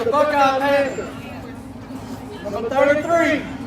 the Buckeye Panther. Number 33.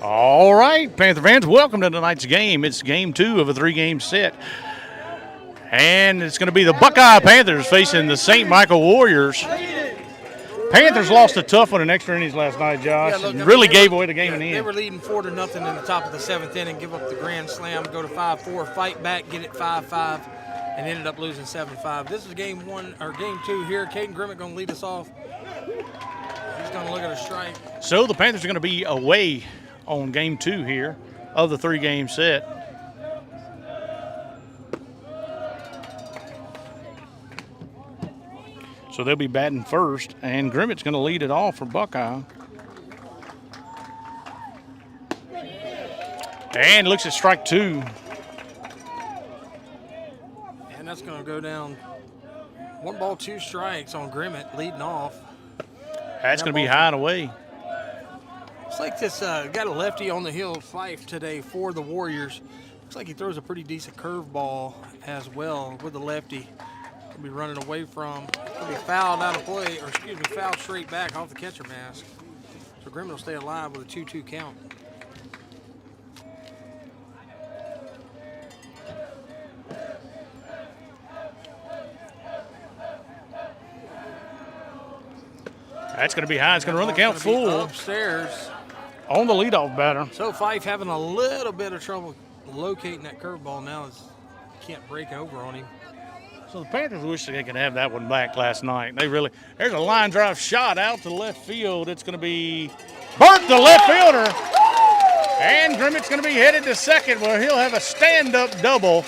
All right, Panther fans, welcome to tonight's game. It's game 2 of a 3-game set. And it's going to be the Buckeye Panthers facing the St. Michael Warriors. Panthers lost a tough one in extra innings last night, Josh. Yeah, look, really gave away the game in the end. They were leading 4-0 in the top of the 7th inning, give up the grand slam, go to 5-4, fight back, get it 5-5, and ended up losing 7-5. This is game 2 here. Caden Grimmett going to lead us off. He's going to look at a strike. So the Panthers are going to be away on game 2 here of the 3-game set. So they'll be batting first, and Grimmett's going to lead it off for Buckeye. And looks at strike 2. And that's going to go down 1 ball, 2 strikes on Grimmett leading off. That's going to be high and away. Looks like this got a lefty on the hill Fife today for the Warriors. Looks like he throws a pretty decent curveball as well with the lefty. He'll be running away from. He'll be fouled out of play, or excuse me, fouled straight back off the catcher mask. So Grimmett will stay alive with a 2-2 count. That's going to be high. It's going to run the count full. Upstairs. On the leadoff batter. So Fife having a little bit of trouble locating that curveball now. Can't break over on him. So the Panthers wish they could have that one back last night. There's a line drive shot out to left field. It's going to be burnt to left fielder. And Grimmett's going to be headed to second where he'll have a stand-up double.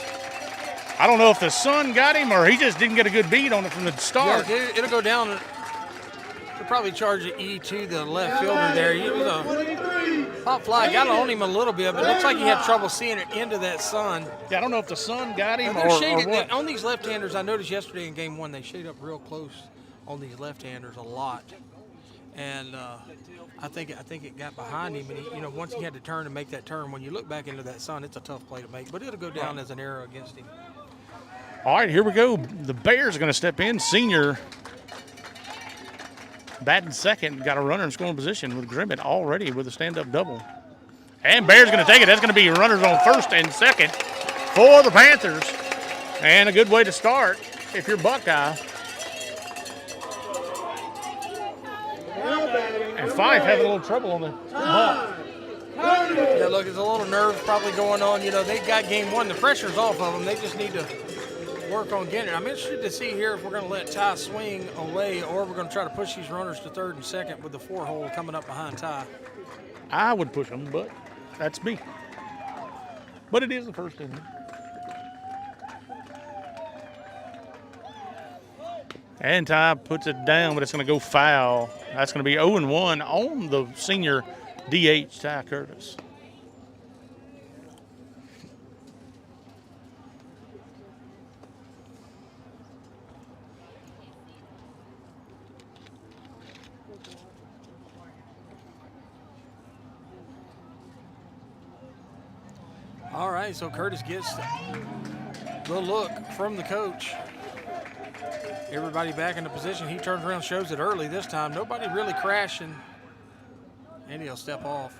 I don't know if the sun got him or he just didn't get a good beat on it from the start. Yeah, it'll go down. They'll probably charge an E to the left fielder there. He was a pop fly. Got on him a little bit, but it looks like he had trouble seeing it into that sun. Yeah, I don't know if the sun got him or what. On these left-handers, I noticed yesterday in game 1, they shade up real close on these left-handers a lot. And I think it got behind him. And he, once he had to turn and make that turn, when you look back into that sun, it's a tough play to make. But it'll go down as an error against him. All right, here we go. The Bears are going to step in. Senior batting second, got a runner in scoring position with Grimmett already with a stand-up double. And Bears going to take it. That's going to be runners on first and second for the Panthers. And a good way to start if you're Buckeye. And Fife having a little trouble on the bump. Yeah, look, there's a little nerve probably going on. They got game 1. The pressure's off of them. They just need to work on getting it. I'm interested to see here if we're going to let Ty swing away or we're going to try to push these runners to third and second with the 4-hole coming up behind Ty. I would push them, but that's me. But it is the first inning. And Ty puts it down, but it's going to go foul. That's going to be 0-1 on the senior DH, Ty Curtis. All right, so Curtis gets the look from the coach. Everybody back in the position. He turns around, shows it early this time. Nobody really crashing. And he'll step off.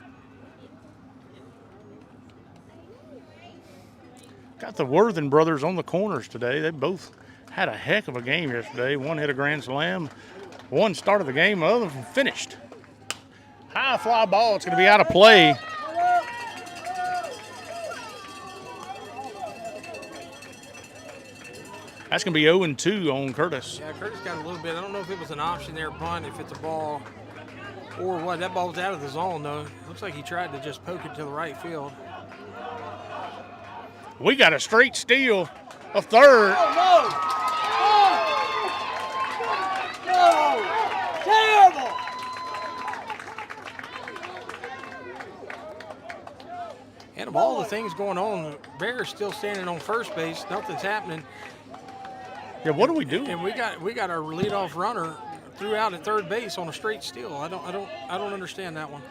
Got the Worthen brothers on the corners today. They both had a heck of a game yesterday. One hit a grand slam. One started the game, the other one finished. High fly ball. It's going to be out of play. That's going to be 0-2 on Curtis. Yeah, Curtis got a little bit. I don't know if it was an option there, bunt, if it's a ball or what. That ball was out of the zone, though. Looks like he tried to just poke it to the right field. We got a straight steal of third. Oh, no! No! Terrible! And of all the things going on, the Bears still standing on first base. Nothing's happening. Yeah, what do we do? And we got our leadoff runner threw out at third base on a straight steal. I don't understand that one.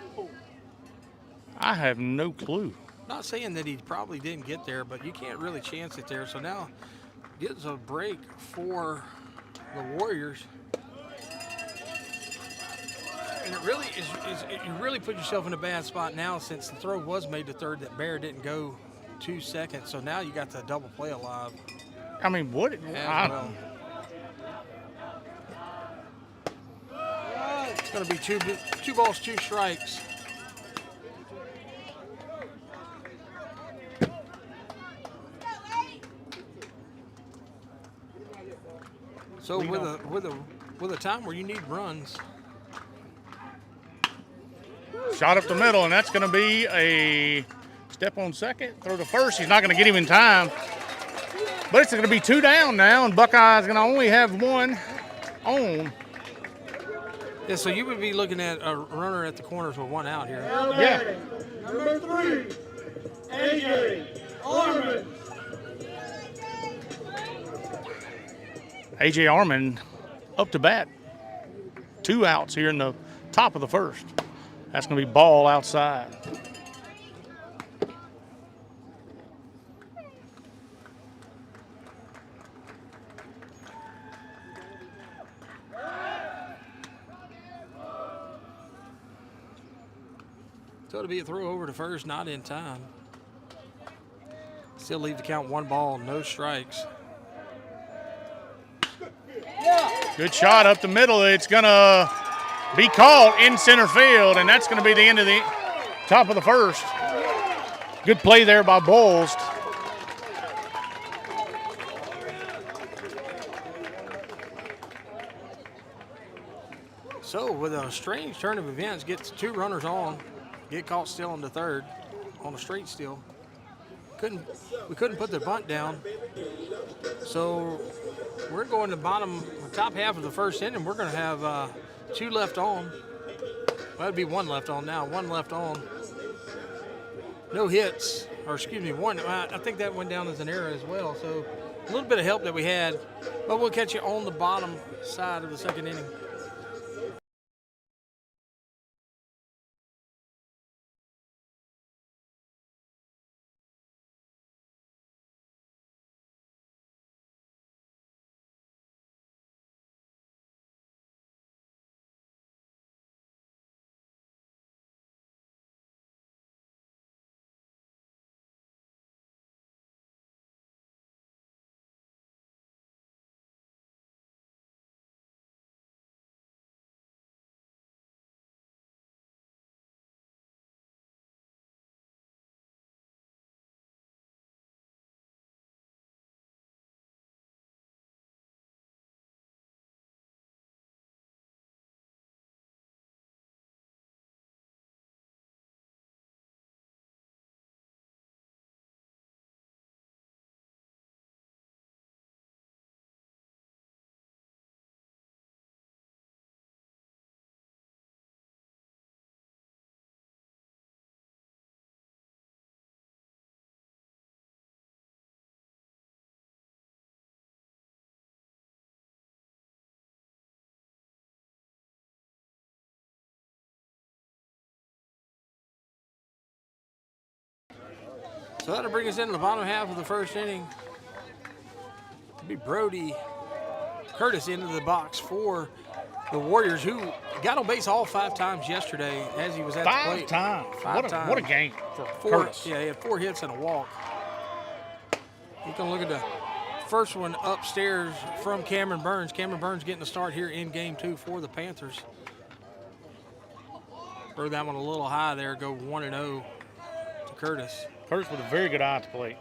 I have no clue. Not saying that he probably didn't get there, but you can't really chance it there. So now gets a break for the Warriors. And it really you really put yourself in a bad spot now since the throw was made to third that Bear didn't go 2 seconds. So now you got the double play alive. I mean, what? It's going to be two balls, 2 strikes. So with a time where you need runs. Shot up the middle, and that's going to be a step on second, throw to first. He's not going to get him in time. But it's going to be 2 down now, and Buckeye's going to only have 1 on. Yeah, so you would be looking at a runner at the corners with 1 out here. Yeah. Number 3, AJ Armand. A.J. Armand up to bat. 2 outs here in the top of the first. That's going to be ball outside. So it'll be a throw over to first, not in time. Still leave the count 1 ball, no strikes. Good shot up the middle. It's going to be called in center field, and that's going to be the end of the top of the first. Good play there by Bowles. So with a strange turn of events, gets 2 runners on, get caught still on the third, on a straight steal. We couldn't put the bunt down. So we're going to top half of the first inning. We're going to have 2 left on. Well, that'd be 1 left on now. 1 left on. No hits, or excuse me, 1. I think that went down as an error as well. So a little bit of help that we had, but we'll catch you on the bottom side of the second inning. So that'll bring us into the bottom half of the first inning. It'll be Brody Curtis into the box for the Warriors, who got on base all 5 times yesterday as he was at the plate. 5 times. What a game for Curtis. Yeah, he had 4 hits and a walk. You can look at the first one upstairs from Cameron Burns. Cameron Burns getting the start here in game 2 for the Panthers. Throw that one a little high there, go 1-0 to Curtis. Curtis with a very good eye at the plate.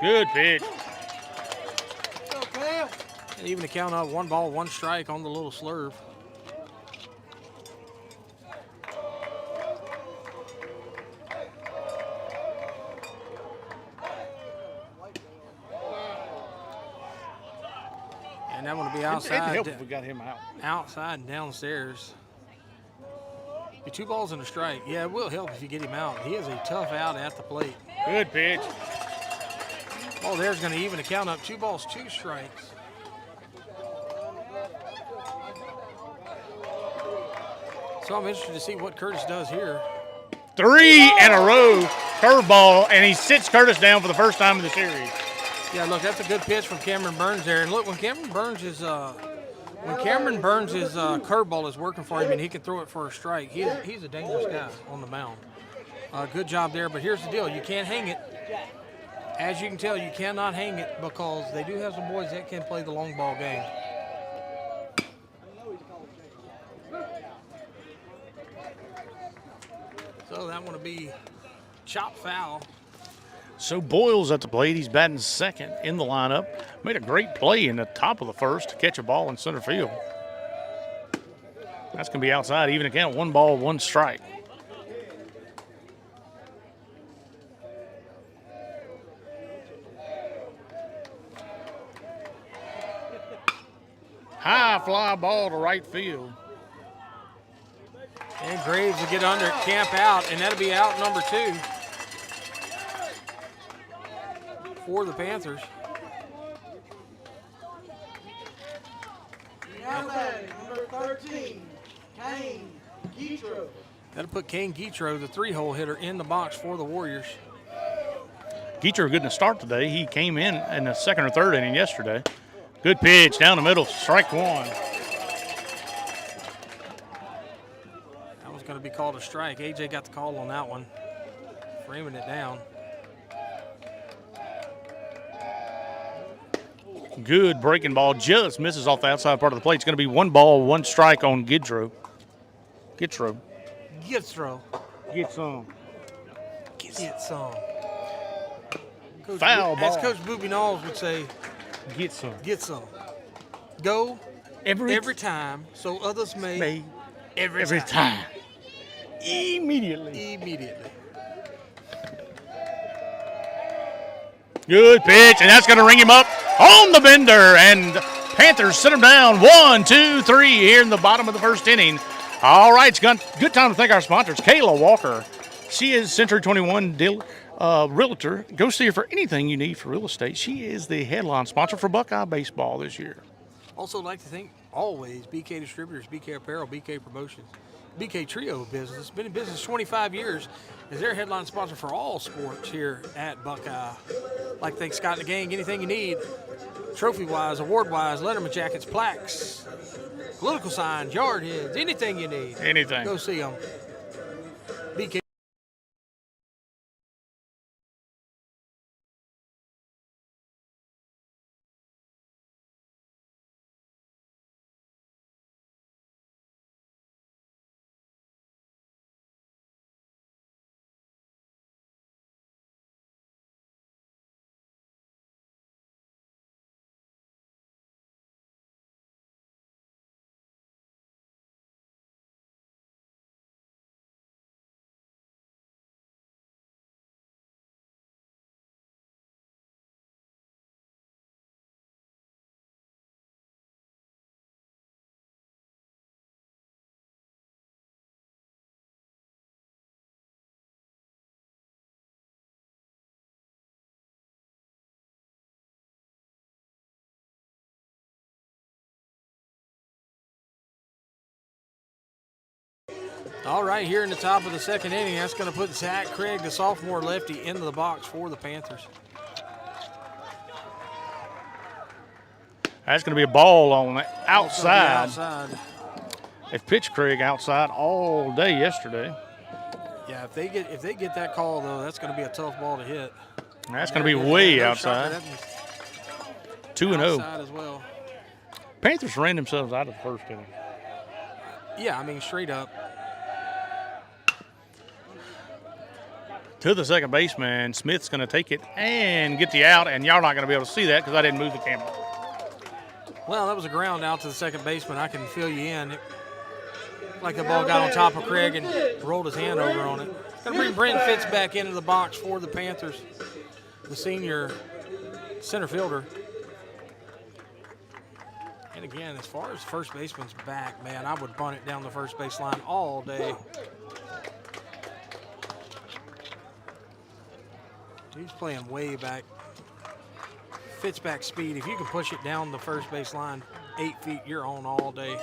Good pitch. And even to count up 1 ball, 1 strike on the little slurve. And that one will be outside. It'd help if we got him out. Outside and downstairs. Be 2 balls and a strike. Yeah, it will help if you get him out. He is a tough out at the plate. Good pitch. Oh, there's going to even the count up. 2 balls, 2 strikes. So I'm interested to see what Curtis does here. 3 in a row curveball, and he sits Curtis down for the first time in the series. Yeah, look, that's a good pitch from Cameron Burns there. And look, when Cameron Burns is When Cameron Burns' curveball is working for him and he can throw it for a strike, he's a dangerous guy on the mound. Good job there, but here's the deal. You can't hang it. As you can tell, you cannot hang it because they do have some boys that can play the long ball game. So that one will be chop foul. So Boyle's at the plate. He's batting second in the lineup. Made a great play in the top of the first to catch a ball in center field. That's going to be outside, even again, 1 ball, 1 strike. High fly ball to right field. And Graves will get under it, camp out, and that'll be out number 2 for the Panthers. Now batting, number 13, Kane Guitro. That'll put Kane Guitro, the 3-hole hitter, in the box for the Warriors. Guitro getting a start today. He came in the second or third inning yesterday. Good pitch down the middle, strike 1. That was going to be called a strike. AJ got the call on that one, framing it down. Good breaking ball, just misses off the outside part of the plate. It's going to be 1 ball, 1 strike on Guitro. Guitro. Get some. Get some. Get some. Foul ball. As Coach Boobie Knowles would say, Get some. get some. Go Every time so others may every time. Immediately. Good pitch, and that's going to ring him up on the bender, and Panthers sit him down 1, 2, 3 here in the bottom of the first inning. All right, it's good time to thank our sponsors. Kayla Walker, she is Century 21 Realtor. Go see her for anything you need for real estate. She is the headline sponsor for Buckeye Baseball this year. Also like to thank always BK Distributors, BK Apparel, BK Promotions, BK Trio Business. Been in business 25 years as their headline sponsor for all sports here at Buckeye. Like to thank Scott and the gang. Anything you need, trophy-wise, award-wise, Letterman jackets, plaques, political signs, yard heads, anything you need. Anything. Go see them. BK. All right, here in the top of the second inning, that's going to put Zach Craig, the sophomore lefty, into the box for the Panthers. That's going to be a ball on the outside. Outside. They pitched Craig outside all day yesterday. Yeah, if they get that call though, that's going to be a tough ball to hit. That's going to be way outside. 2-0. Outside as well. Panthers ran themselves out of the first inning. Yeah, I mean straight up. To the second baseman, Smith's going to take it and get the out, and y'all not going to be able to see that because I didn't move the camera. Well, that was a ground out to the second baseman. I can fill you in. Like the ball got on top of Craig and rolled his hand over on it. Going to bring Brent Fitz back into the box for the Panthers, the senior center fielder. And again, as far as first baseman's back, man, I would bunt it down the first base line all day. He's playing way back. Fits back speed. If you can push it down the first base line 8 feet, you're on all day.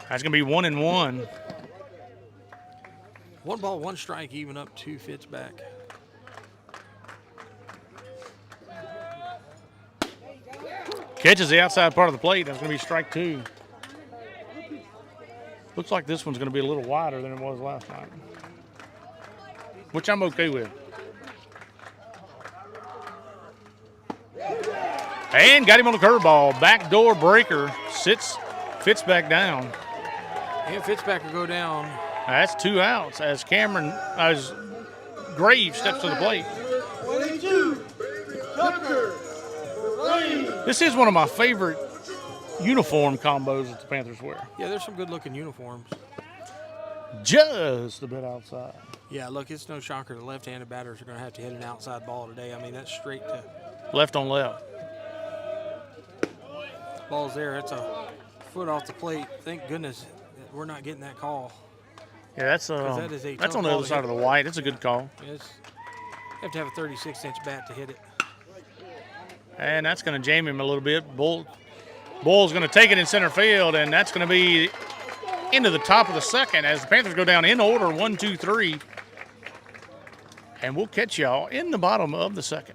That's going to be 1-1. 1 ball, 1 strike, even up to Fitz back. Catches the outside part of the plate. That's going to be strike 2. Looks like this one's going to be a little wider than it was last night, which I'm okay with. And got him on the curveball. Backdoor breaker. Fits back down. And Fitzpatrick will go down. That's 2 outs as Graves steps to the plate. 22, Tucker. This is one of my favorite uniform combos that the Panthers wear. Yeah, there's some good-looking uniforms. Just a bit outside. Yeah, look, it's no shocker the left-handed batters are going to have to hit an outside ball today. I mean, that's straight to Left on left. ball's there. That's a foot off the plate. Thank goodness that we're not getting that call. Yeah, that's that is a that's tough on the ball other to side hit. of the white. It's a good call. You have to have a 36-inch bat to hit it. And that's going to jam him a little bit. Bull's going to take it in center field, and that's going to be into the top of the second as the Panthers go down in order, 1, 2, 3. And we'll catch y'all in the bottom of the second.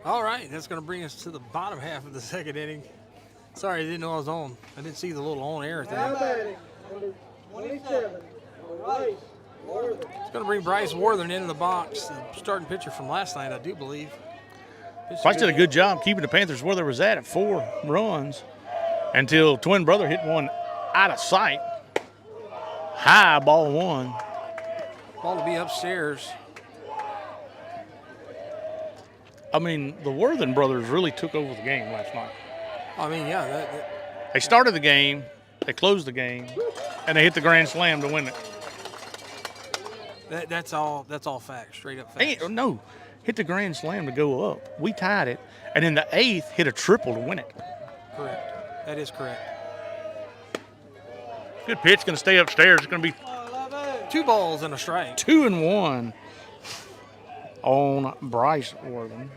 All right, that's going to bring us to the bottom half of the second inning. Sorry, I didn't know I was on. I didn't see the little on-air thing. Now batting, number 27, Bryce Worthen. It's going to bring Bryce Worthen into the box, the starting pitcher from last night, I do believe. Bryce did a good job keeping the Panthers where they was at 4 runs until twin brother hit one out of sight. High, ball 1. Ball to be upstairs. I mean, the Worthen brothers really took over the game last night. I mean, yeah. They started the game, they closed the game, and they hit the grand slam to win it. That's all facts, straight up facts. No, hit the grand slam to go up. We tied it, and in the 8th, hit a triple to win it. Correct. That is correct. Good pitch, going to stay upstairs. It's going to be 2 balls and a strike. 2-1 on Bryce Worthen.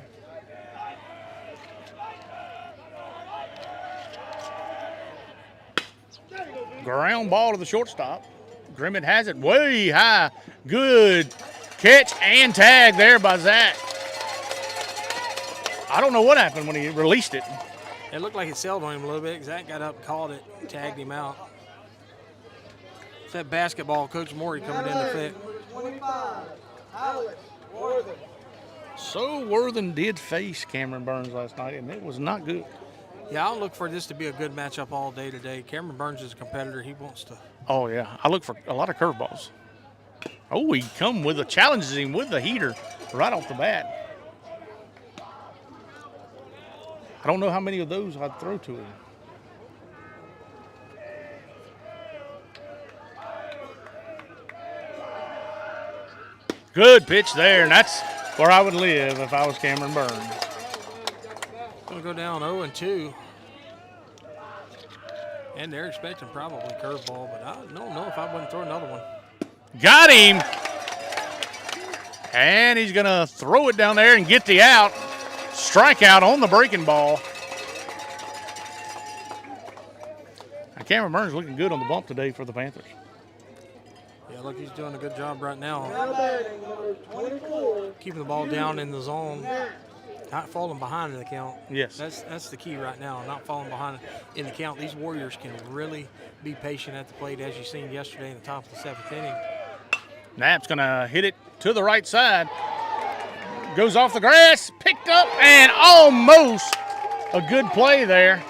Ground ball to the shortstop. Grimmett has it way high. Good catch and tag there by Zach. I don't know what happened when he released it. It looked like it sailed on him a little bit. Zach got up, called it, tagged him out. It's that basketball, Coach Morey coming into effect. 25, Alex Worthen. So Worthen did face Cameron Burns last night, and it was not good. Yeah, I'll look for this to be a good matchup all day today. Cameron Burns is a competitor. He wants to. Oh, yeah. I look for a lot of curveballs. Oh, he challenges him with the heater right off the bat. I don't know how many of those I'd throw to him. Good pitch there, and that's where I would live if I was Cameron Burns. Going to go down 0-2. And they're expecting probably curveball, but I don't know if I wouldn't throw another one. Got him. And he's going to throw it down there and get the out. Strikeout on the breaking ball. Now, Cameron Burns looking good on the bump today for the Panthers. Yeah, look, he's doing a good job right now. Now batting, number 24. Keeping the ball down in the zone. Not falling behind in the count. Yes. That's the key right now, not falling behind in the count. These Warriors can really be patient at the plate, as you've seen yesterday in the top of the 7th inning. Knapp's going to hit it to the right side. Goes off the grass, picked up, and almost a good play there.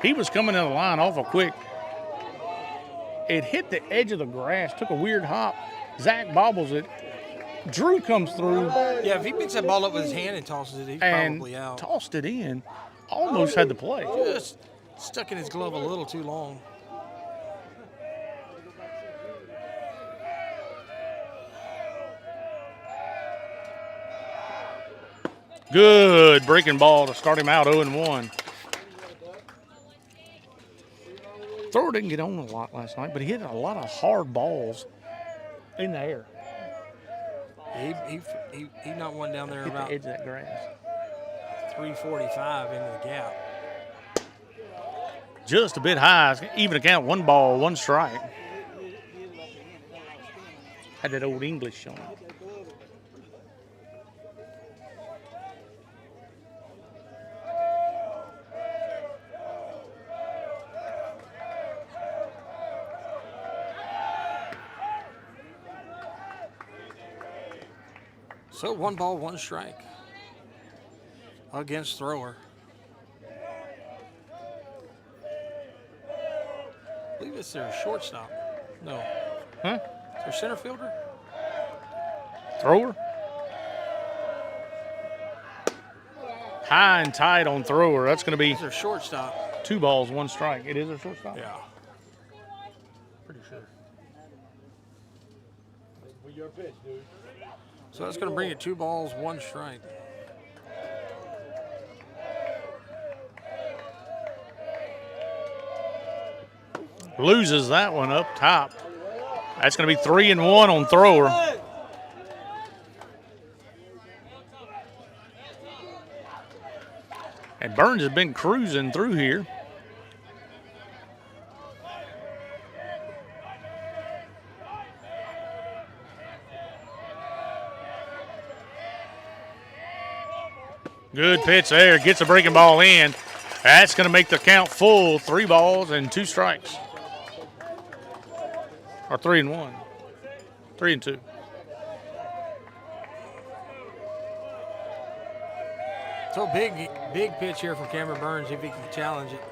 He was coming in the line awful quick. It hit the edge of the grass, took a weird hop. Zach bobbles it. Drew comes through. Yeah, if he picks that ball up with his hand and tosses it, he's probably out. Tossed it in. Almost had the play. Just stuck in his glove a little too long. Good breaking ball to start him out 0-1. Thrower didn't get on a lot last night, but he hit a lot of hard balls in the air. He knocked one down there Hit about the edge of that grass. 345 into the gap. Just a bit high. Even to count 1 ball, 1 strike. Had that old English on it. So 1 ball, 1 strike against thrower. I believe it's their shortstop. No. Huh? Their center fielder? Thrower? High and tight on thrower. That's going to be It's their shortstop. 2 balls, 1 strike. It is a shortstop? Yeah. Pretty sure. Your pitch, dude. So that's going to bring it 2 balls, 1 strike. Loses that one up top. That's going to be 3-1 on thrower. And Burns has been cruising through here. Good pitch there. Gets a breaking ball in. That's going to make the count full. 3 balls and 2 strikes. Or 3-1. 3-2. So big pitch here from Cameron Burns if he can challenge it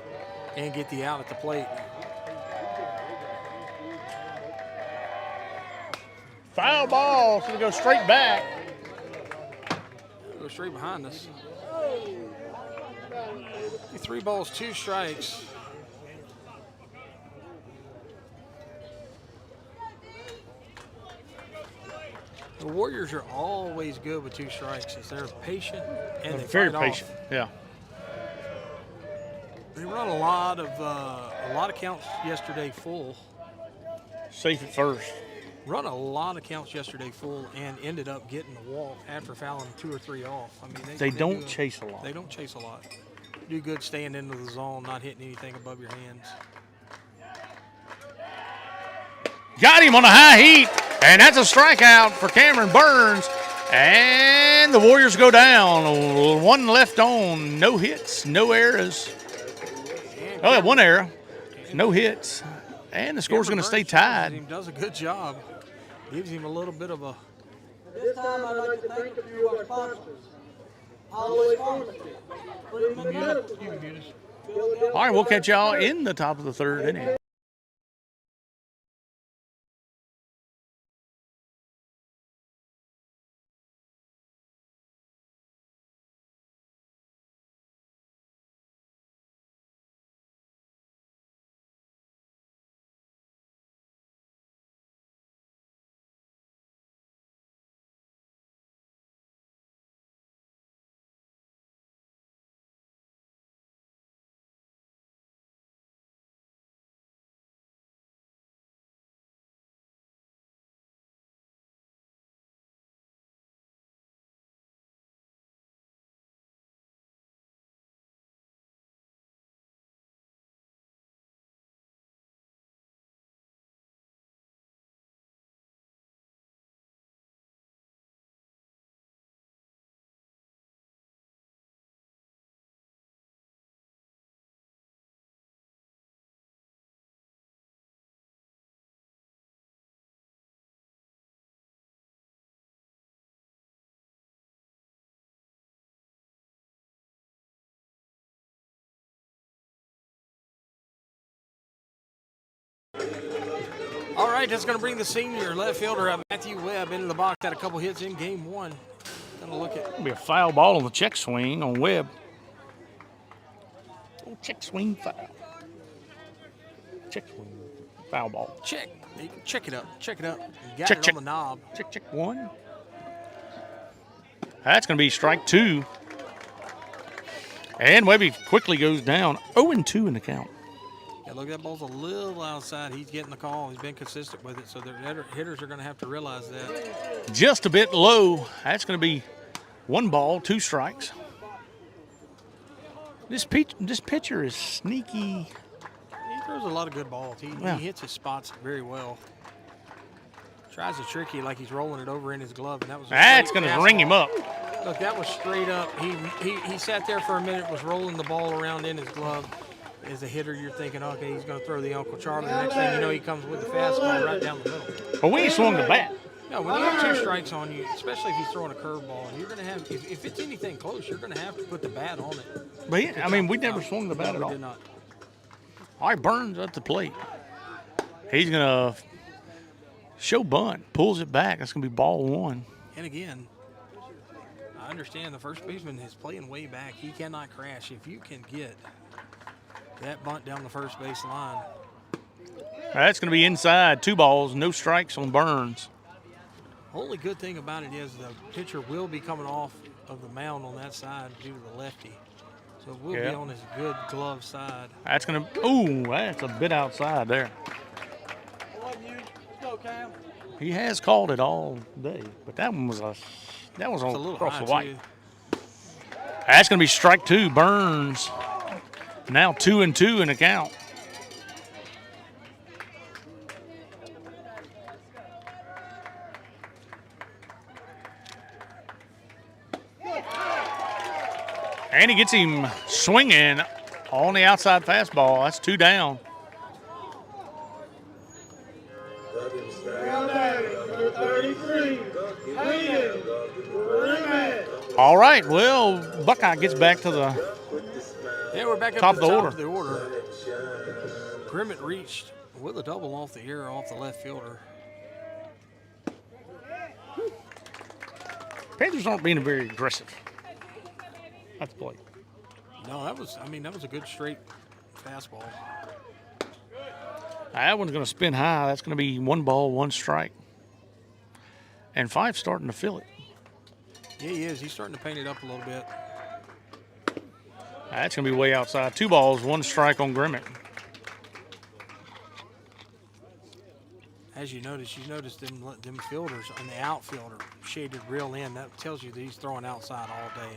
and get the out at the plate. Foul ball. It's going to go straight back. Go straight behind us. 3 balls, 2 strikes. The Warriors are always good with 2 strikes. They're patient and they Very fight patient. off. Yeah. They run a lot of counts yesterday full. Safe at first. Run a lot of counts yesterday full and ended up getting the walk after fouling 2 or 3 off. I mean, They don't chase a lot. They don't chase a lot. Do good staying into the zone, not hitting anything above your hands. Got him on a high heat, and that's a strikeout for Cameron Burns. And the Warriors go down. 1 left on. No hits, no errors. Oh, yeah, 1 error. No hits. And the score's going to stay tied. He does a good job. Gives him a little bit of a. This time I'd like to thank a few of our sponsors. Holloway Pharmacy, Freeman Medical Center, All right, we'll catch y'all in the top of the 3rd inning. All right, that's going to bring the senior left fielder Matthew Webb into the box. Had a couple hits in game one. Going to look at. It'll be a foul ball on the check swing on Webb. Oh, check swing foul. Check swing foul ball. Check. You can check it up. Check it up. You got Check, it check. on the knob. Check one. That's going to be strike two. And Webby quickly goes down 0-2 in the count. Yeah, look, that ball's a little outside. He's getting the call. He's been consistent with it, so the hitters are going to have to realize that. Just a bit low. That's going to be 1 ball, 2 strikes. This pitcher is sneaky. He throws a lot of good balls. He hits his spots very well. Tries to trick you like he's rolling it over in his glove, and that was. That's going to ring him up. Look, that was straight up. He sat there for a minute, was rolling the ball around in his glove. As a hitter, you're thinking, okay, he's going to throw the Uncle Charlie. The next thing you know, he comes with the fastball right down the middle. But we ain't swung the bat. No, when you have 2 strikes on you, especially if he's throwing a curveball, you're going to have, if it's anything close, you're going to have to put the bat on it. But I mean, we never swung the bat at all. We did not. All right, Burns at the plate. He's going to show bunt, pulls it back. That's going to be ball 1. And again, I understand the first baseman is playing way back. He cannot crash. If you can get that bunt down the first base line. That's going to be inside. 2 balls, no strikes on Burns. Only good thing about it is the pitcher will be coming off of the mound on that side due to the lefty. So it will be on his good glove side. That's going to, that's a bit outside there. Let's go, Cam. He has called it all day, but that one was little across high, the white. too. That's going to be strike 2. Burns now 2-2 in the count. And he gets him swinging on the outside fastball. That's 2 down. All right, well, Buckeye gets back to the we're back up top to of the the top of the order. Grimmett reached with a double off the air off the left fielder. Panthers aren't being very aggressive at the plate. No, that was a good straight fastball. That one's going to spin high. That's going to be 1 ball, 1 strike. And 5 starting to feel it. Yeah, he is. He's starting to paint it up a little bit. That's going to be way outside. 2 balls, 1 strike on Grimmett. As you notice them fielders on the outfielder shaded real in. That tells you that he's throwing outside all day.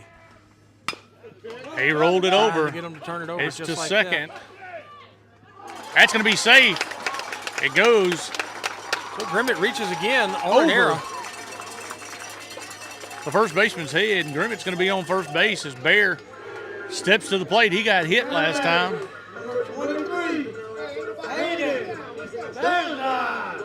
He rolled it over. To get him to turn it over It's just to like second. that. That's going to be safe. It goes. So Grimmett reaches again on an arrow. The first baseman's head, and Grimmett's going to be on first base as Bear steps to the plate. He got hit last time. Number 23, Hayden Bernard.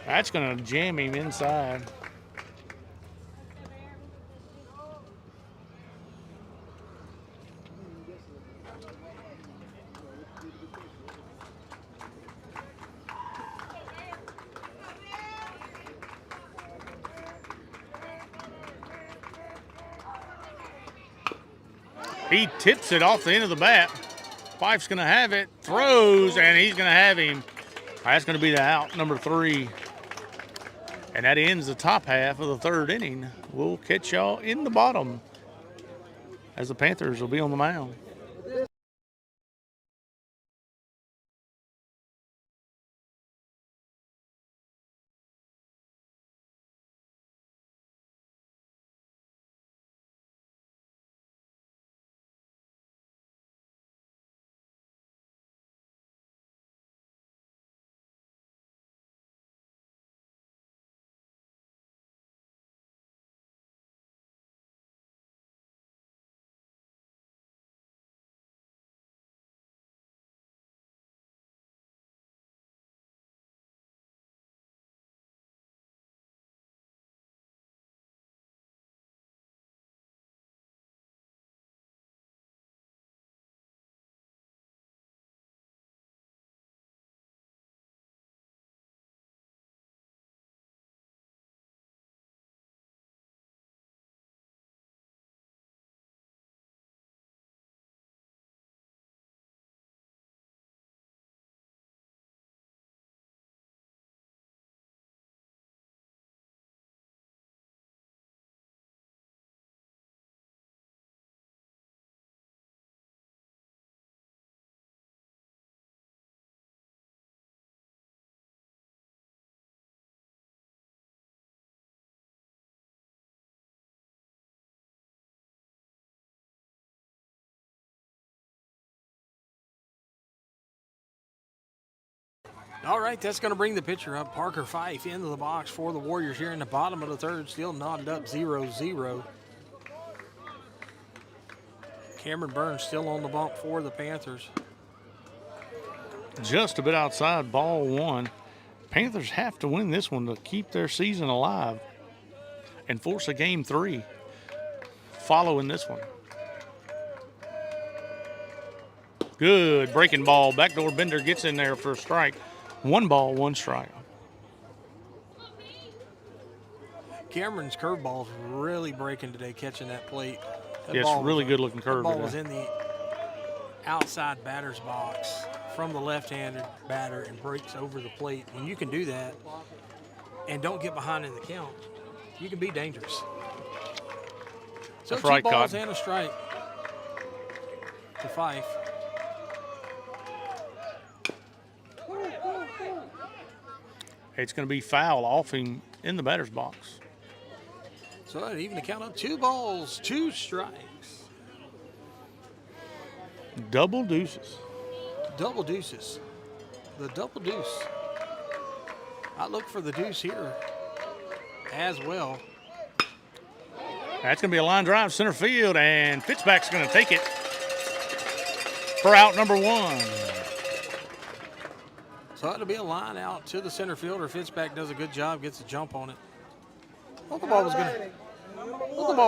That's going to jam him inside. He tips it off the end of the bat. Fife's going to have it, throws, and he's going to have him. That's going to be the out, number 3. And that ends the top half of the 3rd inning. We'll catch y'all in the bottom as the Panthers will be on the mound. All right, that's going to bring the pitcher up. Parker Fife into the box for the Warriors here in the bottom of the third, still knotted up 0-0. Cameron Burns still on the bump for the Panthers. Just a bit outside, ball one. Panthers have to win this one to keep their season alive and force a game 3 following this one. Good breaking ball. Backdoor Bender gets in there for a strike. 1 ball, 1 strike. Cameron's curveball's really breaking today, catching that plate. Yes, really good looking curve. That ball was in the outside batter's box from the left-handed batter and breaks over the plate. When you can do that and don't get behind in the count, you can be dangerous. So That's 2 right, balls Cotton. and a strike to Fife. It's going to be foul off him in the batter's box. So that even to count up 2 balls, 2 strikes. Double deuces. Double deuces. The double deuce. I look for the deuce here as well. That's going to be a line drive center field, and Fitzpatrick's going to take it for out number 1. So it'll be a line out to the center fielder. Fitzpatrick does a good job, gets a jump on it. Well, the ball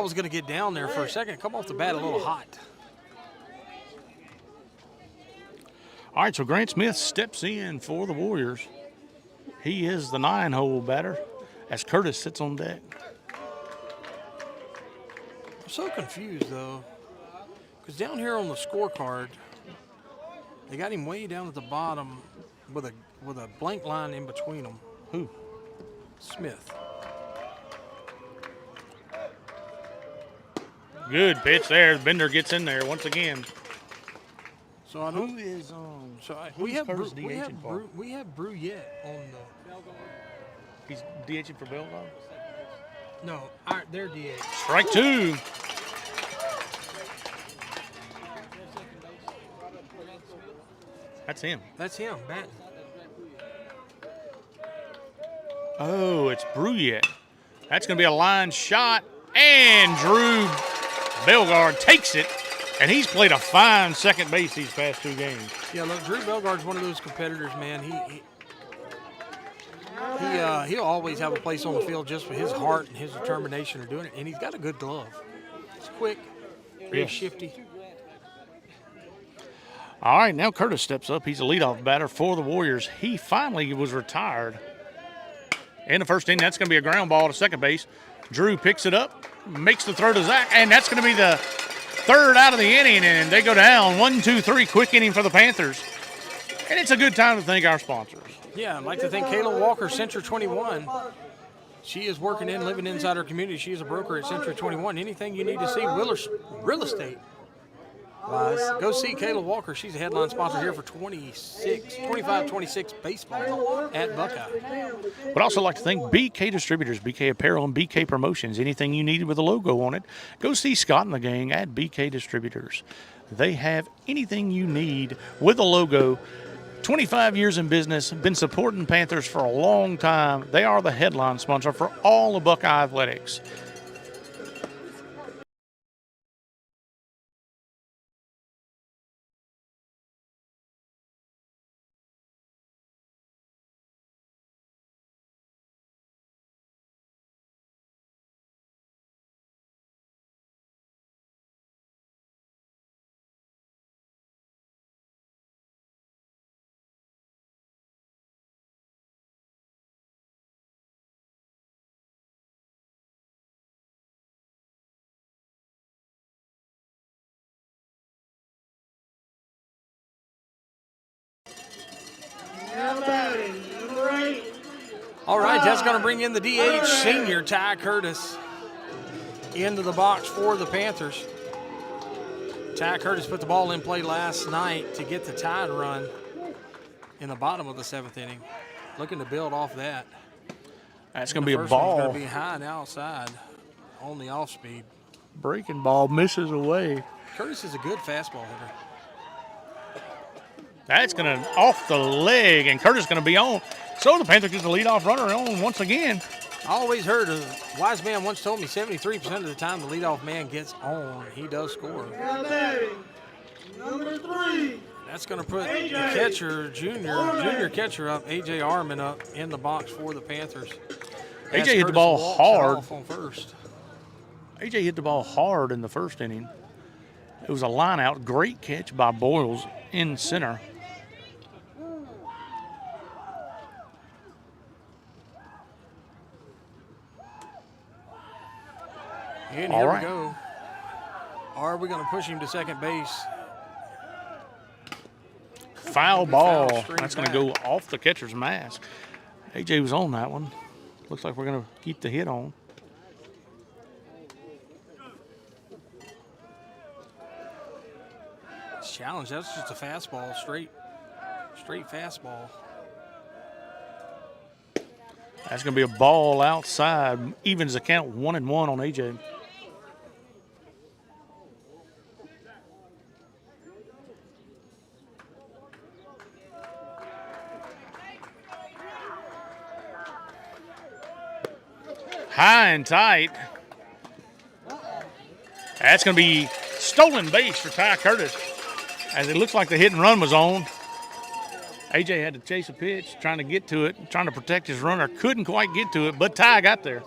was going to get down there for a second. Come off the bat a little hot. All right, so Grant Smith steps in for the Warriors. He is the 9-hole batter as Curtis sits on deck. I'm so confused, though, because down here on the scorecard, they got him way down at the bottom with a blank line in between them. Who? Smith. Good pitch there. Bender gets in there once again. So I know Who is we have Curtis we have DHing for? we have Bruyette on the. He's DHing for Belgrade. No, they're DH. Strike 2. That's him. That's him batting. Oh, it's Bruyette. That's going to be a line shot, and Drew Belgard takes it, and he's played a fine second base these past 2 games. Yeah, look, Drew Belgard's one of those competitors, man. He'll always have a place on the field just for his heart and his determination of doing it, and he's got a good glove. It's quick, very shifty. All right, now Curtis steps up. He's a leadoff batter for the Warriors. He finally was retired in the first inning. That's going to be a ground ball to second base. Drew picks it up, makes the throw to Zach, and that's going to be the 3rd out of the inning, and they go down 1-2-3, quick inning for the Panthers. And it's a good time to thank our sponsors. Yeah, I'd like to thank Kayla Walker, Century 21. She is working and living inside her community. She is a broker at Century 21. Anything you need to see real estate wise, go see Kayla Walker. She's a headline sponsor here for 25-26 baseball at Buckeye. Would also like to thank BK Distributors, BK Apparel, and BK Promotions. Anything you needed with a logo on it, go see Scott and the gang at BK Distributors. They have anything you need with a logo. 25 years in business, been supporting Panthers for a long time. They are the headline sponsor for all of Buckeye Athletics. All right, that's going to bring in the DH senior, Ty Curtis, into the box for the Panthers. Ty Curtis put the ball in play last night to get the tie run in the bottom of the 7th inning. Looking to build off that. That's going to be a ball. It's going to be high and outside on the off speed. Breaking ball misses away. Curtis is a good fastball hitter. That's going to off the leg, and Curtis going to be on. So the Panthers gets the leadoff runner on once again. I always heard a wise man once told me 73% of the time the leadoff man gets on, he does score. Number 3. That's going to put the catcher, junior catcher up, A.J. Arman up in the box for the Panthers. A.J. hit the ball hard. On first. A.J. hit the ball hard in the first inning. It was a line out. Great catch by Boyles in center. And here we go. Are we going to push him to second base? Foul ball. That's going to go off the catcher's mask. A.J. was on that one. Looks like we're going to keep the hit on. Challenge. That's just a fastball, straight fastball. That's going to be a ball outside. Evens the count 1-1 on A.J. High and tight. That's going to be stolen base for Ty Curtis, as it looks like the hit and run was on. A.J. had to chase a pitch, trying to get to it, trying to protect his runner. Couldn't quite get to it, but Ty got there.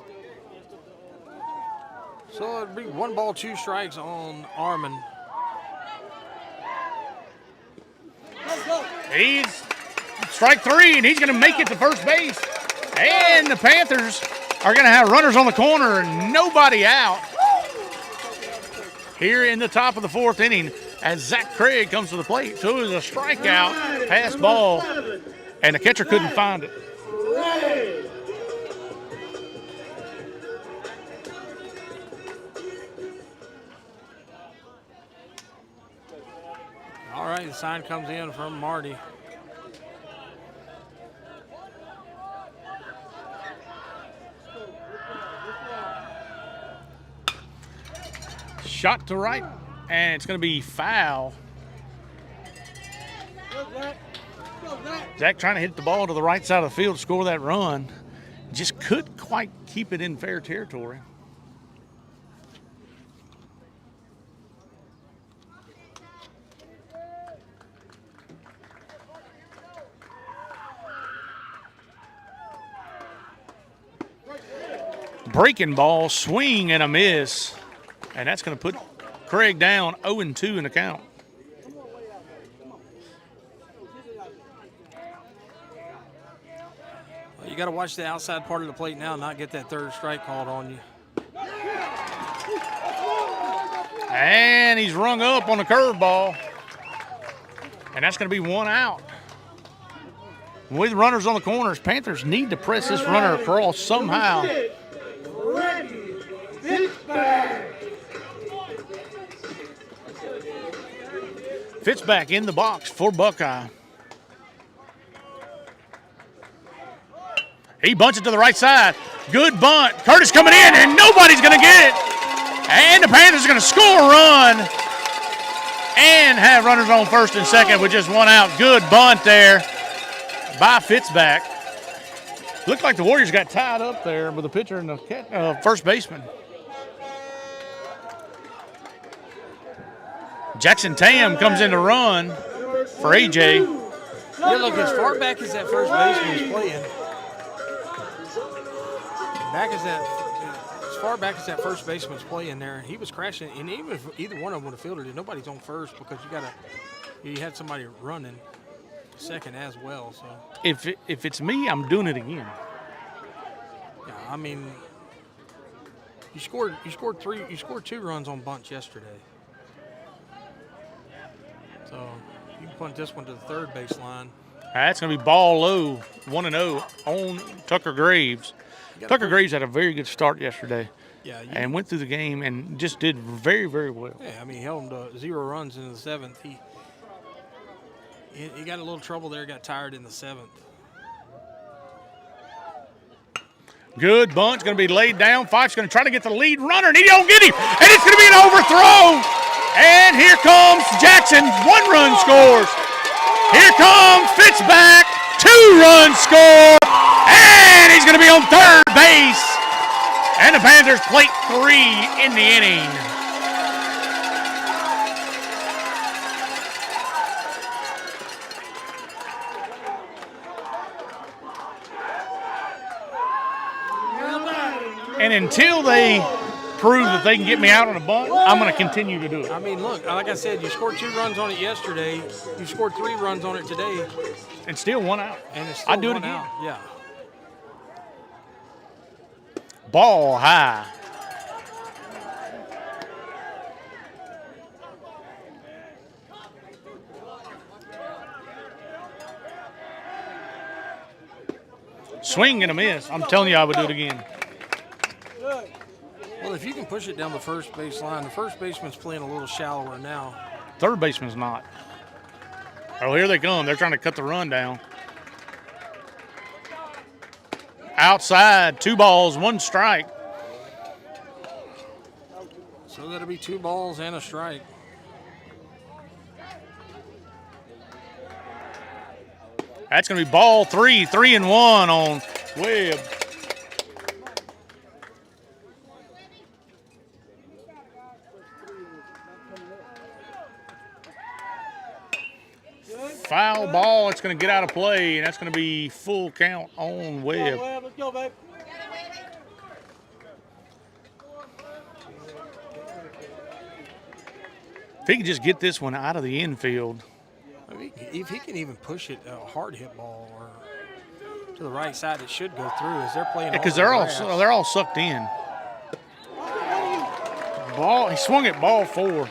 So it'd be 1 ball, 2 strikes on Arman. He's strike 3, and he's going to make it to first base. And the Panthers are going to have runners on the corner and nobody out here in the top of the 4th inning as Zach Craig comes to the plate. So it was a strikeout, pass ball, and the catcher couldn't find it. All right, the sign comes in from Marty. Shot to right, and it's going to be foul. Zach trying to hit the ball to the right side of the field to score that run. Just couldn't quite keep it in fair territory. Breaking ball, swing and a miss. And that's going to put Craig down 0-2 in the count. Well, you got to watch the outside part of the plate now and not get that 3rd strike called on you. And he's rung up on the curveball. And that's going to be 1 out. With runners on the corners, Panthers need to press this runner across somehow. Fitzback in the box for Buckeye. He bunts it to the right side. Good bunt. Curtis coming in, and nobody's going to get it. And the Panthers are going to score a run and have runners on first and second with just 1 out. Good bunt there by Fitzback. Looked like the Warriors got tied up there with the pitcher and the first baseman. Jackson Tam comes in to run for A.J. Yeah, look, as far back as that first baseman is playing, as far back as that first baseman's playing there, he was crashing, and even if either one of them would have fielded it, nobody's on first because you had somebody running second as well. So if it's me, I'm doing it again. Yeah, I mean, you scored 2 runs on bunts yesterday. So you can punt this one to the 3rd baseline. That's going to be ball low, 1-0 on Tucker Graves. Tucker Graves had a very good start yesterday. Yeah, and went through the game and just did very, very well. Yeah, I mean, he held him to 0 runs in the 7th. He got a little trouble there, got tired in the 7th. Good bunt's going to be laid down. Fife's going to try to get the lead runner, and he don't get him. And it's going to be an overthrow. And here comes Jackson. 1 run scores. Here comes Fitzback. 2-run score. And he's going to be on third base. And the Panthers plate 3 in the inning. And until they prove that they can get me out on a bunt, I'm going to continue to do it. I mean, look, like I said, you scored 2 runs on it yesterday. You scored 3 runs on it today. And still 1 out. And it's still I'd do it again. out. Yeah. Ball high. Swing and a miss. I'm telling you, I would do it again. Well, if you can push it down the first base line, the first baseman's playing a little shallower now. Third baseman's not. Oh, here they come. They're trying to cut the run down. Outside, 2 balls, 1 strike. So that'll be 2 balls and a strike. That's going to be ball 3, 3-1 on Webb. Foul ball, it's going to get out of play, and that's going to be full count on Webb. Let's go, babe. If he can just get this one out of the infield. I mean, if he can even push it a hard hit ball or to the right side, it should go through as they're playing. Because they're all sucked in. Ball, he swung at ball 4.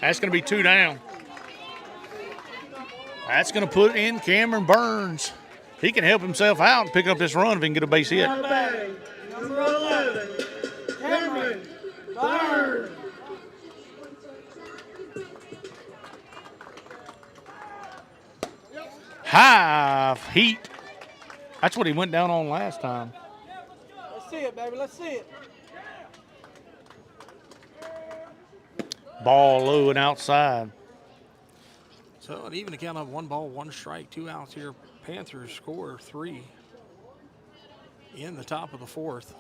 That's going to be 2 down. That's going to put in Cameron Burns. He can help himself out and pick up this run if he can get a base hit. Number 11, Cameron Burns. High heat. That's what he went down on last time. Let's see it, baby. Let's see it. Ball low and outside. So an even account of 1 ball, 1 strike, 2 outs here. Panthers score 3 in the top of the 4th.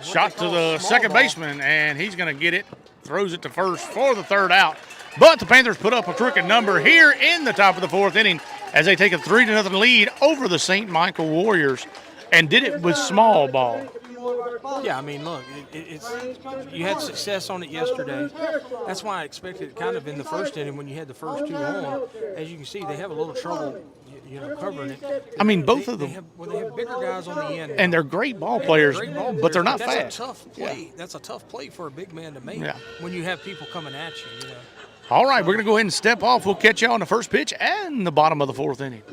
Shot to the second baseman, and he's going to get it. Throws it to first for the 3rd out. But the Panthers put up a crooked number here in the top of the 4th inning as they take a 3-0 lead over the St. Michael Warriors, and did it with small ball. Yeah, I mean, look, you had success on it yesterday. That's why I expected it kind of in the first inning when you had the first 2 on. As you can see, they have a little trouble, covering it. I mean, both of them. They have bigger guys on the end. And they're great ball players, but they're not fast. That's a tough play. Yeah. That's a tough play for a big man to make when you have people coming at you. All right, we're going to go ahead and step off. We'll catch you on the first pitch and the bottom of the 4th inning.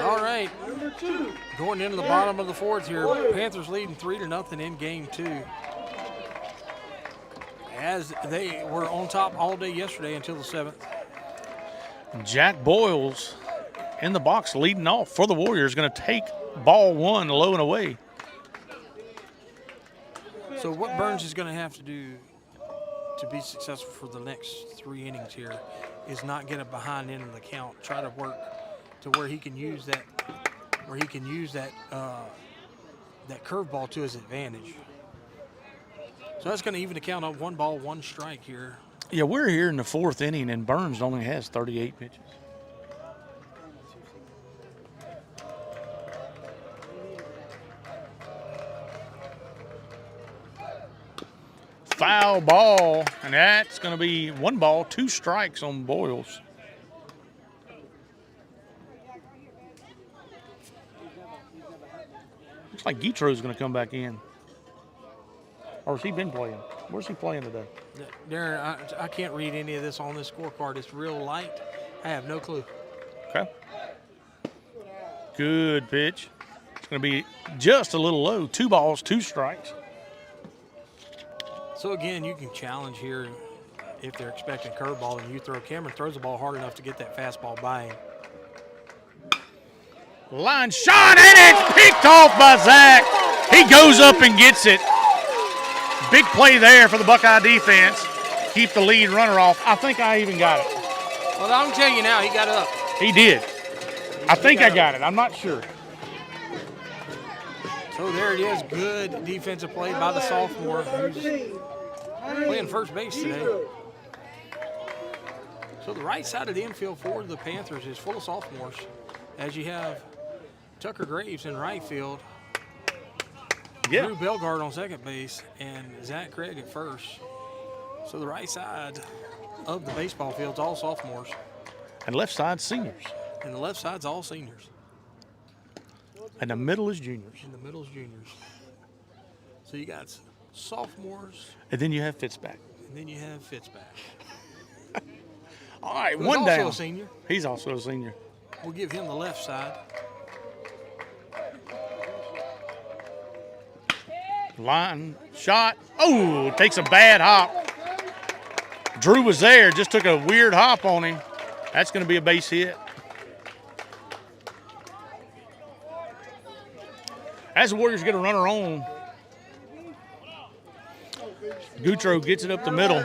All right, going into the bottom of the 4th here, Panthers leading 3-0 in game 2. As they were on top all day yesterday until the 7th. Jack Boyles in the box leading off for the Warriors, going to take ball 1 low and away. So what Burns is going to have to do to be successful for the next 3 innings here is not get a behind end of the count. Try to work to where he can use that that curveball to his advantage. So that's going to even the count up 1 ball, 1 strike here. Yeah, we're here in the 4th inning, and Burns only has 38 pitches. Foul ball, and that's going to be 1 ball, 2 strikes on Boyles. Looks like Guitro's going to come back in. Or has he been playing? Where's he playing today? Darren, I can't read any of this on this scorecard. It's real light. I have no clue. Okay. Good pitch. It's going to be just a little low. 2 balls, 2 strikes. So, again, you can challenge here if they're expecting curveball and you throw. Cameron throws the ball hard enough to get that fastball by him. Line shot, and it's picked off by Zach. He goes up and gets it. Big play there for the Buckeye defense. Keep the lead runner off. I think I even got it. Well, I'm telling you now, he got up. He did. I think I got it. I'm not sure. So there it is. Good defensive play by the sophomore who's playing first base today. So the right side of the infield for the Panthers is full of sophomores, as you have Tucker Graves in right field, Drew Belgard on second base, and Zach Craig at first. So the right side of the baseball field's all sophomores. And left side seniors. And the left side's all seniors. And the middle is juniors. And the middle is juniors. So you got sophomores. And then you have Fitzback. And then you have Fitzback. All right, Who's one down. also a senior. He's also a senior. We'll give him the left side. Line shot. Oh, takes a bad hop. Drew was there, just took a weird hop on him. That's going to be a base hit. As the Warriors get a runner on, Gutro gets it up the middle.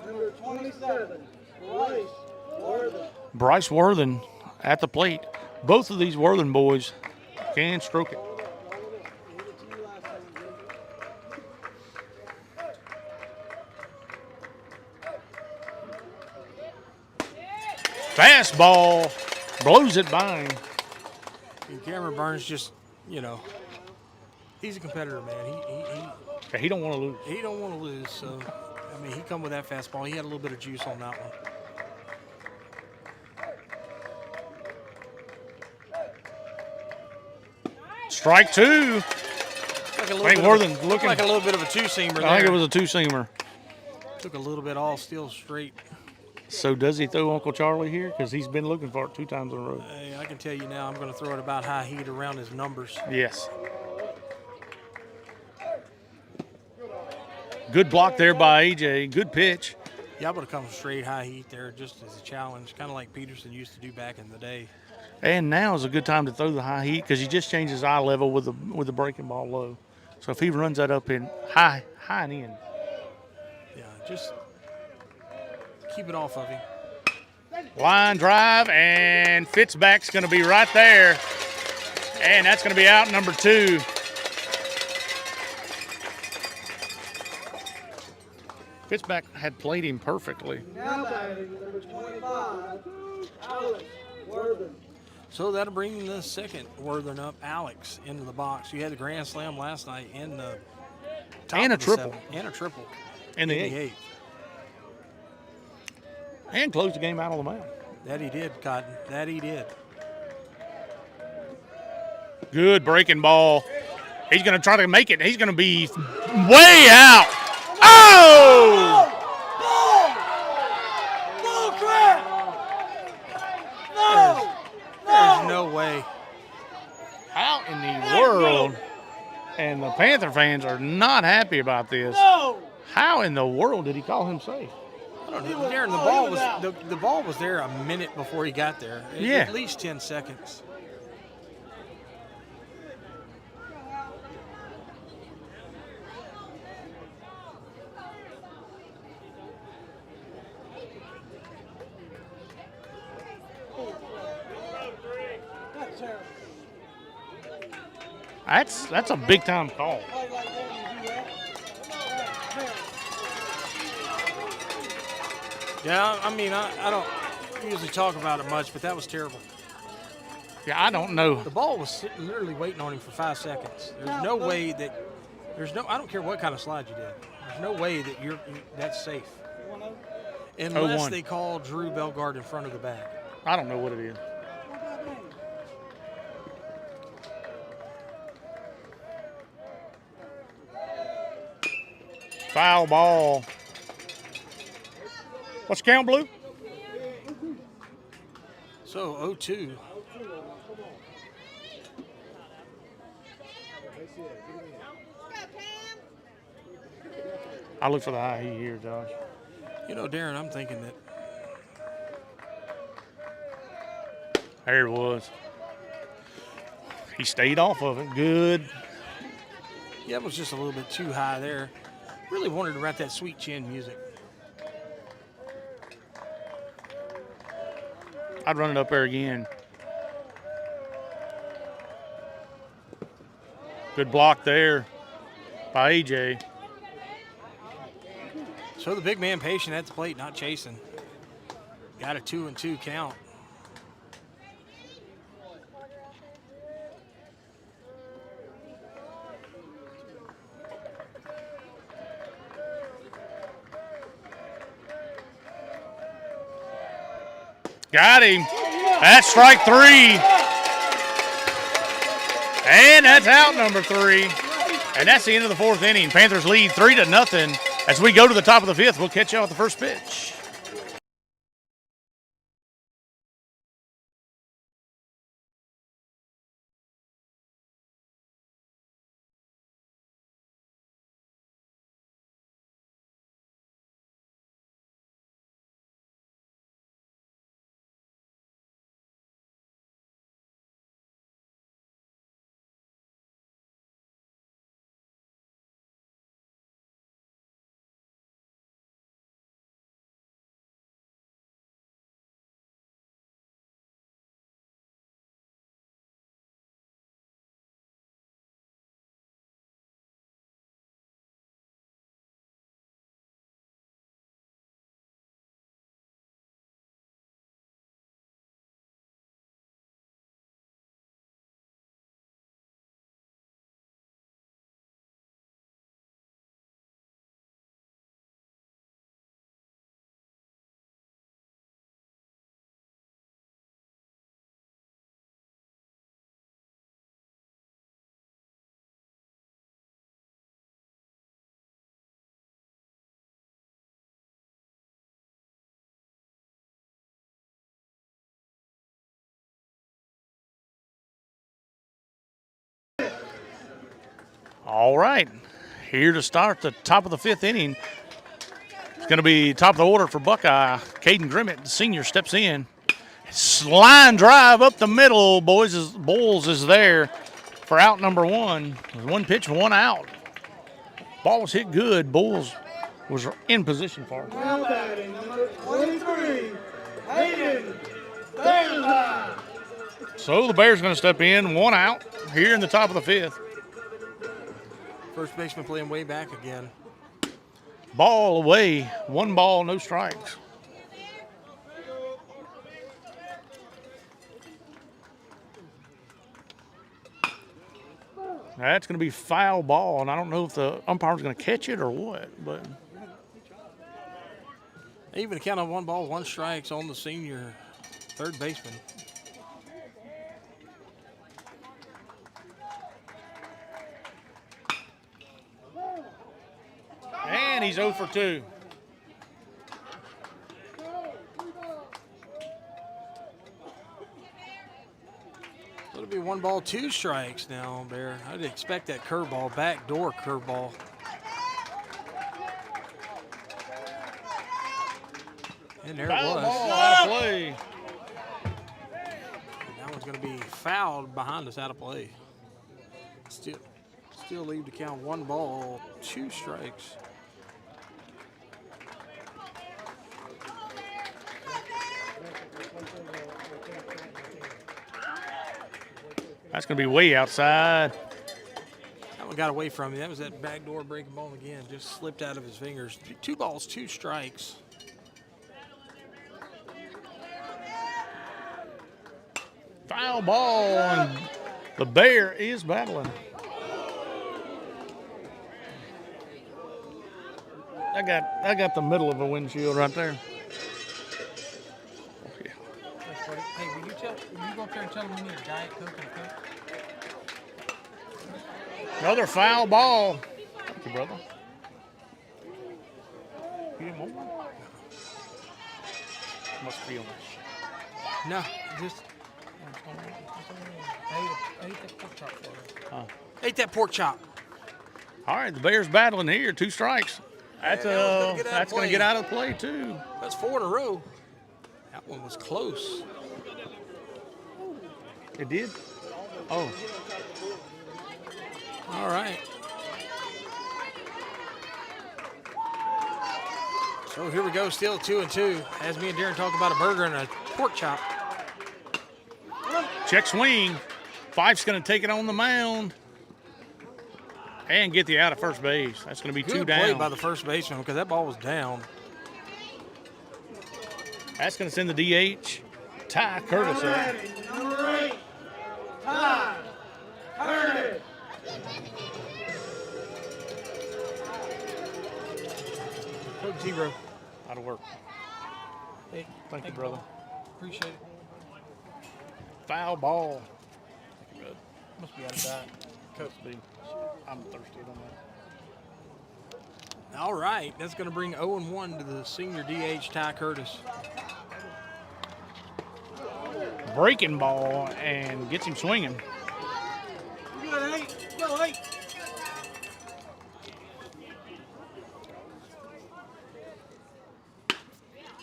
Number 27, Bryce Worthen at the plate. Both of these Worthen boys can stroke it. Fastball blows it by him. And Cameron Burns just, he's a competitor, man. He don't want to lose. He don't want to lose. So, I mean, he come with that fastball. He had a little bit of juice on that one. Strike 2. Like Worthen looking like a little bit of a two-seamer there. I think it was a 2-seamer. Took a little bit all steel straight. So does he throw Uncle Charlie here? Because he's been looking for it 2 times in a row. Hey, I can tell you now, I'm going to throw it about high heat around his numbers. Yes. Good block there by AJ. Good pitch. Yeah, I'm going to come straight high heat there just as a challenge, kind of like Peterson used to do back in the day. And now is a good time to throw the high heat because he just changed his eye level with the breaking ball low. So if he runs that up in high and in. Yeah, just keep it off of him. Line drive, and Fitzback's going to be right there. And that's going to be out number 2. Fitzback had played him perfectly. now batting number 25, Alex Worthen. So that'll bring the second Worthen up, Alex, into the box. You had the grand slam last night in the top And a of the triple. 7th, and a triple In the 8th. 8th. And closed the game out on the mound. That he did, Cotton. That he did. Good breaking ball. He's going to try to make it. He's going to be way out. Oh! No crap! No! There's no way. How in the world? And the Panther fans are not happy about this. No! How in the world did he call him safe? I don't know. Darren, the ball was there a minute before he got there. Yeah. At least 10 seconds. That's a big time call. Play like that, you do that. Yeah, I mean, I don't usually talk about it much, but that was terrible. Yeah, I don't know. The ball was literally waiting on him for 5 seconds. There's no way that I don't care what kind of slide you did. There's no way that that's safe. Unless 0-1. they call Drew Bellegarde in front of the bag. I don't know what it is. Foul ball. What's the count, Blue? So 0-2. I look for the high heat here, Josh. You know, Darren, I'm thinking that There it was. He stayed off of it. Good. yeah, it was just a little bit too high there. Really wanted to write that sweet chin music. I'd run it up there again. Good block there by AJ. So the big man patient at the plate, not chasing. Got a 2-2 count. Got him. That's strike 3. And that's out number 3. And that's the end of the 4th inning. Panthers lead 3-0. As we go to the top of the 5th, we'll catch y'all at the first pitch. All right, here to start the top of the 5th inning. It's going to be top of the order for Buckeye. Caden Grimmett, the senior, steps in. Line drive up the middle. Bulls is there for out number 1. 1 pitch, 1 out. Ball was hit good. Bulls was in position for it. Now batting number 23, Hayden Bears. So the Bears going to step in, 1 out here in the top of the 5th. First baseman playing way back again. Ball away, 1 ball, no strikes. That's going to be foul ball, and I don't know if the umpire's going to catch it or what, but Even a count of 1 ball, 1 strikes on the senior third baseman. and he's 0 for 2. It'll be 1 ball, 2 strikes now, Bear. I'd expect that curveball, backdoor curveball. And there it Foul was. ball out of play. That one's going to be fouled behind us, out of play. Still leave to count 1 ball, 2 strikes. That's going to be way outside. one got away from him. That was that backdoor breaking ball again. Just slipped out of his fingers. 2 balls, 2 strikes. Foul ball, and the Bear is battling. I got the middle of a windshield right there. Hey, will you go up there and tell him we need a Diet Coke and a Coke? Another foul ball. Thank you, brother. You didn't want one? Must be on this. No, just I ate that pork chop for her. Ate that pork chop. All right, the Bears battling here. 2 strikes. That's going to get out of play, too. That's 4 in a row. That one was close. It did? Oh. All right. So here we go, still 2-2. As me and Darren talk about a burger and a pork chop. Check swing. Fife's going to take it on the mound and get the out of first base. That's going to be Good 2 down. play by the first baseman because that ball was down. That's going to send the DH, Ty Curtis, up. Number 8, Ty Curtis. Code 0. Out of work. Hey, Thank you, brother. Appreciate it. Foul ball. Must be out of that. Coach B. I'm thirsty on that. All right, that's going to bring 0-1 to the senior DH, Ty Curtis. Breaking ball and gets him swinging. You got 8. Go 8.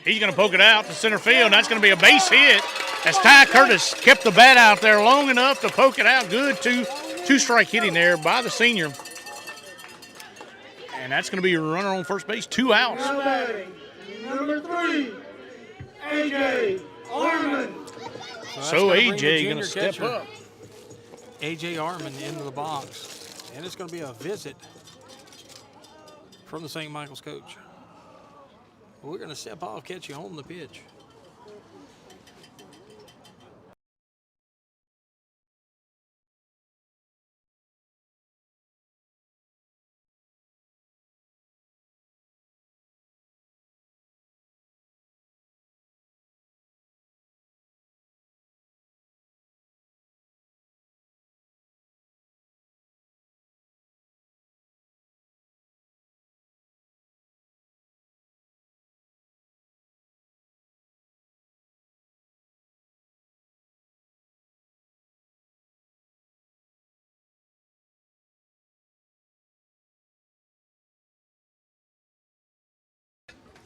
He's going to poke it out to center field, and that's going to be a base hit as Ty Curtis kept the bat out there long enough to poke it out. Good 2-strike hitting there by the senior. And that's going to be a runner on first base, 2 outs. Number 3, A.J. Armand. So A.J. going to step up. A.J. Armand into the box. And it's going to be a visit from the St. Michael's coach. We're going to step off, catch you on the pitch.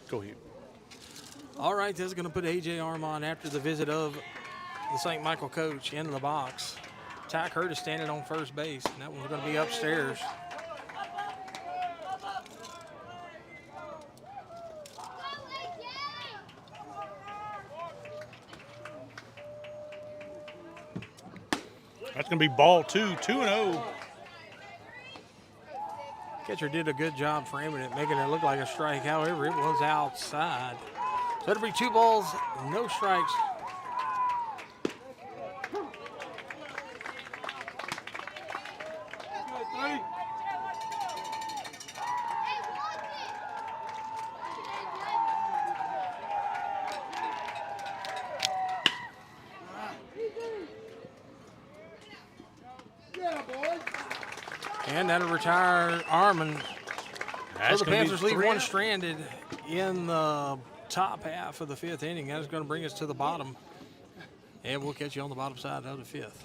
Go ahead. All right, this is going to put A.J. Armand after the visit of the St. Michael coach into the box. Ty Curtis standing on first base, and that one's going to be upstairs. That's going to be ball 2, 2-0. Catcher did a good job framing it, making it look like a strike. However, it was outside. So it'll be 2 balls, no strikes. And that'll retire Armand. So the Panthers leave 1 stranded in the top half of the 5th inning. That is going to bring us to the bottom. And we'll catch you on the bottom side of the 5th.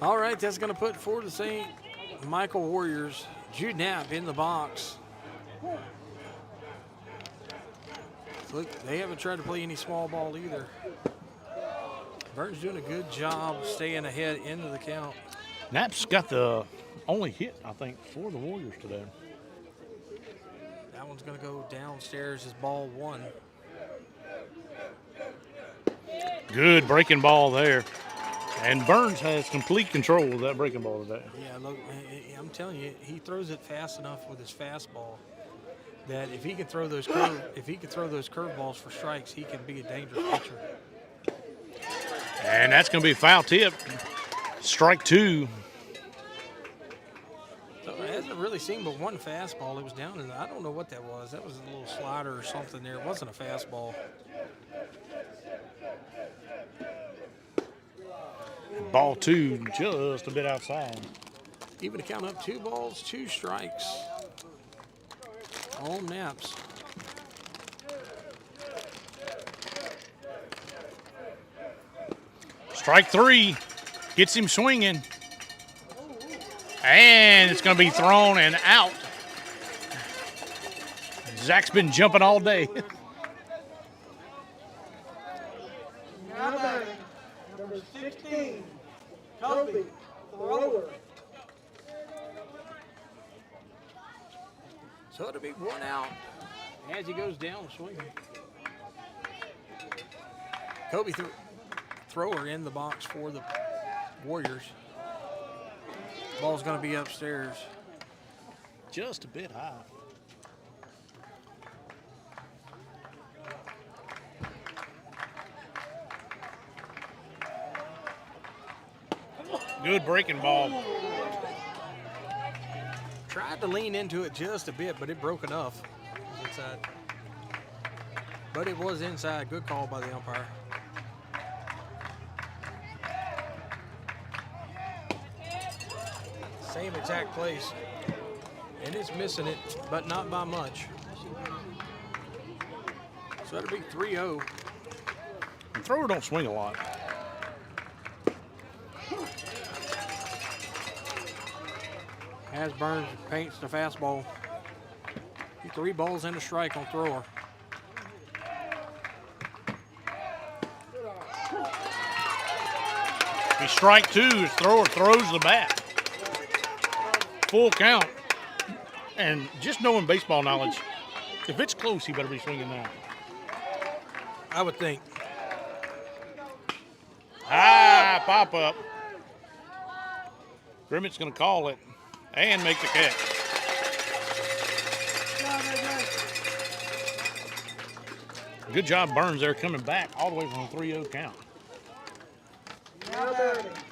All right, that's going to put for the St. Michael Warriors. Jude Knapp in the box. Look, they haven't tried to play any small ball either. Burns doing a good job staying ahead into the count. Knapp's got the only hit, I think, for the Warriors today. That one's going to go downstairs as ball one. Good breaking ball there. And Burns has complete control of that breaking ball today. Yeah, look, I'm telling you, he throws it fast enough with his fastball that if he can throw those curveballs for strikes, he can be a dangerous pitcher. And that's going to be foul tip. Strike two. So it hasn't really seen but one fastball. It was down in I don't know what that was. That was a little slider or something there. It wasn't a fastball. Ball two, just a bit outside. Even to count up 2 balls, 2 strikes on Knapp's. Strike three, gets him swinging. And it's going to be thrown and out. Zach's been jumping all day. Now batting, number 16, Kobe, thrower. So it'll be 1 out as he goes down swinging. Kobe thrower in the box for the Warriors. Ball's going to be upstairs. Just a bit high. Good breaking ball. Tried to lean into it just a bit, but it broke enough. It was inside. But it was inside. Good call by the umpire. Same exact place. And it's missing it, but not by much. So that'll be 3-0. The thrower don't swing a lot. As Burns paints the fastball. 3 balls and a strike on thrower. Be strike two, his thrower throws the bat. Full count. And just knowing baseball knowledge, if it's close, he better be swinging now. I would think. Pop up. Grimmett's going to call it and make the catch. Good job, Burns, there coming back all the way from a 3-0 count.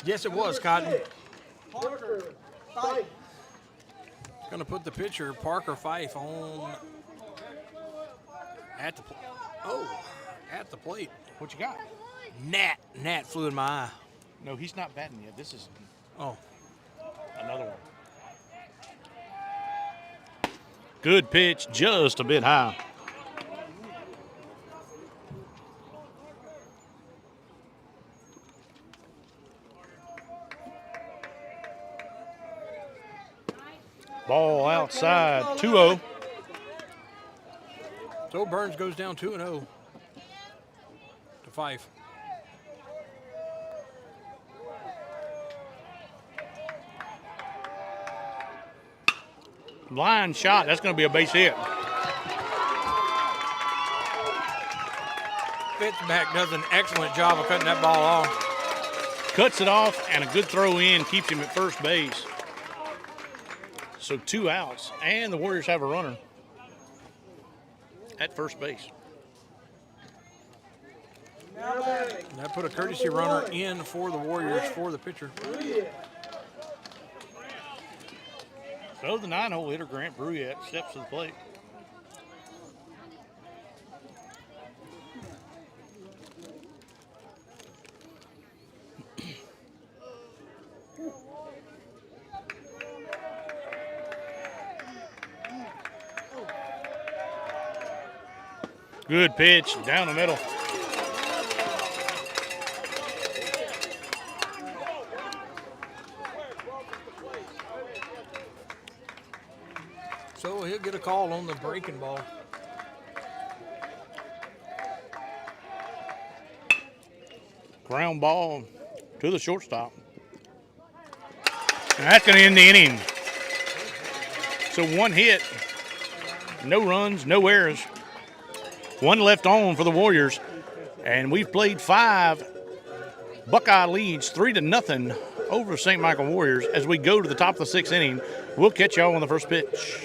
Yes, it was, Cotton. Parker, Fife. Going to put the pitcher, Parker Fife, on at the at the plate. What you got? Gnat flew in my eye. No, he's not batting yet. This is another one. Good pitch, just a bit high. Ball outside, 2-0. So Burns goes down 2-0 to Fife. Line shot, that's going to be a base hit. Fitzback does an excellent job of cutting that ball off. Cuts it off, and a good throw in keeps him at first base. So 2 outs, and the Warriors have a runner at first base. That put a courtesy runner in for the Warriors for the pitcher. So the 9-hole hitter, Grant Bruyette, steps to the plate. Good pitch down the middle. call on the breaking ball. Ground ball to the shortstop. And that's going to end the inning. So 1 hit, no runs, no errors. 1 left on for the Warriors. And we've played 5. Buckeye leads 3-0 over St. Michael Warriors. As we go to the top of the 6th inning, we'll catch y'all on the first pitch.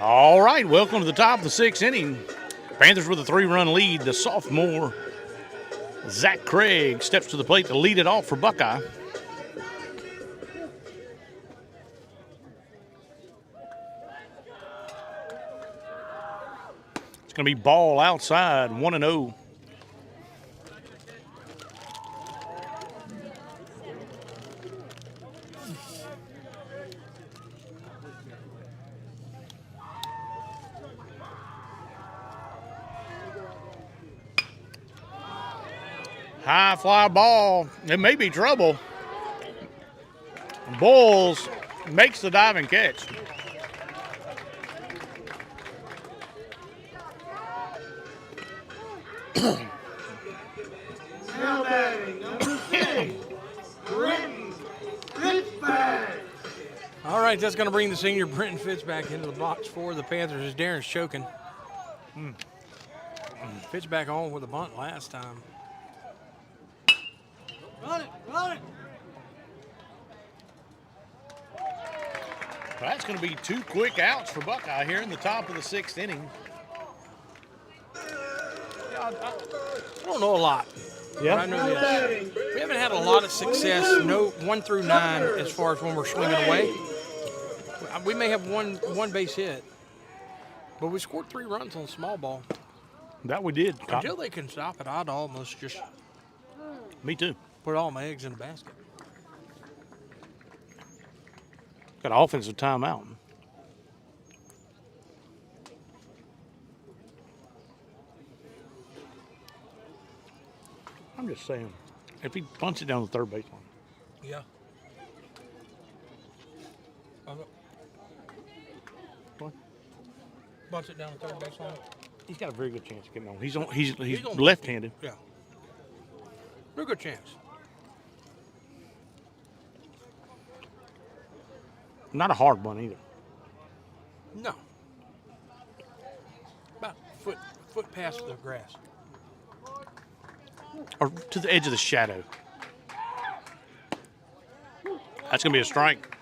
All right, welcome to the top of the 6th inning. Panthers with a 3-run lead. The sophomore, Zach Craig, steps to the plate to lead it off for Buckeye. It's going to be ball outside, 1-0. High fly ball. It may be trouble. Bulls makes the diving catch. Now batting, number 6, Brenton Fitzpatrick. All right, that's going to bring the senior Brenton Fitz back into the box for the Panthers as Darren's choking. Fitz back on with a bunt last time. Run it, run it. That's going to be 2 quick outs for Buckeye here in the top of the 6th inning. I don't know a lot. Yeah. I know this. We haven't had a lot of success, no 1 through 9, as far as when we're swinging away. We may have one base hit, but we scored 3 runs on small ball. That we did. Until they can stop it, I'd almost just Me too. put all my eggs in a basket. Got an offensive timeout. I'm just saying, if he punts it down the third baseline. Yeah. What? Bunts it down the third baseline. He's got a very good chance of getting on. He's on- left-handed. Yeah. Real good chance. Not a hard one either. No. About foot past the grass. Or to the edge of the shadow. That's going to be a strike.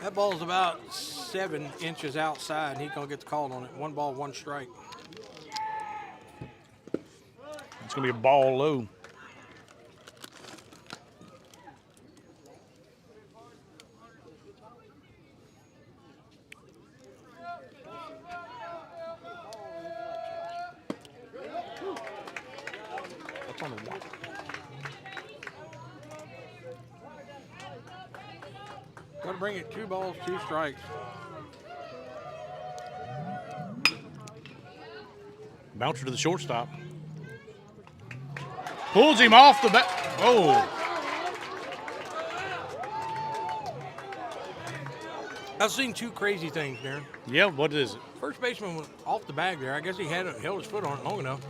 That ball's about 7 inches outside, and he's going to get the call on it. 1 ball, 1 strike. It's going to be a ball low. That's on the wall. Going to bring it 2 balls, 2 strikes. Bouncer to the shortstop. Pulls him off the bat. Oh. I've seen two crazy things, Darren. Yeah, what is it? First baseman was off the bag there. I guess he held his foot on it long enough.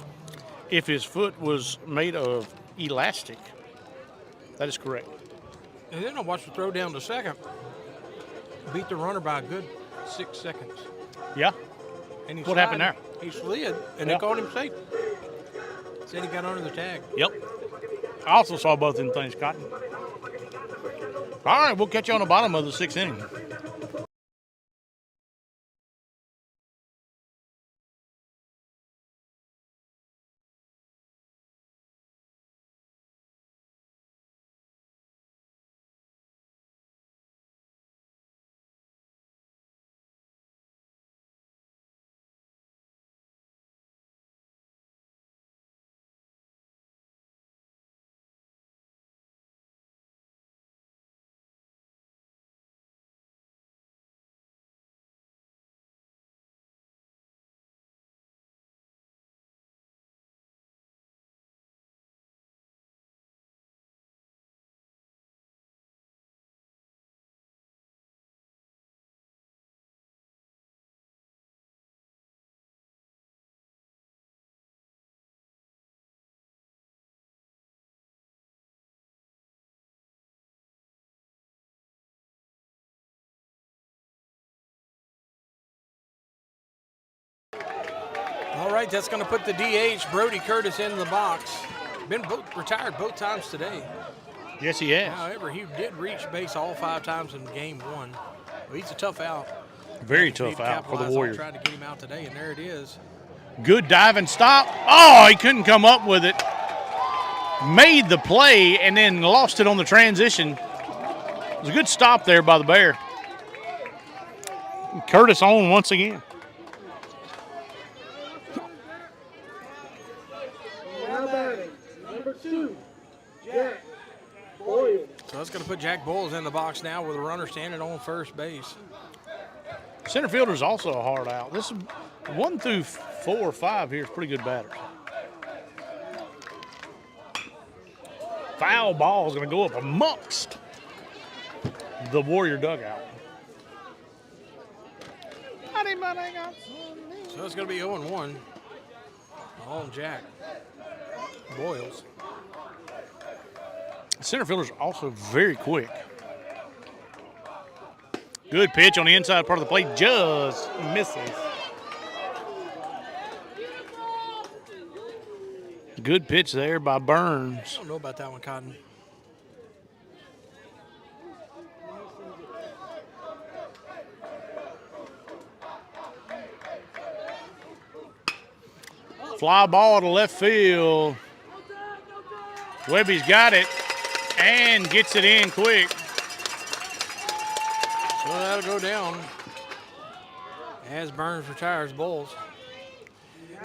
If his foot was made of elastic, that is correct. And then I watched the throw down to second. Beat the runner by a good 6 seconds. Yeah. And he What happened there? He slid, and Yeah. they called him safe. Said he got under the tag. Yep. I also saw both them things, Cotton. All right, we'll catch you on the bottom of the 6th inning. All right, that's going to put the DH, Brody Curtis, in the box. Been retired both times today. Yes, he has. However, he did reach base all 5 times in game 1. Well, he's a tough out. Very tough out for the Warriors. Tried to get him out today, and there it is. Good diving stop. Oh, he couldn't come up with it. Made the play and then lost it on the transition. It was a good stop there by the Bear. Curtis on once again. Now batting, number 2, Jack Boyle. So that's going to put Jack Boyles in the box now with a runner standing on first base. Center fielder's also a hard out. This is 1 through 4 or 5 here is pretty good batters. Foul ball is going to go up amongst the Warrior dugout. So it's going to be 0-1 on Jack Boyles. Center fielder's also very quick. Good pitch on the inside part of the plate, just misses. Good pitch there by Burns. I don't know about that one, Cotton. Fly ball to left field. Webby's got it and gets it in quick. So that'll go down as Burns retires Bulls.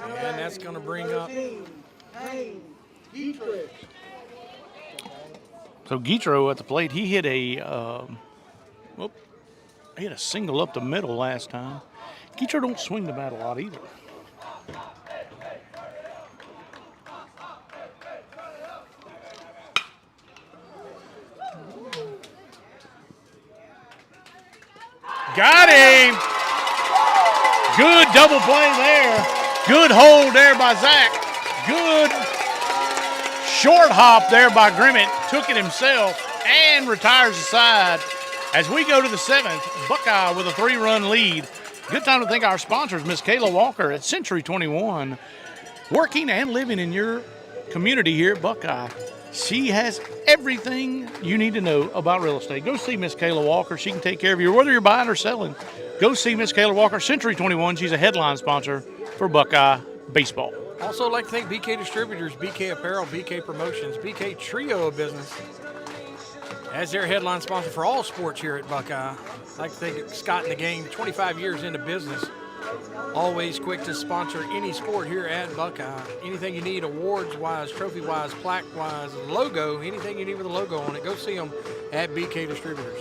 And that's going to bring up. So Guitro at the plate, he hit a single up the middle last time. Guitro don't swing the bat a lot either. Got him. Good double play there. Good hold there by Zach. Good short hop there by Grimmett. Took it himself and retires the side. As we go to the 7th, Buckeye with a 3-run lead. Good time to thank our sponsors, Miss Kayla Walker at Century 21, working and living in your community here at Buckeye. She has everything you need to know about real estate. Go see Miss Kayla Walker. She can take care of you, whether you're buying or selling. Go see Miss Kayla Walker, Century 21. She's a headline sponsor for Buckeye Baseball. Also, I'd like to thank BK Distributors, BK Apparel, BK Promotions, BK Trio of Business as their headline sponsor for all sports here at Buckeye. I'd like to thank Scott in the game, 25 years into business. Always quick to sponsor any sport here at Buckeye. Anything you need awards-wise, trophy-wise, plaque-wise, logo, anything you need with a logo on it, go see them at BK Distributors.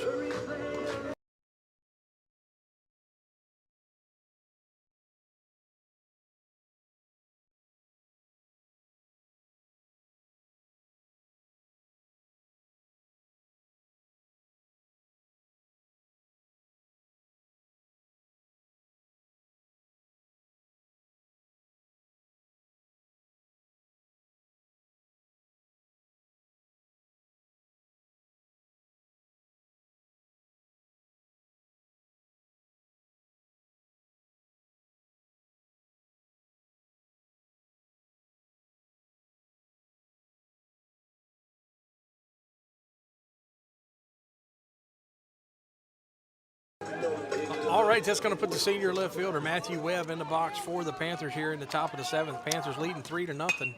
All right, that's going to put the senior left fielder, Matthew Webb, in the box for the Panthers here in the top of the 7th. Panthers leading 3-0.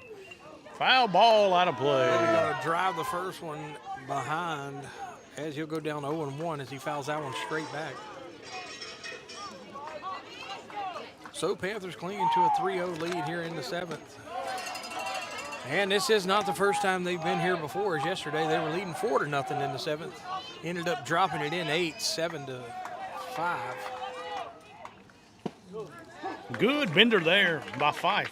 Foul ball out of play. They're going to drive the first one behind as he'll go down 0-1 as he fouls that one straight back. So Panthers clinging to a 3-0 lead here in the 7th. And this is not the first time they've been here before. As yesterday, they were leading 4-0 in the 7th. Ended up dropping it in 8, 7-5. Good bender there by Fife.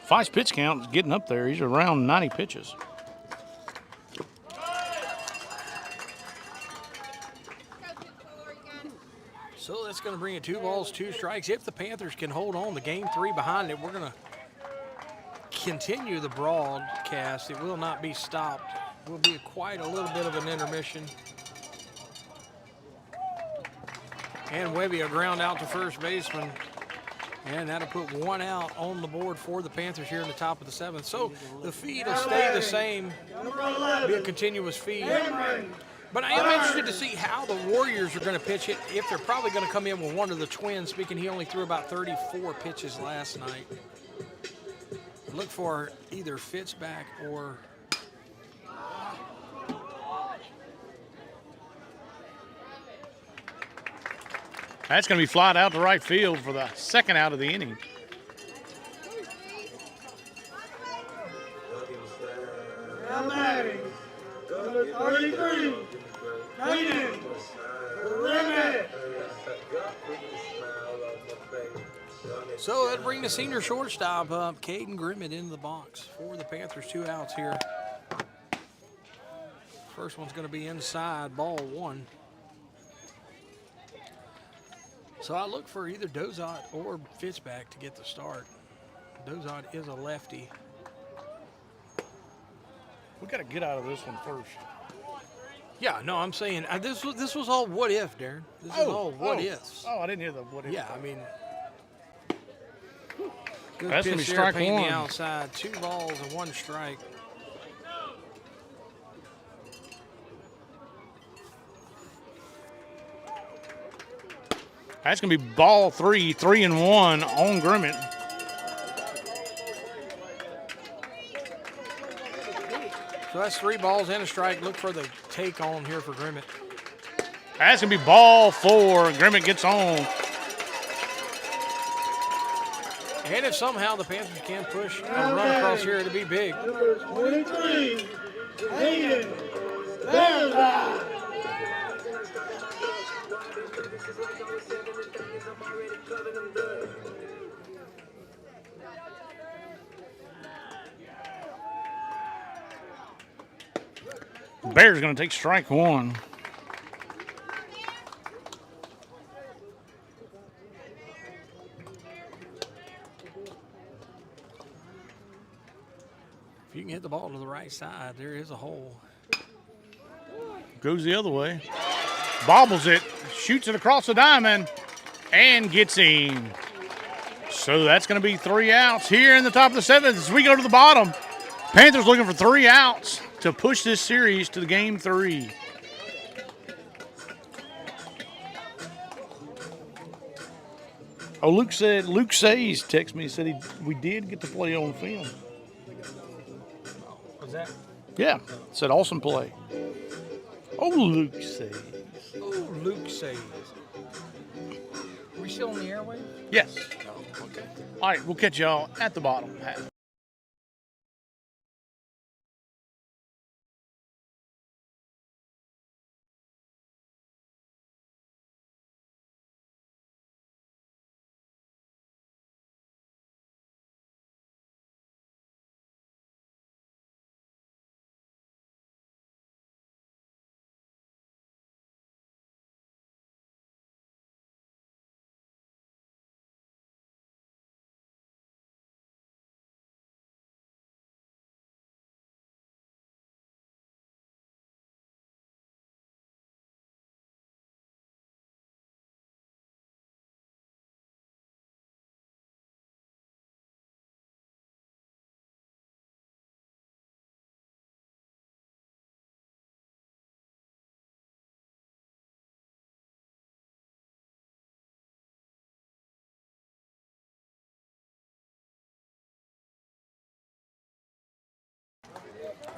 Fife's pitch count is getting up there. He's around 90 pitches. So that's going to bring it 2 balls, 2 strikes. If the Panthers can hold on to game 3 behind it, we're going to continue the broadcast. It will not be stopped. It will be quite a little bit of an intermission. And Webby a ground out to first baseman. And that'll put 1 out on the board for the Panthers here in the top of the 7th. So the feed will stay the same, be a continuous feed. But I am interested to see how the Warriors are going to pitch it, if they're probably going to come in with one of the twins. Speaking, he only threw about 34 pitches last night. Look for either Fitzback or That's going to be flied out to right field for the 2nd out of the inning. Now batting, number 33, Caden Grimmett. so that'll bring the senior shortstop up, Caden Grimmett, into the box for the Panthers. 2 outs here. First one's going to be inside, ball 1. So I look for either Dozot or Fitzback to get the start. Dozot is a lefty. We got to get out of this one first. Yeah, no, I'm saying this was all what if, Darren. This is all what ifs. Oh, I didn't hear the what if. Yeah, I mean, good That's going to pitch be there, strike painting 1. the outside. 2 balls and 1 strike. That's going to be ball 3, 3-1 on Grimmett. So that's 3 balls and a strike. Look for the take on here for Grimmett. That's going to be ball 4. Grimmett gets on. And if somehow the Panthers can push a run across here, it'll be big. Number 23, Hayden Bear's. Bear's going to take strike 1. If you can hit the ball to the right side, there is a hole. Goes the other way. Bobbles it, shoots it across the diamond, and gets in. So that's going to be 3 outs here in the top of the 7th as we go to the bottom. Panthers looking for 3 outs to push this series to the game 3. Oh, Luke says texted me, said we did get to play on film. Was that? Yeah, said awesome play. Oh, Luke says. Oh, Luke says. Are we still on the airwaves? Yes. Oh, okay. All right, we'll catch y'all at the bottom.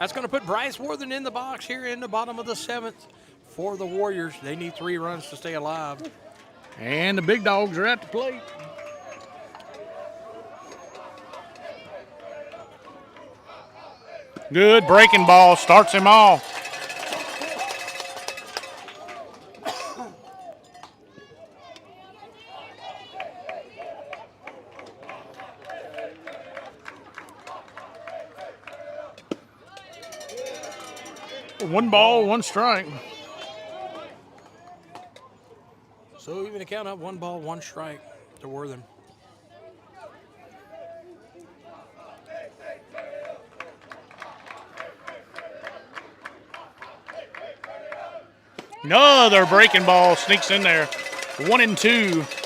That's going to put Bryce Worthen in the box here in the bottom of the 7th for the Warriors. They need 3 runs to stay alive. And the big dogs are at the plate. Good breaking ball, starts him off. One ball, 1 strike. So even to count up 1 ball, 1 strike to Worthen. Another breaking ball sneaks in there. 1-2.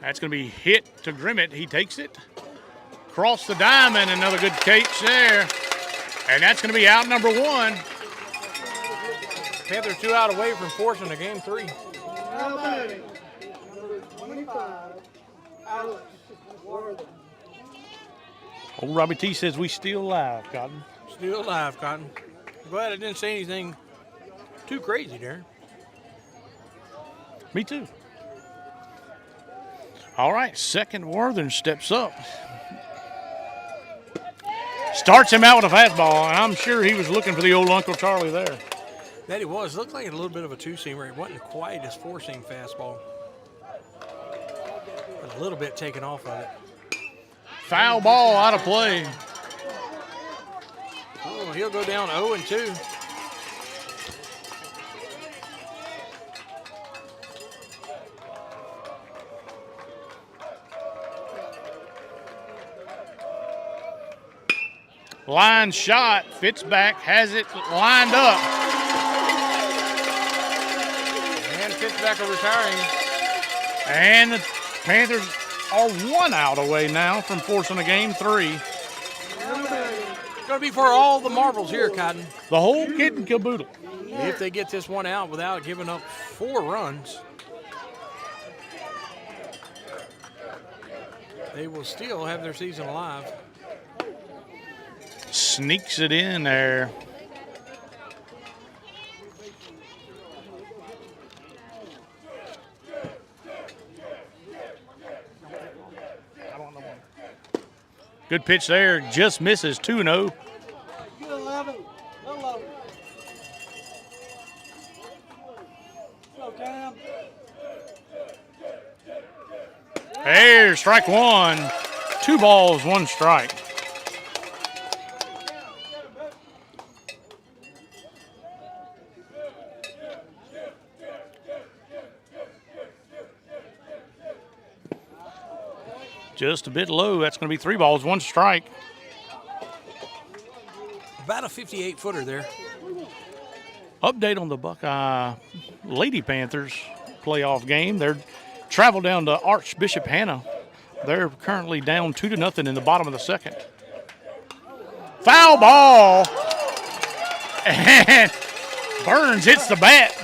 That's going to be hit to Grimmett. He takes it. Cross the diamond. Another good catch there. And that's going to be out number 1. Panthers 2 out away from forcing a game 3. Now batting, number 25, Alex Worthen. Old Robbie T says we still live, Cotton. Still alive, Cotton. Glad I didn't say anything too crazy there. Me too. All right, second Worthen steps up. Starts him out with a fastball, and I'm sure he was looking for the old Uncle Charlie there. That he was. Looked like a little bit of a 2-seamer. It wasn't quite his 4-seam fastball. But a little bit taken off of it. Foul ball out of play. Oh, he'll go down 0-2. Line shot, fits back, has it lined up. And Fitzpatrick retiring. And the Panthers are 1 out away now from forcing a game 3. It's going to be for all the marbles here, Cotton. The whole kit and caboodle. If they get this one out without giving up 4 runs, they will still have their season alive. Sneaks it in there. Good pitch there, just misses 2-0. Good 11, little over. Go, Cam. There's strike 1. 2 balls, 1 strike. Just a bit low. That's going to be 3 balls, 1 strike. About a 58-footer there. Update on the Buckeye Lady Panthers playoff game. They're traveled down to Archbishop Hannah. They're currently down 2-0 in the bottom of the 2nd. Foul ball. And Burns hits the bat.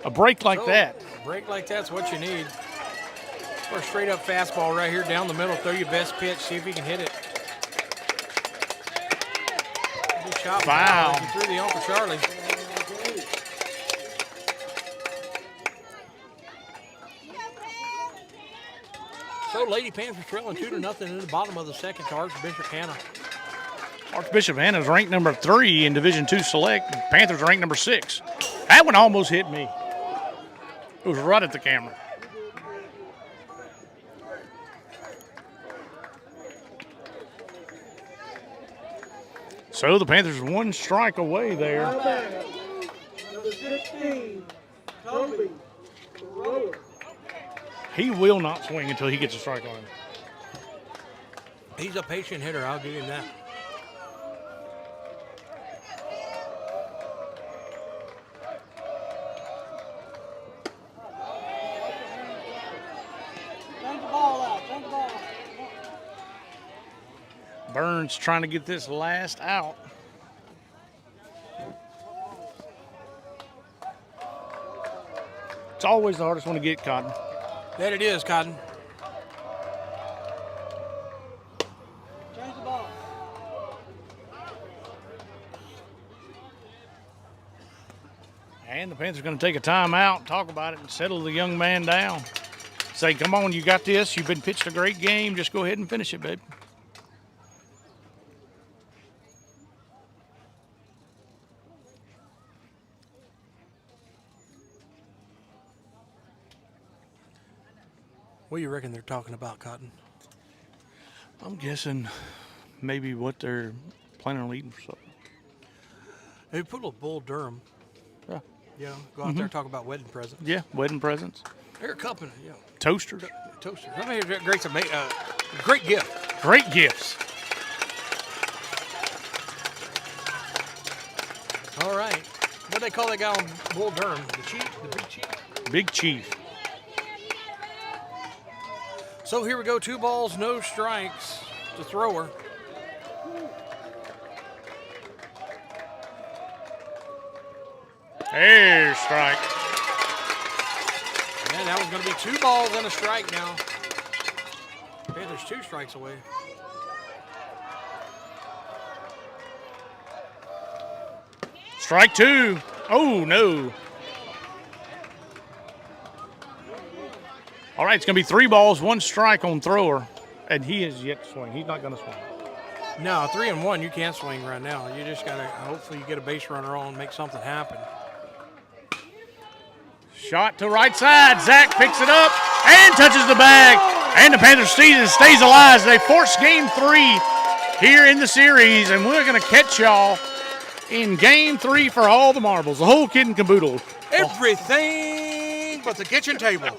A break like that. A break like that's what you need. Or a straight up fastball right here down the middle. Throw your best pitch. See if you can hit it. Good shot. Foul. He threw the Uncle Charlie. So Lady Panthers trailing 2-0 in the bottom of the 2nd to Archbishop Hannah. Archbishop Hannah is ranked number 3 in Division II Select. Panthers are ranked number 6. That one almost hit me. It was right at the camera. So the Panthers 1 strike away there. Now batting, number 16, Toby Roller. He will not swing until he gets a strike on him. He's a patient hitter. I'll give him that. Change the ball out. Change the ball out. Burns trying to get this last out. It's always the hardest one to get, Cotton. That it is, Cotton. Change the ball. And the Panthers are going to take a timeout, talk about it, and settle the young man down. Say, come on, you got this. You've been pitched a great game. Just go ahead and finish it, babe. What do you reckon they're talking about, Cotton? I'm guessing maybe what they're planning on eating for supper. They put a little Bull Durham. Yeah. Yeah, go out there and talk about wedding presents. Yeah, wedding presents. They're a couple, yeah. Toasters. Toasters. I mean, great gift. Great gifts. All right. What do they call that guy on Bull Durham? The chief? The big chief? Big Chief. So here we go. 2 balls, no strikes. The thrower. Hey, strike. And that was going to be 2 balls and a strike now. Panthers 2 strikes away. Strike 2. Oh, no. All right, it's going to be 3 balls, 1 strike on thrower. And he is yet to swing. He's not going to swing. No, 3-1, you can't swing right now. You just got to, hopefully you get a base runner on and make something happen. Shot to right side. Zach picks it up and touches the bag. And the Panthers season stays alive. They force game 3 here in the series. And we're going to catch y'all in game 3 for all the marbles, the whole kit and caboodle. Everything but the kitchen table.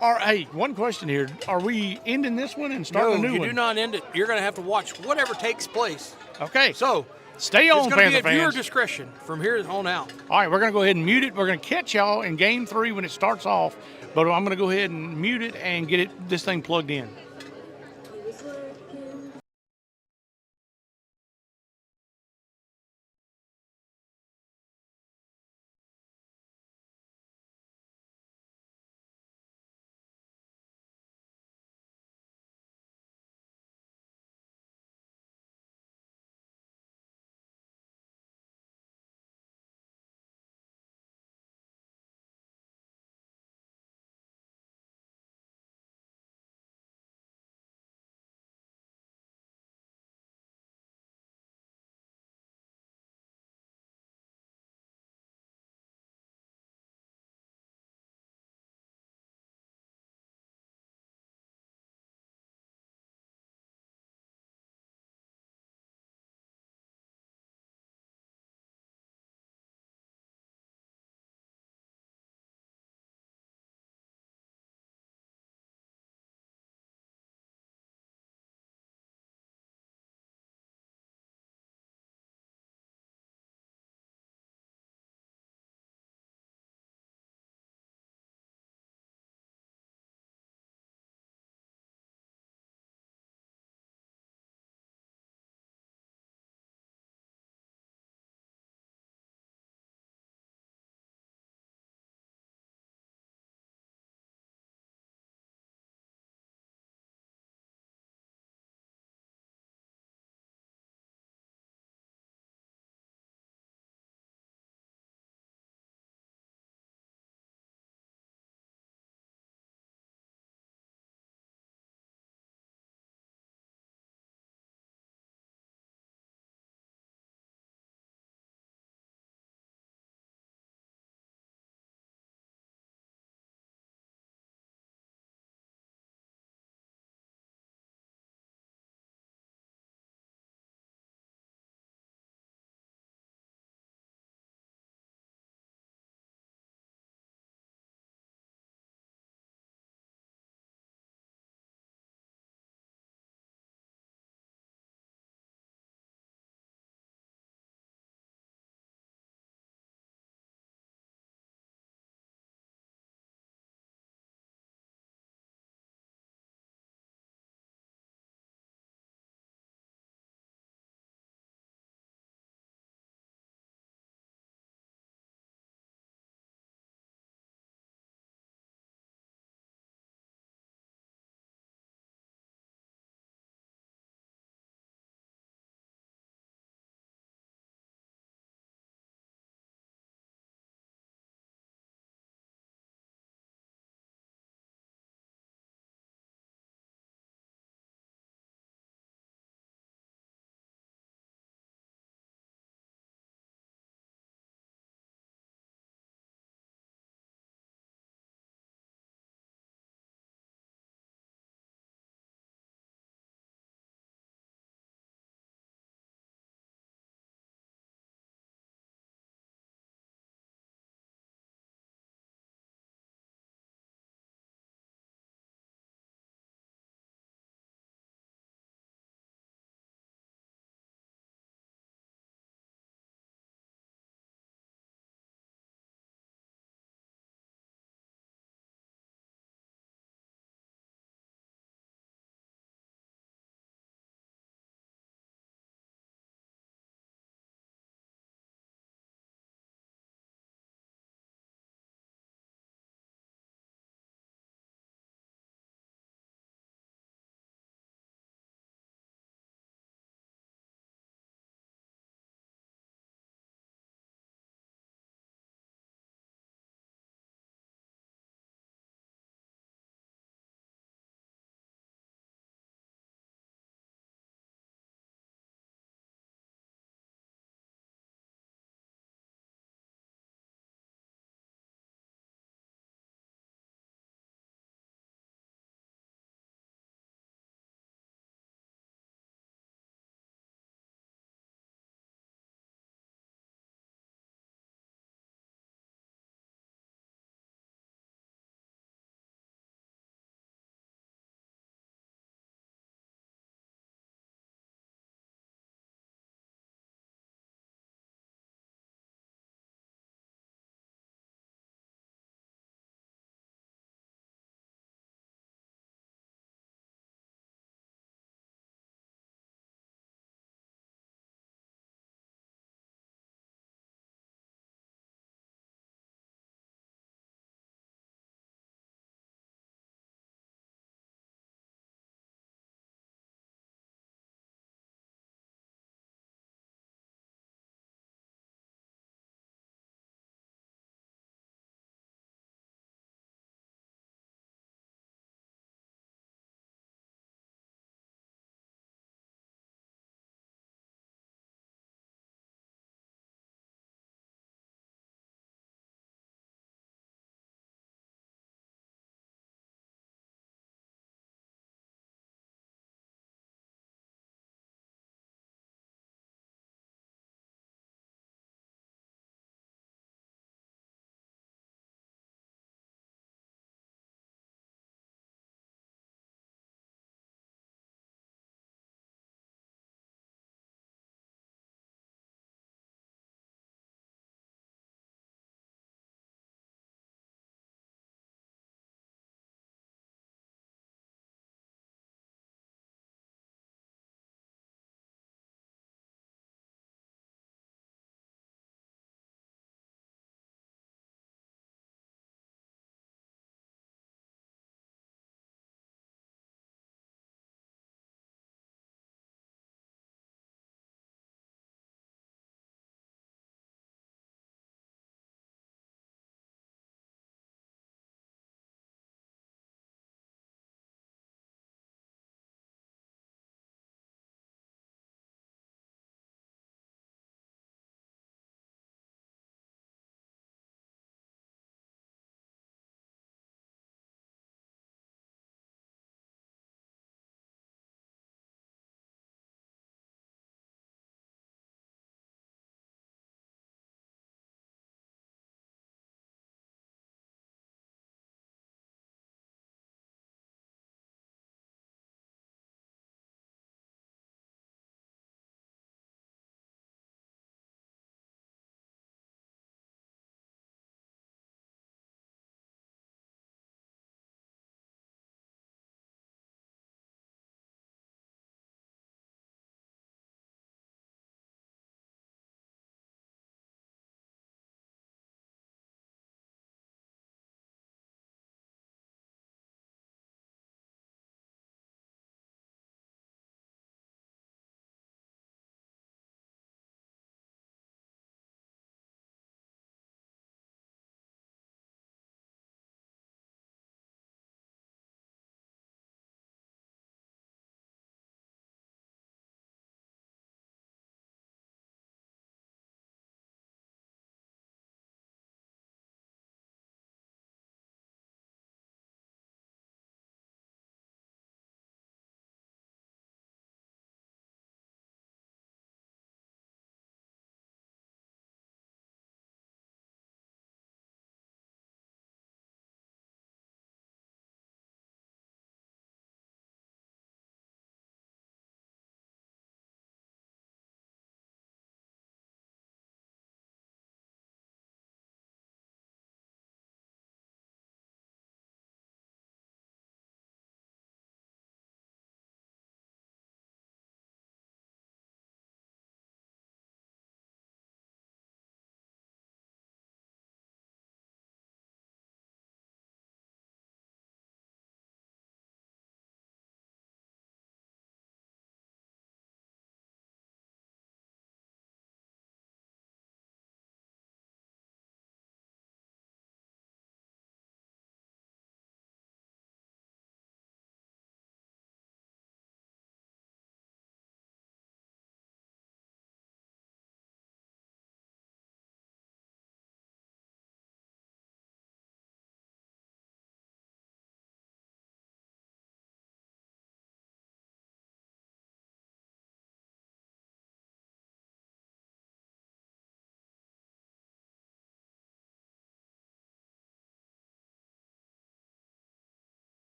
All right, hey, one question here. Are we ending this one and starting a new one? No, you do not end it. You're going to have to watch whatever takes place. Okay. So, stay on, it's Panther going to be at viewer fans. discretion from here on out. All right, we're going to go ahead and mute it. We're going to catch y'all in game 3 when it starts off. But I'm going to go ahead and mute it and get this thing plugged in.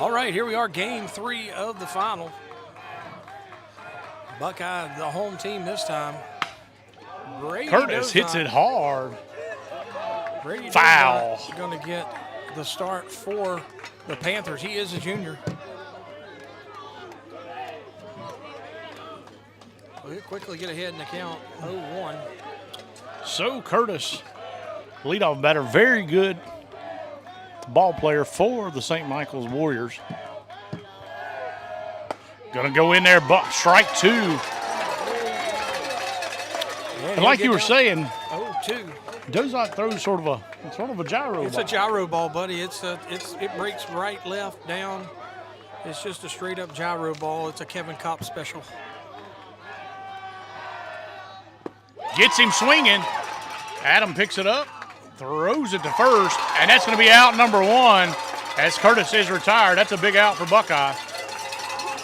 All right, here we are, game 3 of the final. Buckeye, the home team this time. Brady Curtis hits it hard. Brady Foul. Going to get the start for the Panthers. He is a junior. We'll quickly get ahead in the count, 0-1. So Curtis, leadoff batter, very good ball player for the St. Michael's Warriors. Gonna go in there, strike 2. And like you were saying, 0-2. Dozot throws sort of a gyro ball. It's a gyro ball, buddy. It breaks right, left, down. It's just a straight up gyro ball. It's a Kevin Kopp special. Gets him swinging. Adam picks it up, throws it to first, and that's going to be out number 1 as Curtis is retired. That's a big out for Buckeye.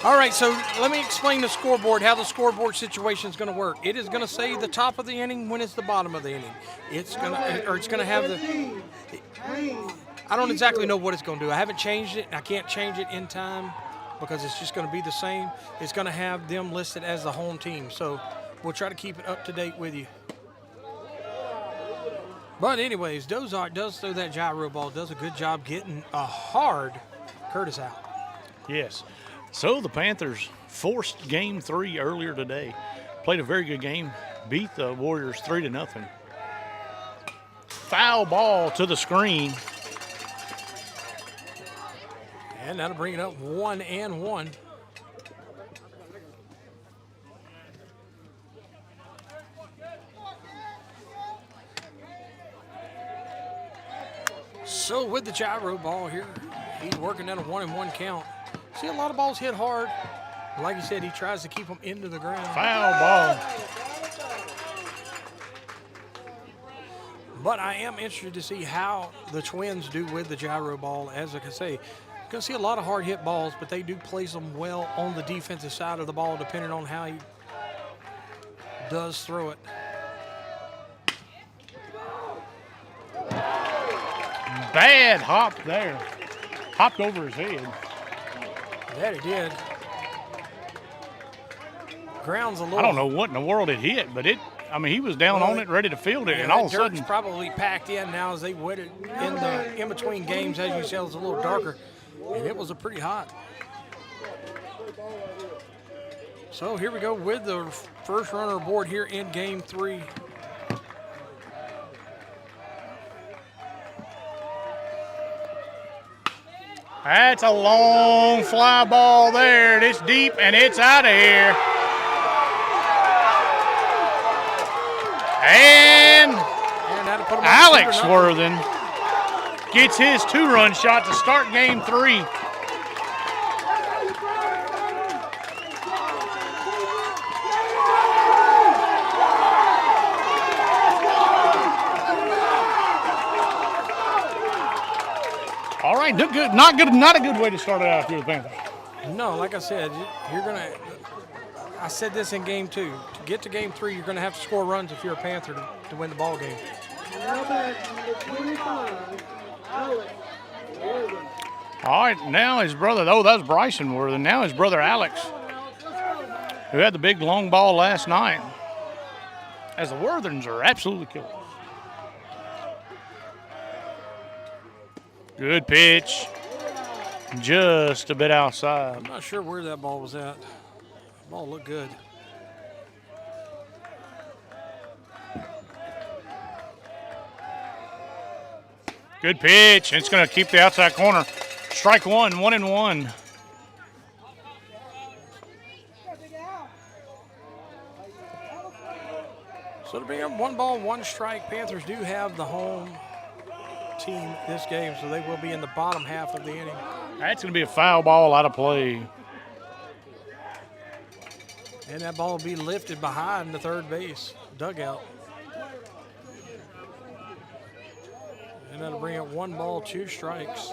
All right, so let me explain the scoreboard, how the scoreboard situation is going to work. It is going to say the top of the inning when it's the bottom of the inning. It's going to have the. I don't exactly know what it's going to do. I haven't changed it. I can't change it in time because it's just going to be the same. It's going to have them listed as the home team. So we'll try to keep it up to date with you. But anyways, Dozart does throw that gyro ball, does a good job getting a hard Curtis out. Yes. So the Panthers forced game 3 earlier today. Played a very good game, beat the Warriors 3-0. Foul ball to the screen. And that'll bring it up 1-1. So with the gyro ball here, he's working at a 1-1 count. See, a lot of balls hit hard. Like you said, he tries to keep them into the ground. Foul ball. But I am interested to see how the Twins do with the gyro ball. As I can say, you're going to see a lot of hard hit balls, but they do place them well on the defensive side of the ball, depending on how he does throw it. Bad hop there. Hopped over his head. That it did. Ground's a little. I don't know what in the world it hit, but he was down on it, ready to field it, and all of a sudden. Probably packed in now as they waited in between games. As you said, it's a little darker, and it was a pretty hot. So here we go with the first runner aboard here in game 3. That's a long fly ball there. It's deep, and it's out of here. And Alex Worthen gets his 2-run shot to start game 3. All right, not a good way to start it out for the Panthers. No, like I said, I said this in game 2. To get to game 3, you're gonna have to score runs if you're a Panther to win the ball game. All right, now his brother, that's Bryson Worthen. Now his brother Alex, who had the big long ball last night. As the Worthens are absolutely killing. Good pitch. Just a bit outside. I'm not sure where that ball was at. The ball looked good. Good pitch. It's going to keep the outside corner. Strike 1, 1-1. So to be up 1 ball, 1 strike, Panthers do have the home team this game, so they will be in the bottom half of the inning. That's going to be a foul ball out of play. And that ball will be lifted behind the third base dugout. And that'll bring it 1 ball, 2 strikes.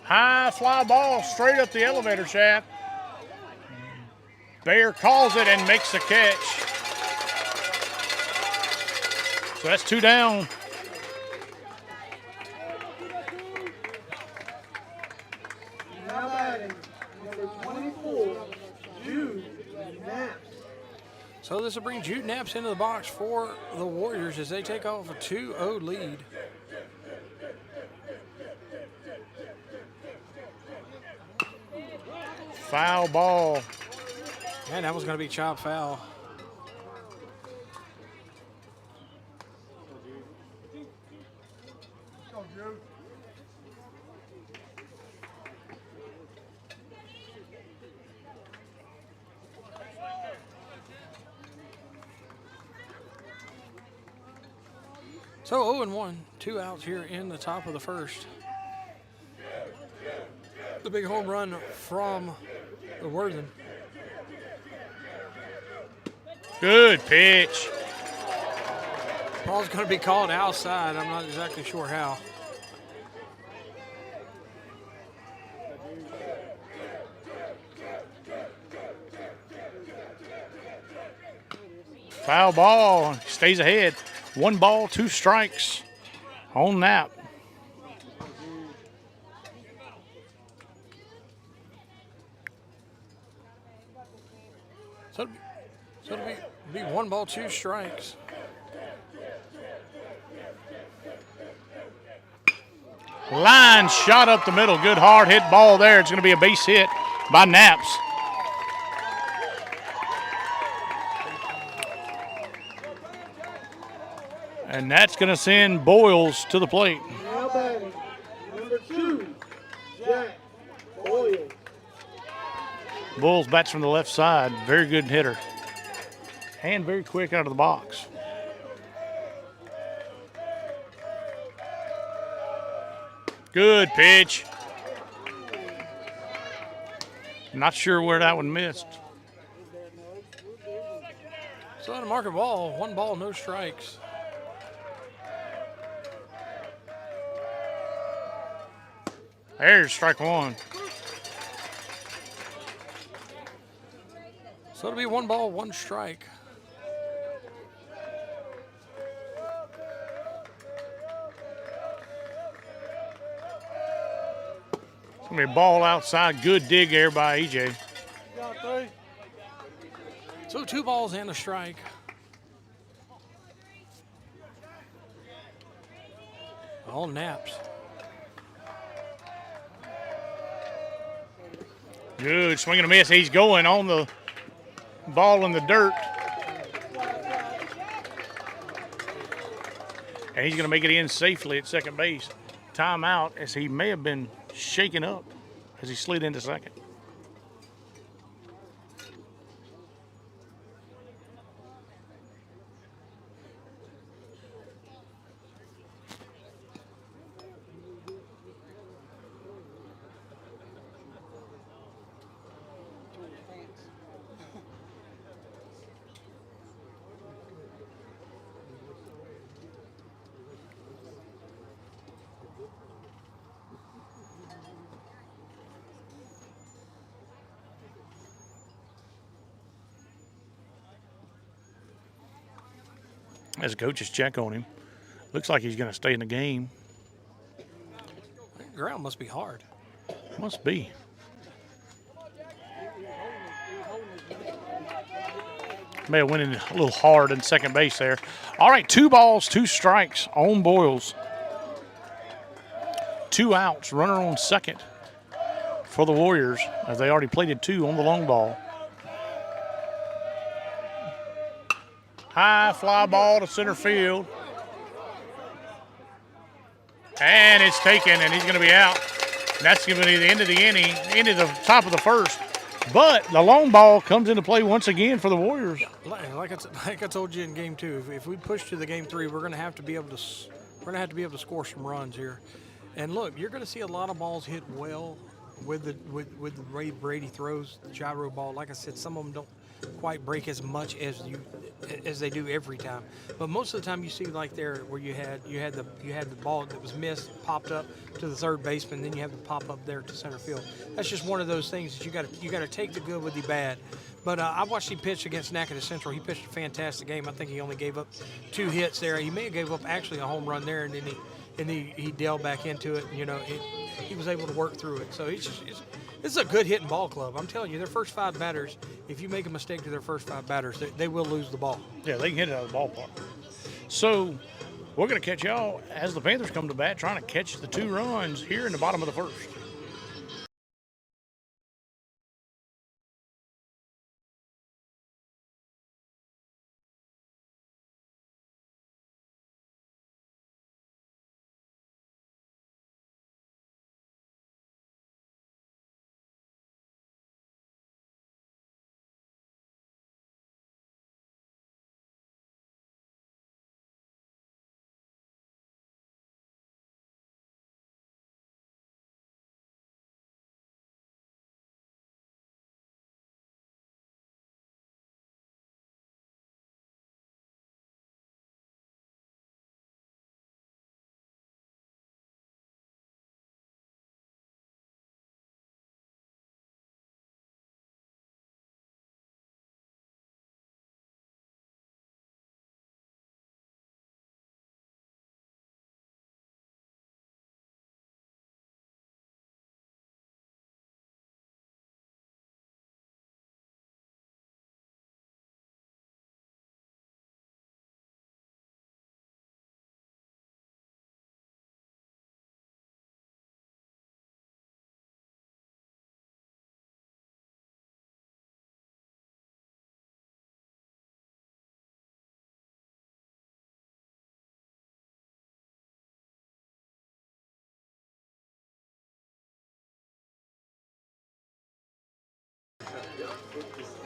High fly ball straight up the elevator shaft. Bear calls it and makes the catch. So that's 2 down. Now batting, number 24, Jude Naps. So this will bring Jude Naps into the box for the Warriors as they take off a 2-0 lead. Foul ball. Man, that was going to be chop foul. So 0-1, 2 outs here in the top of the first. The big home run from the Worthen. Good pitch. Ball's going to be called outside. I'm not exactly sure how. Foul ball. Stays ahead. 1 ball, 2 strikes on Nap. So it'll be 1 ball, 2 strikes. Line shot up the middle. Good hard hit ball there. It's going to be a base hit by Naps. And that's going to send Boyles to the plate. Now batting, number 2, Jack Boyle. Boyles bats from the left side. Very good hitter. And very quick out of the box. Good pitch. Not sure where that one missed. So on a market ball, 1 ball, no strikes. There's strike 1. So it'll be 1 ball, 1 strike. It's going to be a ball outside. Good dig there by EJ. So 2 balls and a strike. All Naps. Good swing and a miss. He's going on the ball in the dirt. And he's going to make it in safely at second base. Timeout, as he may have been shaken up as he slid into second. As coaches check on him, looks like he's going to stay in the game. The ground must be hard. Must be. May have went in a little hard in second base there. All right, 2 balls, 2 strikes on Boyles. 2 outs, runner on second for the Warriors as they already plated 2 on the long ball. High fly ball to center field. And it's taken, and he's going to be out. That's going to be the end of the inning, end of the top of the first. But the long ball comes into play once again for the Warriors. Like I told you in game 2, if we push to the game 3, we're going to have to be able to score some runs here. And look, you're going to see a lot of balls hit well with the way Brady throws the gyro ball. Like I said, some of them don't quite break as much as they do every time, but most of the time you see like there where you had the ball that was missed popped up to the third baseman, then you have the pop up there to center field. That's just one of those things that you got to take the good with the bad. But I watched him pitch against Natchitoches Central. He pitched a fantastic game. I think he only gave up 2 hits there. He may have gave up actually a home run there, and then he delved back into it. You know, he was able to work through it. So it's a good hitting ball club. I'm telling you, their first 5 batters, if you make a mistake to their first 5 batters, they will lose the ball. Yeah, they can hit it out of the ballpark. So we're going to catch y'all as the Panthers come to bat, trying to catch the 2 runs here in the bottom of the first.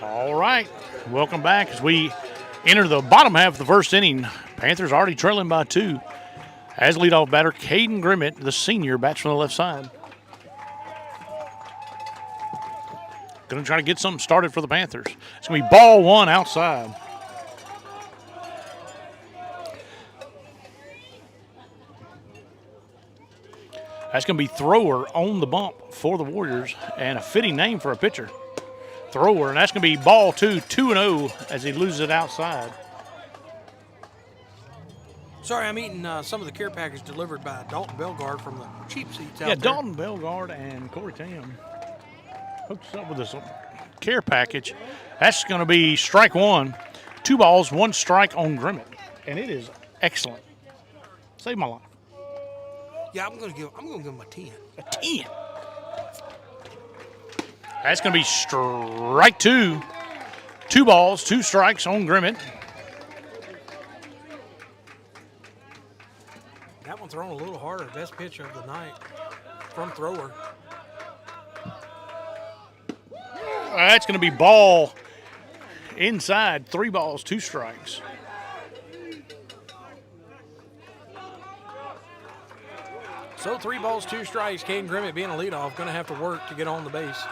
All right, welcome back as we enter the bottom half of the first inning. Panthers already trailing by 2. As leadoff batter, Caden Grimmett, the senior, bats from the left side. Going to try to get something started for the Panthers. It's going to be ball 1 outside. That's going to be thrower on the bump for the Warriors, and a fitting name for a pitcher. Thrower, and that's going to be ball 2, 2-0 as he loses it outside. Sorry, I'm eating some of the care package delivered by Dalton Bellegarde from the cheap seats out there. Yeah, Dalton Bellegarde and Corey Tam hooked us up with this care package. That's going to be strike 1. 2 balls, 1 strike on Grimmett, and it is excellent. Saved my life. Yeah, I'm going to give him a 10. A 10. That's going to be strike 2. 2 balls, 2 strikes on Grimmett. That one thrown a little harder. Best pitch of the night from thrower. That's going to be ball inside. 3 balls, 2 strikes. So 3 balls, 2 strikes. Caden Grimmett being a leadoff, going to have to work to get on the base.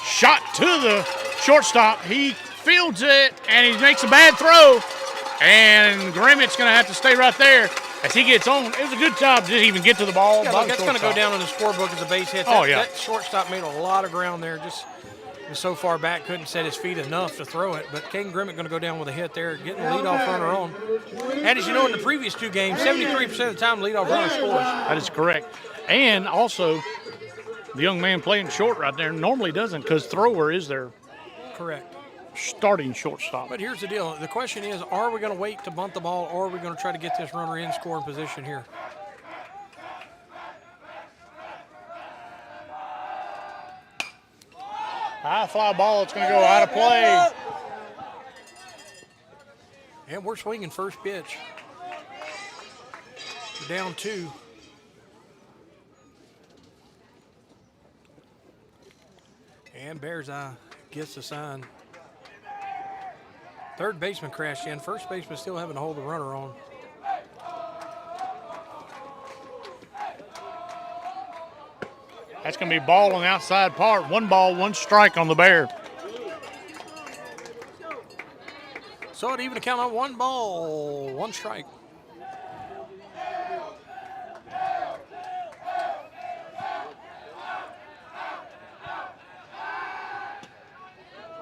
Shot to the shortstop. He fields it, and he makes a bad throw. And Grimmett's going to have to stay right there as he gets on. It was a good job to even get to the ball. Yeah, look, that's going to go down on the scorebook as a base hit. That shortstop made a lot of ground there. Just was so far back, couldn't set his feet enough to throw it. But Caden Grimmett going to go down with a hit there, getting the leadoff runner on. And as you know, in the previous 2 games, 73% of the time, leadoff runner scores. That is correct. And also, the young man playing short right there normally doesn't, because thrower is their starting shortstop. But here's the deal. The question is, are we going to wait to bunt the ball, or are we going to try to get this runner in scoring position here? High fly ball. It's going to go out of play. And we're swinging first pitch. We're down 2. And Bears Eye gets the sign. Third baseman crashed in. First baseman still having to hold the runner on. That's going to be ball on the outside part. 1 ball, 1 strike on the Bear. So it even count on 1 ball, 1 strike.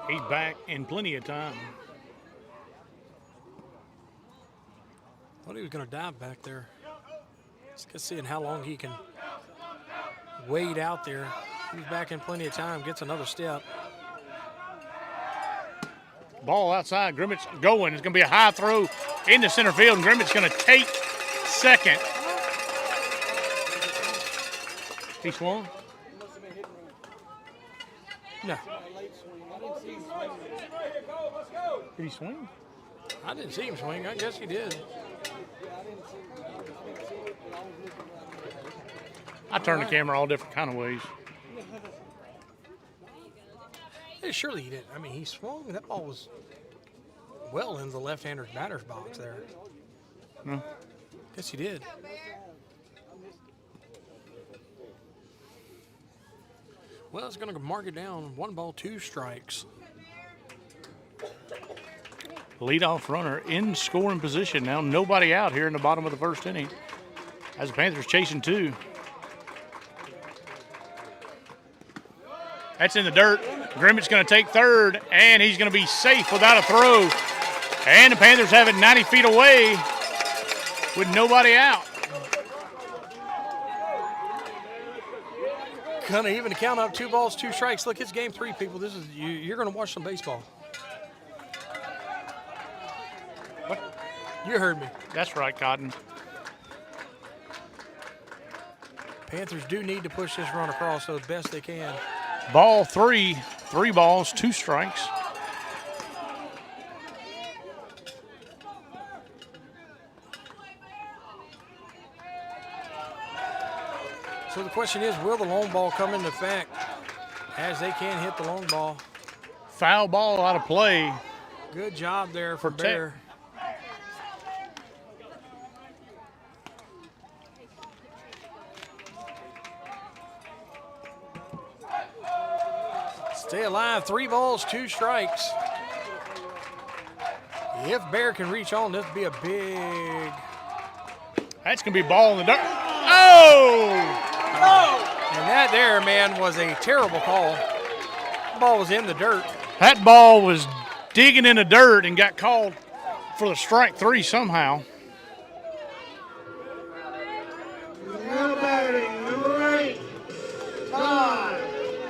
He's back in plenty of time. Thought he was going to dive back there. Just seeing how long he can wade out there. He's back in plenty of time, gets another step. Ball outside, Grimmett's going. It's going to be a high throw into center field, and Grimmett's going to take second. He swung? No. Did he swing? I didn't see him swing. I guess he did. I turn the camera all different kind of ways. Yeah, surely he didn't. I mean, he swung. That ball was well into the left-hander's batter's box there. No. Yes, he did. Well, it's going to mark it down. 1 ball, 2 strikes. Leadoff runner in scoring position now. Nobody out here in the bottom of the first inning as the Panthers chasing 2. That's in the dirt. Grimmett's going to take third, and he's going to be safe without a throw. And the Panthers have it 90 feet away with nobody out. Gonna even count up 2 balls, 2 strikes. Look, it's game 3, people. This is you're gonna watch some baseball. What? You heard me. That's right, Cotton. Panthers do need to push this run across as best they can. Ball 3, 3 balls, 2 strikes. So the question is, will the long ball come into effect as they can hit the long ball? Foul ball out of play. Good job there for Protect. Bear. Stay alive. 3 balls, 2 strikes. If Bear can reach on, this would be a big... That's going to be ball in the dirt. Oh! And that there, man, was a terrible call. The ball was in the dirt. That ball was digging in the dirt and got called for the strike 3 somehow. Now batting, number 8, Todd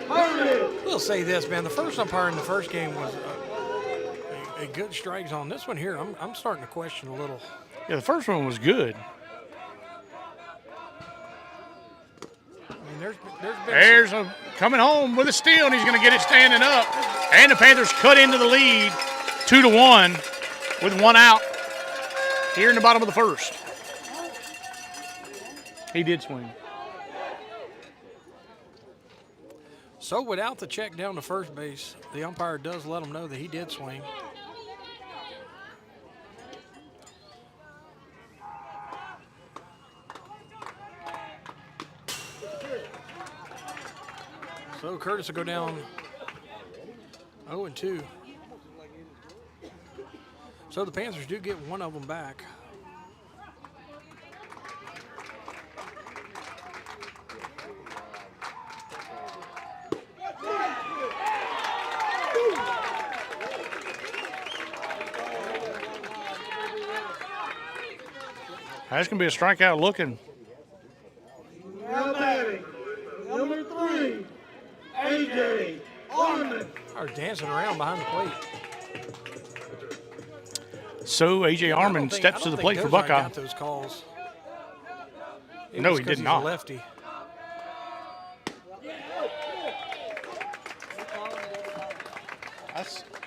Hurley. We'll say this, man. The first umpire in the first game was a good strike zone. This one here, I'm starting to question a little. Yeah, the first one was good. I mean, There's a coming home with a steal, and he's going to get it standing up. And the Panthers cut into the lead 2-1 with 1 out here in the bottom of the first. He did swing. So without the check down to first base, the umpire does let him know that he did swing. So Curtis will go down 0-2. So the Panthers do get one of them back. That's going to be a strikeout looking. Now batting, number 3, A.J. Armand. Are dancing around behind the plate. So A.J. Armand steps to the plate for Buckeye. Got those calls. No, he did not. He's a lefty.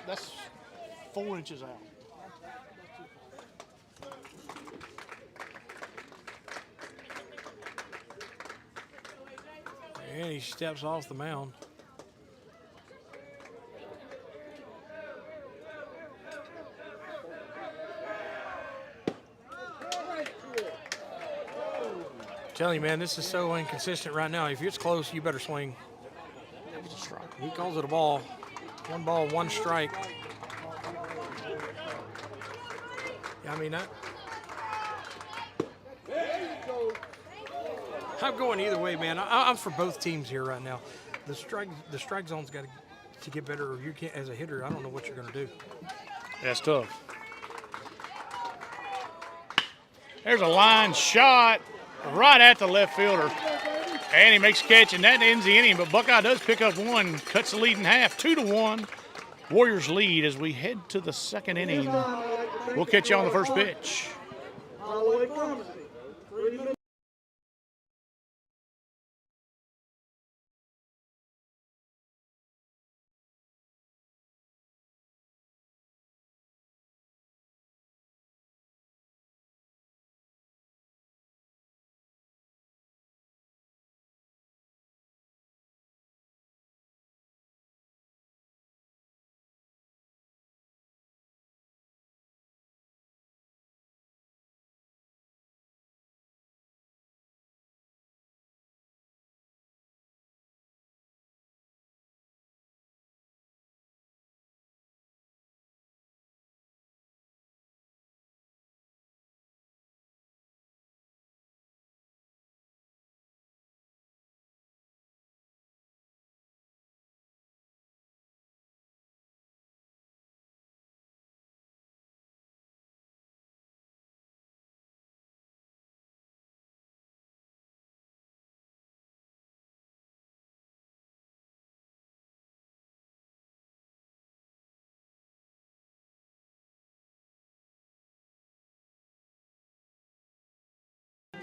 That's 4 inches out. And he steps off the mound. I'm telling you, man, this is so inconsistent right now. If it's close, you better swing. He calls it a ball. 1 ball, 1 strike. Yeah, I mean, I'm going either way, man. I'm for both teams here right now. The strike zone's got to to get better, or you can't as a hitter. I don't know what you're going to do. That's tough. There's a line shot right at the left fielder. And he makes a catch, and that ends the inning. But Buckeye does pick up one, cuts the lead in half, 2-1. Warriors lead as we head to the second inning. We'll catch you on the first pitch.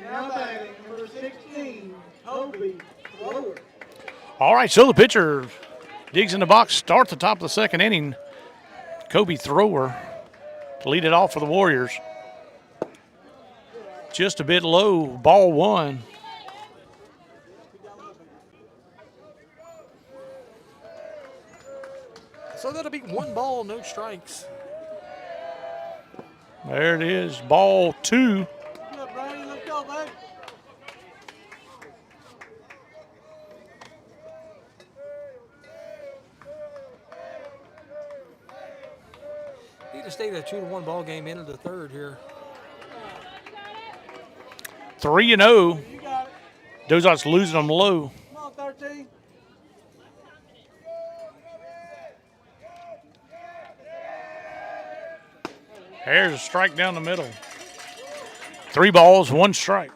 Now batting, number 16, Toby Lower. All right, so the pitcher digs in the box, starts the top of the second inning. Kobe Thrower to lead it off for the Warriors. Just a bit low, ball one. So that'll be 1 ball, no strikes. There it is, ball two. Good, Brady. Let's go, baby. Need to stay that 2-1 ball game into the third here. 3-0. You got it. Dozart's losing them low. Come on, 13. There's a strike down the middle. 3 balls, 1 strike.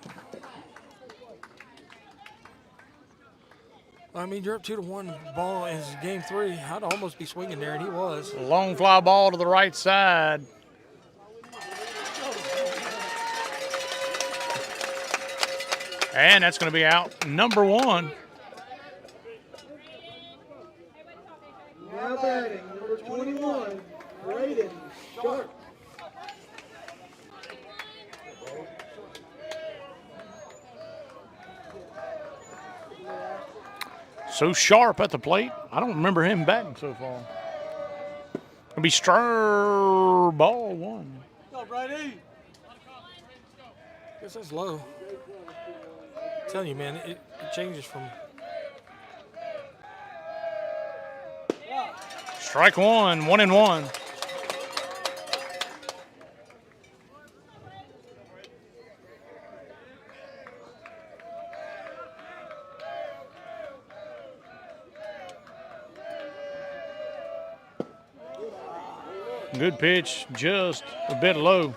I mean, you're up 2-1 ball in game 3. I'd almost be swinging there, and he was. A long fly ball to the right side. And that's going to be out number 1. Now batting, number 21, Braden Sharp. So Sharp at the plate. I don't remember him batting so far. It'll be ball 1. Go, Brady. Guess that's low. I'm telling you, man, it changes from. Strike 1, 1-1. Good pitch, just a bit low.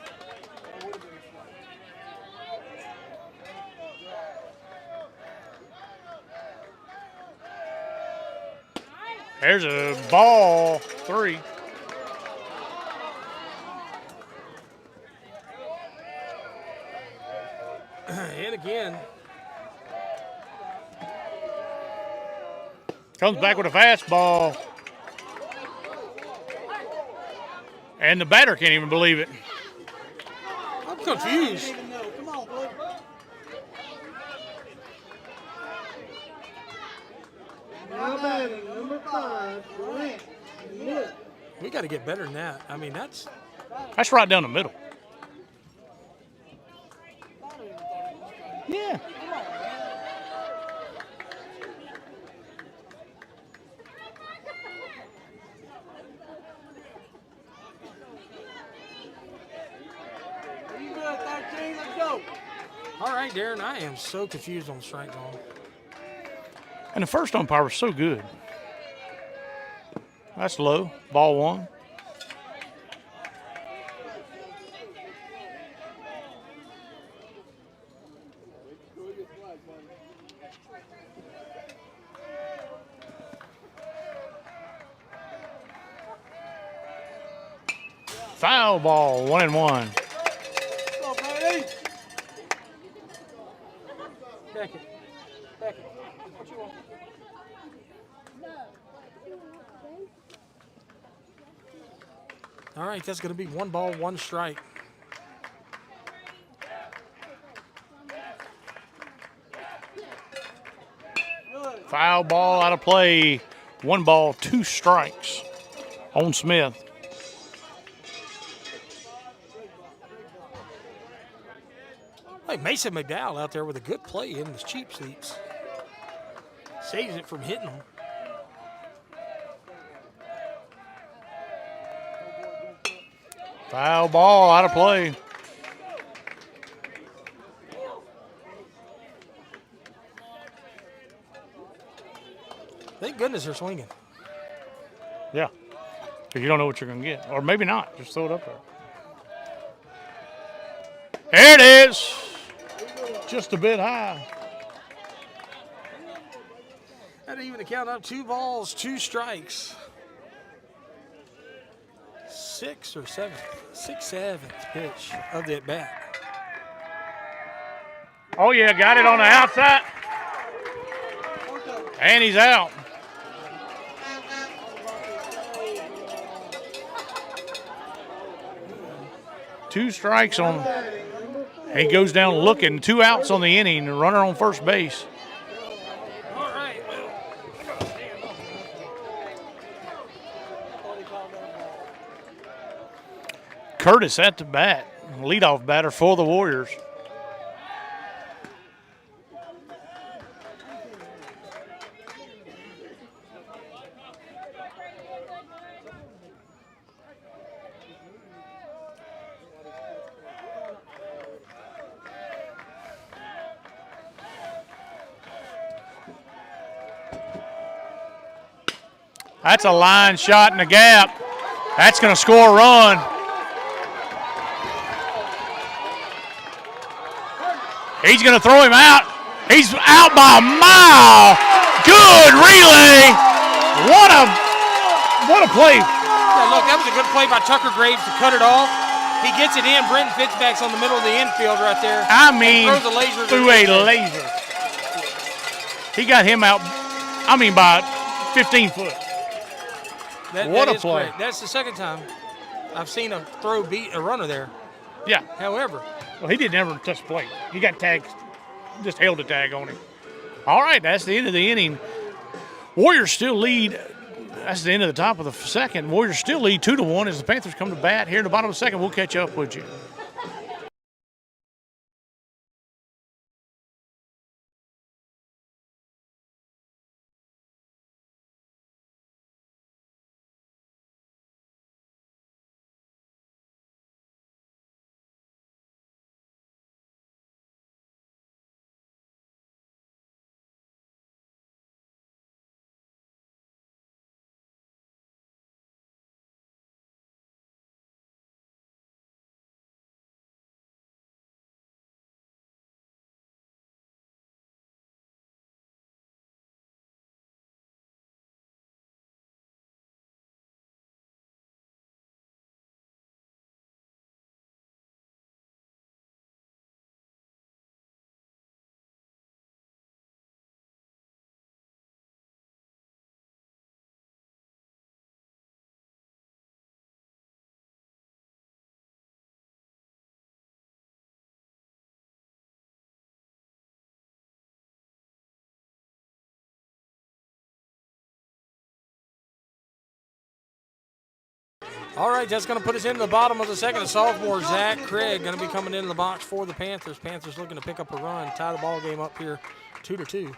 There's a ball 3. And again. Comes back with a fastball. And the batter can't even believe it. I'm confused. Come on, boy. Now batting, number 5, Grant Miller. We got to get better than that. I mean, that's. That's right down the middle. Yeah. You good, 13? Let's go. All right, Darren, I am so confused on the strike zone. And the first umpire was so good. That's low. Ball one. Foul ball, 1-1. Beckett. What you want? All right, that's going to be 1 ball, 1 strike. Foul ball out of play. 1 ball, 2 strikes on Smith. Hey, Mason McDowell out there with a good play in the cheap seats. Saves it from hitting them. Foul ball out of play. Thank goodness they're swinging. Yeah. Because you don't know what you're going to get. Or maybe not. Just throw it up there. There it is. Just a bit high. That even to count up 2 balls, 2 strikes. 6th or 7th, 6th, 7th pitch of the at bat. Oh, yeah, got it on the outside. And he's out. Two strikes on. He goes down looking. 2 outs on the inning. Runner on first base. All right. Curtis at the bat. Leadoff batter for the Warriors. That's a line shot in the gap. That's going to score a run. He's going to throw him out. He's out by a mile. Good relay. What a play. Yeah, look, that was a good play by Tucker Graves to cut it off. He gets it in. Brenton Fitzback's on the middle of the infield right there. I mean, throws a laser through a laser. He got him out, by 15 foot. What a play. Great. That's the second time I've seen a throw beat a runner there. Yeah. However. Well, he didn't ever touch the plate. He got tagged, just held a tag on him. All right, that's the end of the inning. Warriors still lead. That's the end of the top of the second. Warriors still lead 2-1 as the Panthers come to bat. Here in the bottom of the second, we'll catch up with you. All right, that's going to put us into the bottom of the second. The sophomore, Zach Craig, going to be coming into the box for the Panthers. Panthers looking to pick up a run, tie the ball game up here 2-2.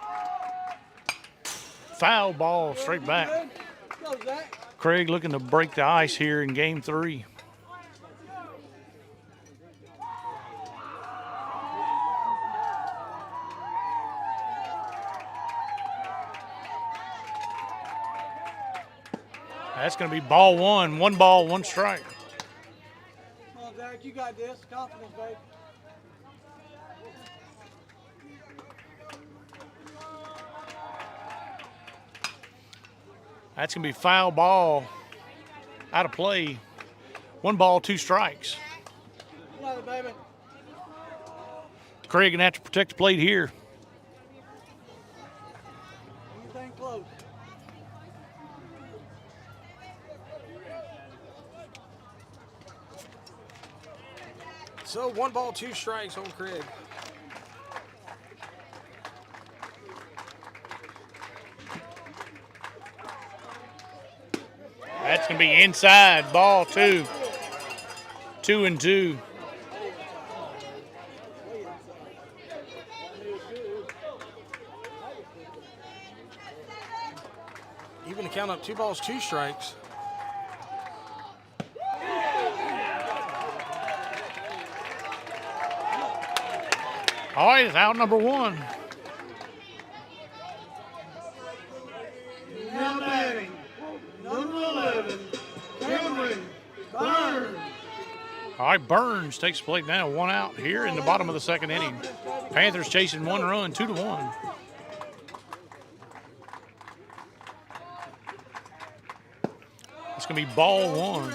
Foul ball straight back. Craig looking to break the ice here in game 3. That's going to be ball one. 1 ball, 1 strike. Come on, Derek, you got this. Confidence, baby. That's going to be foul ball out of play. 1 ball, 2 strikes. You got it, baby. Craig going to have to protect the plate here. Anything close. So 1 ball, 2 strikes on Craig. That's going to be inside, ball 2. 2-2. Even to count up 2 balls, 2 strikes. All right, it's out number 1. Now batting, number 11, Cameron Burns. All right, Burns takes the plate now. 1 out here in the bottom of the 2nd inning. Panthers chasing 1 run, 2-1. It's going to be ball 1.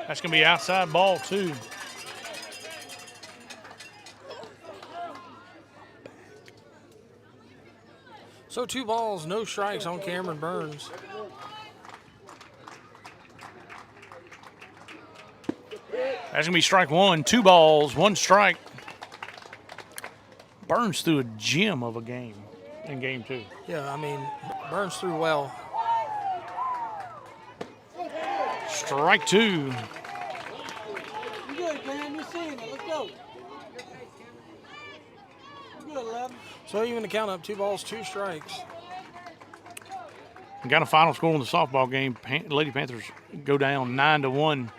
That's going to be outside ball 2. So 2 balls, no strikes on Cameron Burns. That's going to be strike 1. 2 balls, 1 strike. Burns threw a gem of a game in game 2. Yeah, I mean, Burns threw well. Strike 2. You good, Cam. You're seeing it. Let's go. You good, 11. So even to count up 2 balls, 2 strikes. And got a final score in the softball game. Lady Panthers go down 9-1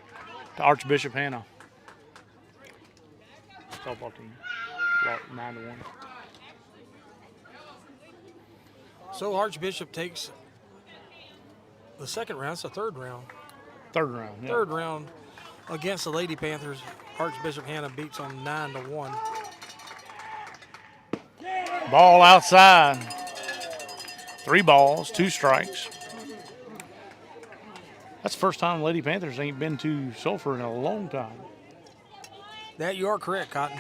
to Archbishop Hannah. Softball team. 9-1. So Archbishop takes the 2nd round. It's the 3rd round. 3rd round. Yeah. 3rd round against the Lady Panthers. Archbishop Hannah beats them 9-1. Ball outside. 3 balls, 2 strikes. That's the first time Lady Panthers ain't been to Sulphur in a long time. That you are correct, Cotton.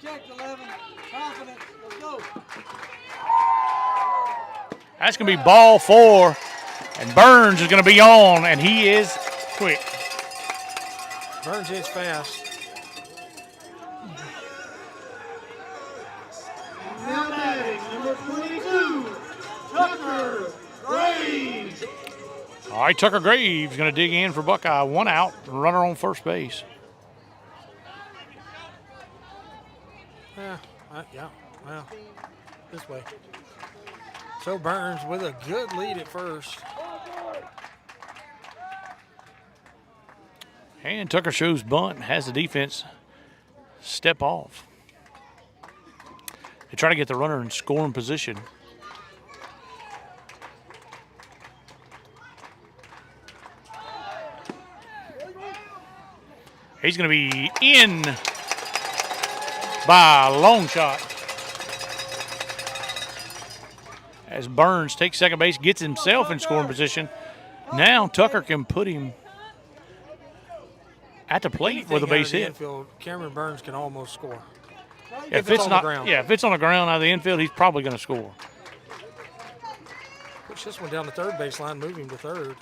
Check 11. Confidence. Let's go. That's going to be ball 4. And Burns is going to be on, and he is quick. Burns hits fast. Now batting, number 22, Tucker Graves. All right, Tucker Graves going to dig in for Buckeye. 1 out, runner on first base. Yeah, well, this way. So Burns with a good lead at first. And Tucker shows bunt, has the defense step off. They try to get the runner in scoring position. He's going to be in by a long shot. As Burns takes second base, gets himself in scoring position. Now Tucker can put him at the plate with a base hit. Infield, Cameron Burns can almost score. If it's it's on not, the ground. yeah, if it's on the ground out of the infield, he's probably going to score. Push this one down the 3rd baseline, move him to 3rd.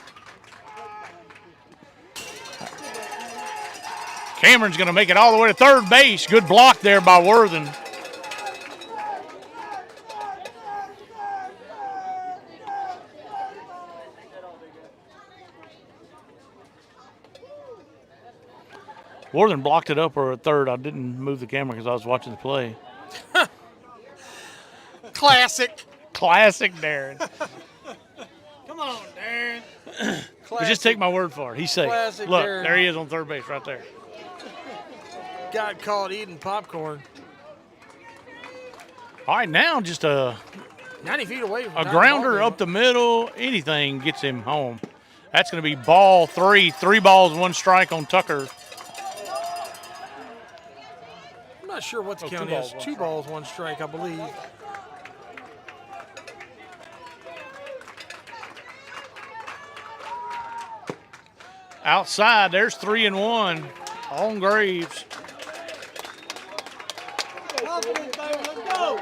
Cameron's going to make it all the way to 3rd base. Good block there by Worthen. Worthen blocked it up or at 3rd. I didn't move the camera because I was watching the play. Classic. Classic Darren. Come on, Darren. But just take my word for it. He's safe. Classic Look, Darren. there he is on 3rd base right there. got caught eating popcorn. All right, now just a 90 feet away from A grounder up the middle, anything gets him home. That's going to be ball 3. 3 balls, 1 strike on Tucker. I'm not sure what the count is. 2 balls, 1 strike, I believe. Outside, there's 3-1 on Graves. Confidence, baby. Let's go.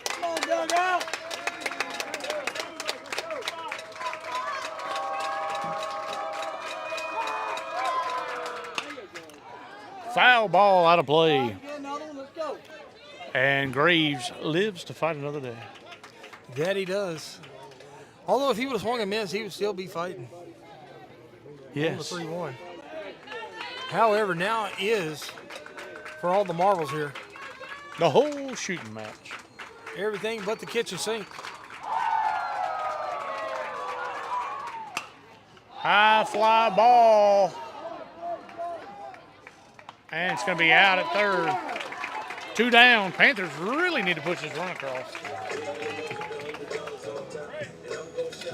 Come on, dugout. Foul ball out of play. Get another one. Let's go. And Graves lives to fight another day. That he does. Although if he would have swung and missed, he would still be fighting. Yes. On the 3-1. However, now is for all the marbles here. The whole shooting match. Everything but the kitchen sink. High fly ball. And it's going to be out at third. 2 down. Panthers really need to push this run across.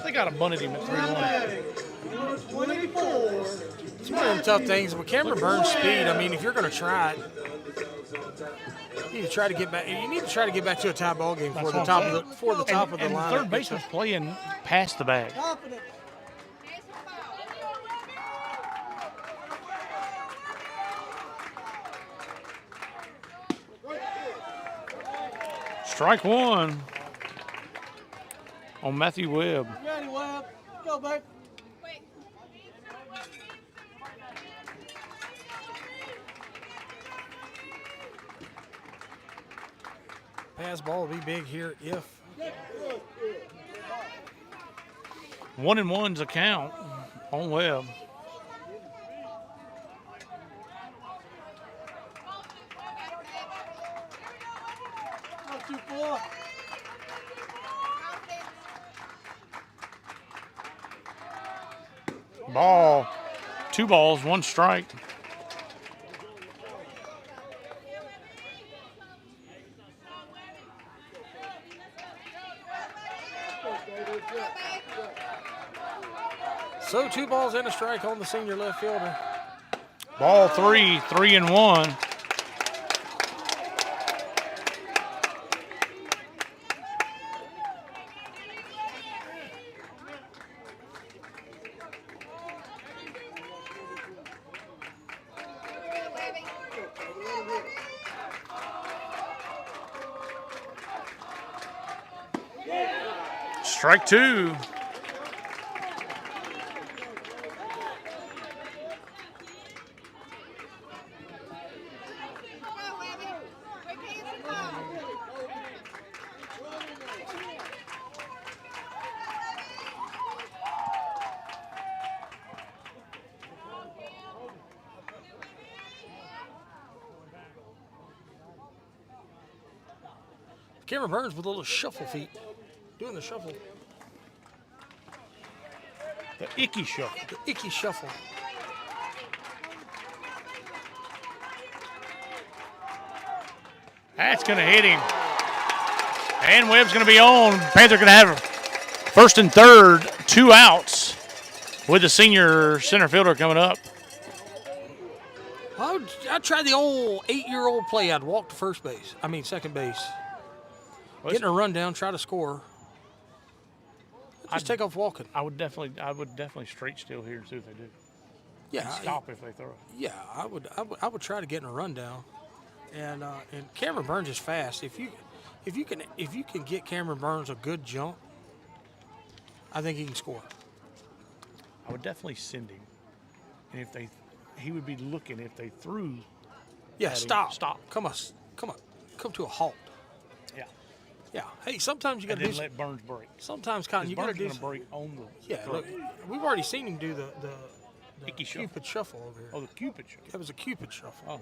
They got to bunted him at 3-1. 24. It's one of them tough things. With Cameron Burns' speed, I mean, if you're going to try it, you need to try to get back. You need to try to get back to a tie ball game for the top of the line. Third baseman's playing past the bag. Confidence. Strike 1 on Matthew Webb. Ready, Webb. Go, babe. Pass ball will be big here if 1-1's a count on Webb. Not too far. Ball. 2 balls, 1 strike. so. 2 balls and a strike on the senior left fielder. Ball 3, 3-1. Strike 2. Cameron Burns with a little shuffle feet. Doing the shuffle. The icky shuffle. The icky shuffle. That's going to hit him. And Webb's going to be on. Panther going to have first and third, 2 outs with the senior center fielder coming up. I'd try the old 8-year-old play. I'd walk to second base. Getting a run down, try to score. Just take off walking. I would definitely straight steal here and see what they do. Yeah, and stop if they throw it. Yeah, I would try to get in a run down. And Cameron Burns is fast. If you can get Cameron Burns a good jump, I think he can score. I would definitely send him. And he would be looking if they threw. Yeah, stop. Come to a halt. Yeah. Yeah. Hey, sometimes you got to do. Let Burns break. Sometimes, Cotton, you got to do. Burns break on the. Yeah. Look, we've already seen him do the Cupid shuffle over here. Oh, the Cupid shuffle. That was a Cupid shuffle. Oh.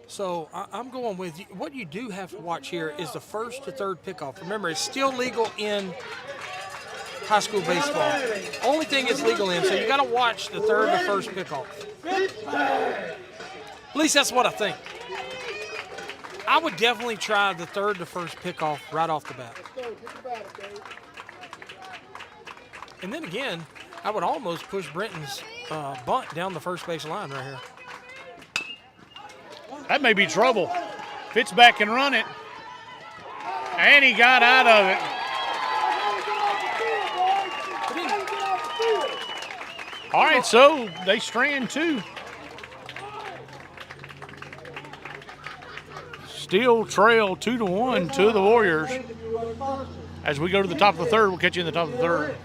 So I'm going with you. What you do have to watch here is the first to third pickoff. Remember, it's still legal in high school baseball. Only thing it's legal in, so you got to watch the third to first pickoff. At least that's what I think. I would definitely try the third to first pickoff right off the bat. And then again, I would almost push Brenton's bunt down the first base line right here. That may be trouble. Fitz back and run it. And he got out of it. All right, so they strand two. Still trail 2-1 to the Warriors. As we go to the top of the third, we'll catch you in the top of the third.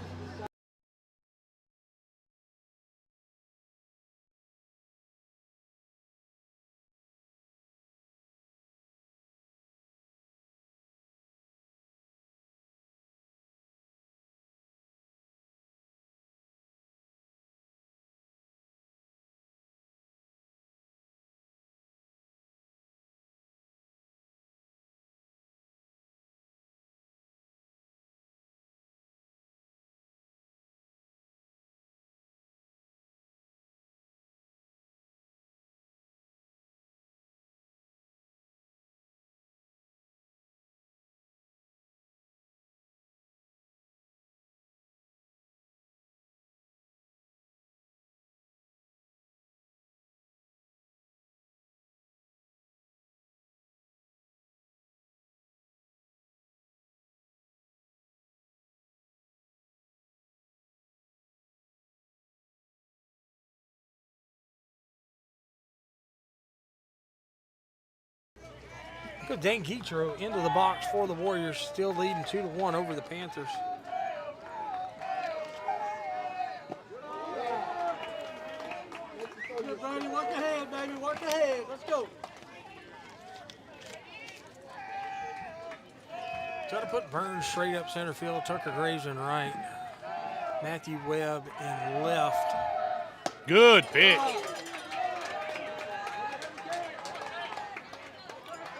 Good Dan Guitro into the box for the Warriors, still leading 2-1 over the Panthers. Good, Brady. Work ahead, baby. Work ahead. Let's go. Try to put Burns straight up center field, Tucker Graves in right, Matthew Webb in left. Good pitch.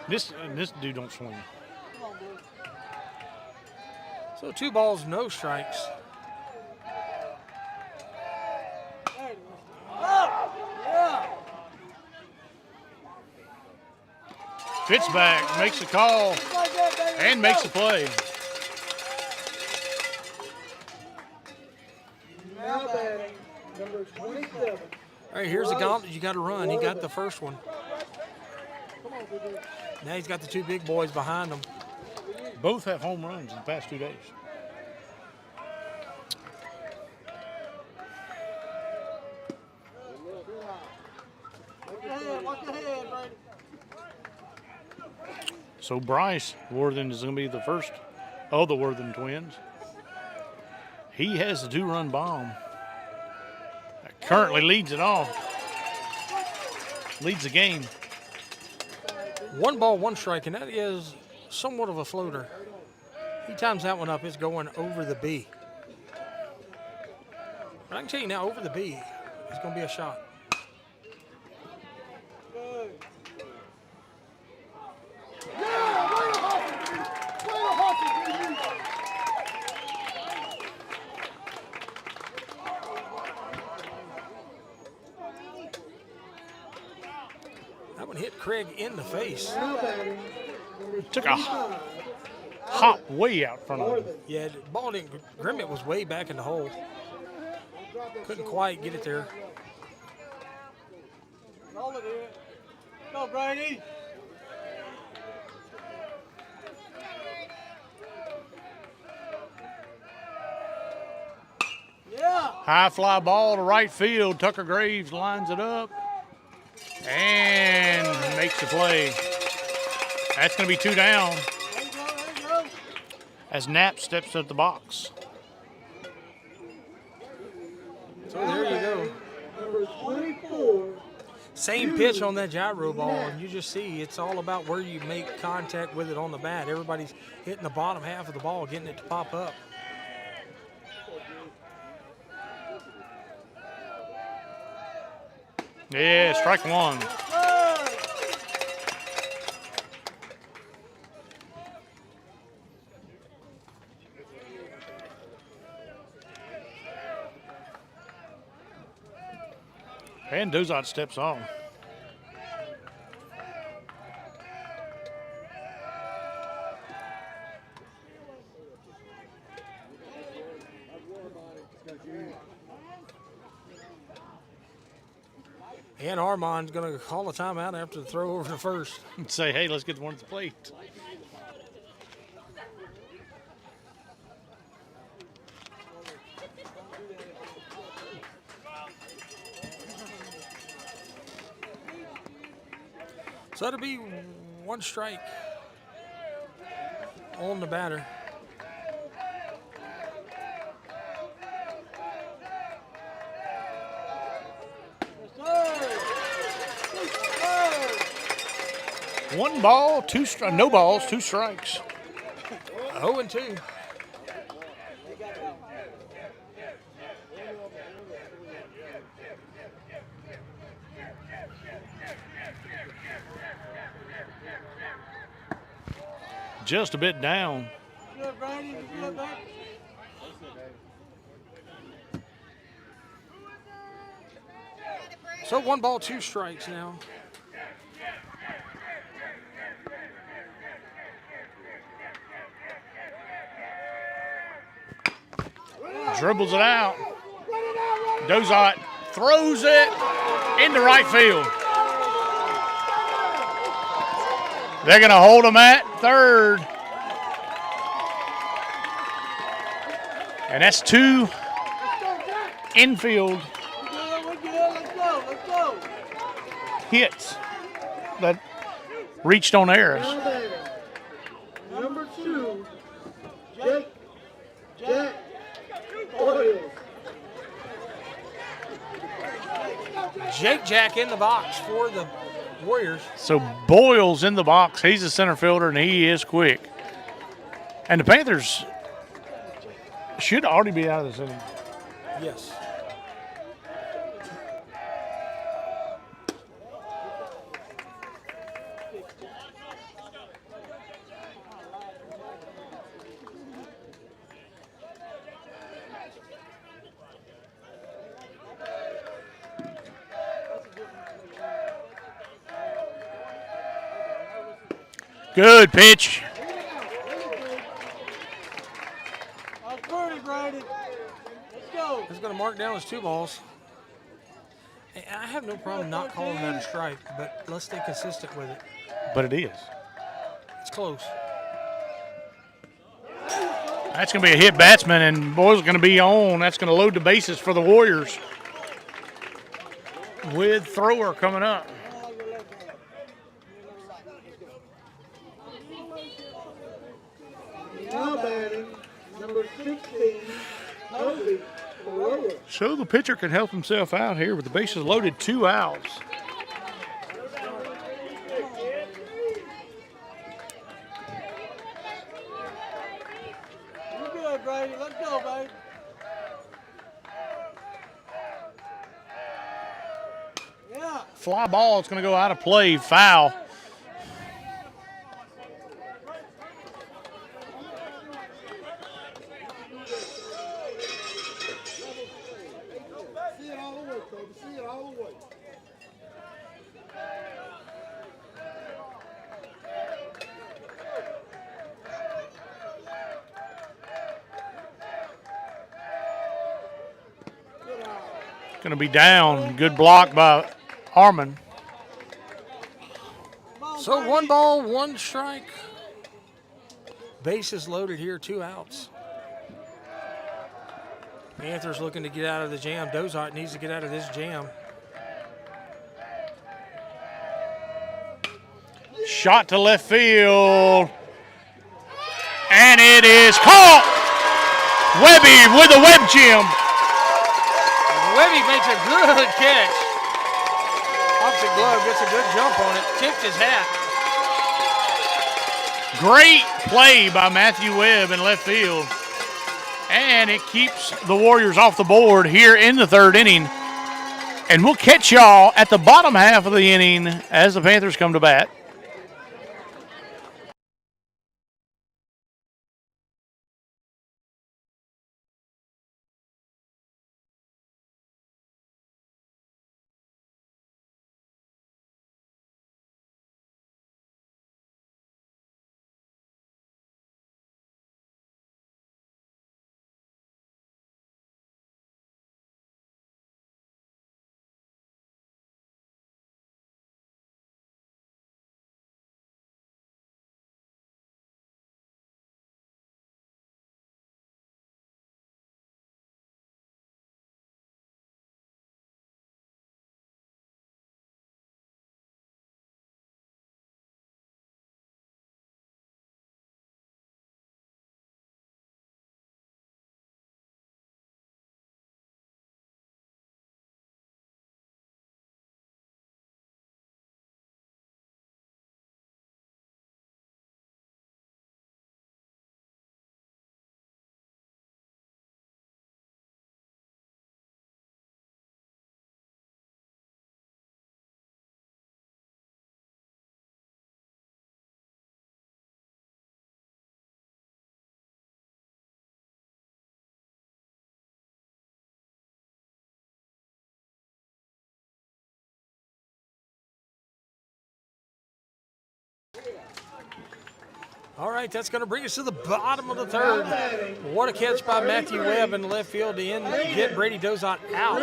This dude don't swing. So 2 balls, no strikes. Fitz back, makes a call, and makes a play. Now batting, number 27. All right, here's the gauntlet you got to run. He got the first one. Now he's got the 2 big boys behind him. Both have home runs in the past 2 days. Walk ahead, Brady. So Bryce Worthen is going to be the first of the Worthen twins. He has the 2-run bomb. Currently leads it off. Leads the game. 1 ball, 1 strike, and that is somewhat of a floater. He times that one up. It's going over the B. But I can tell you now, over the B, it's going to be a shot. That one hit Craig in the face. Took a hop way out front of him. Yeah, the ball didn't. Grimmett was way back in the hole. Couldn't quite get it there. Roll it in. Go, Brady. Yeah. High fly ball to right field. Tucker Graves lines it up and makes the play. That's going to be 2 down There you go, there you go. as Knapp steps at the box. So there you go. Number 24. Same pitch on that gyro ball, and you just see it's all about where you make contact with it on the bat. Everybody's hitting the bottom half of the ball, getting it to pop up. Yeah, strike 1. And Dozot steps on. And Armand's going to call a timeout after the throw over to first. And say, hey, let's get one at the plate. So it'll be one strike on the batter. One ball, no balls, 2 strikes. 0-2. Just a bit down. So 1 ball, 2 strikes now. Dribbles it out. Dozart throws it into right field. They're going to hold him at third. And that's 2 infield hits that reached on errors. Number 2, Jack Boyle. Jack in the box for the Warriors. So Boyle's in the box. He's a center fielder, and he is quick. And the Panthers should already be out of this inning. Yes. Good pitch. He's going to mark down his 2 balls. And I have no problem not calling that a strike, but let's stay consistent with it. But it is. It's close. That's going to be a hit batsman, and Boyle's going to be on. That's going to load the bases for the Warriors with thrower coming up. Now batting, number 16, Toby Corona. So the pitcher can help himself out here with the bases loaded, 2 outs. You good, Brady? Let's go, baby. Yeah. Fly ball is going to go out of play, foul. See it all the way, Toby. See it all the way. Going to be down. Good block by Harmon. So 1 ball, 1 strike. Bases loaded here, 2 outs. Panthers looking to get out of the jam. Dozart needs to get out of this jam. Shot to left field. And it is caught. Webby with a web gem. Webby makes a good catch. Opposite glove, gets a good jump on it. Tipped his hat. Great play by Matthew Webb in left field. And it keeps the Warriors off the board here in the 3rd inning. And we'll catch y'all at the bottom half of the inning as the Panthers come to bat. All right, that's going to bring us to the bottom of the third. What a catch by Matthew Webb in the left field to get Brady Dozant out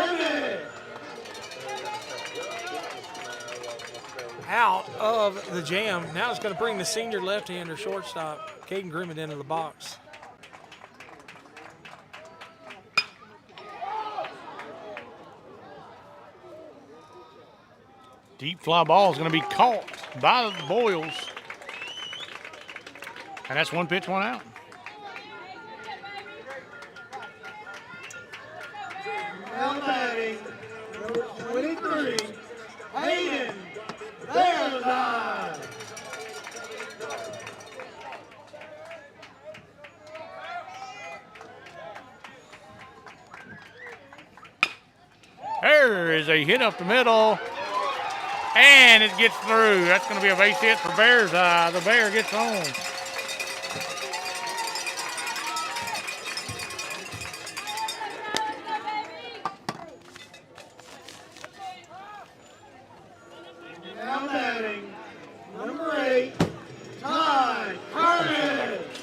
of the jam. Now it's going to bring the senior left-hander shortstop, Caden Grimmett, into the box. Deep fly ball is going to be caught by the Boyles. And that's 1 pitch, 1 out. Now batting, number 23, Hayden. There's line. There is a hit up the middle. And it gets through. That's going to be a base hit for Bears Eye. The Bear gets home. Now batting, number 8, Ty Curtis.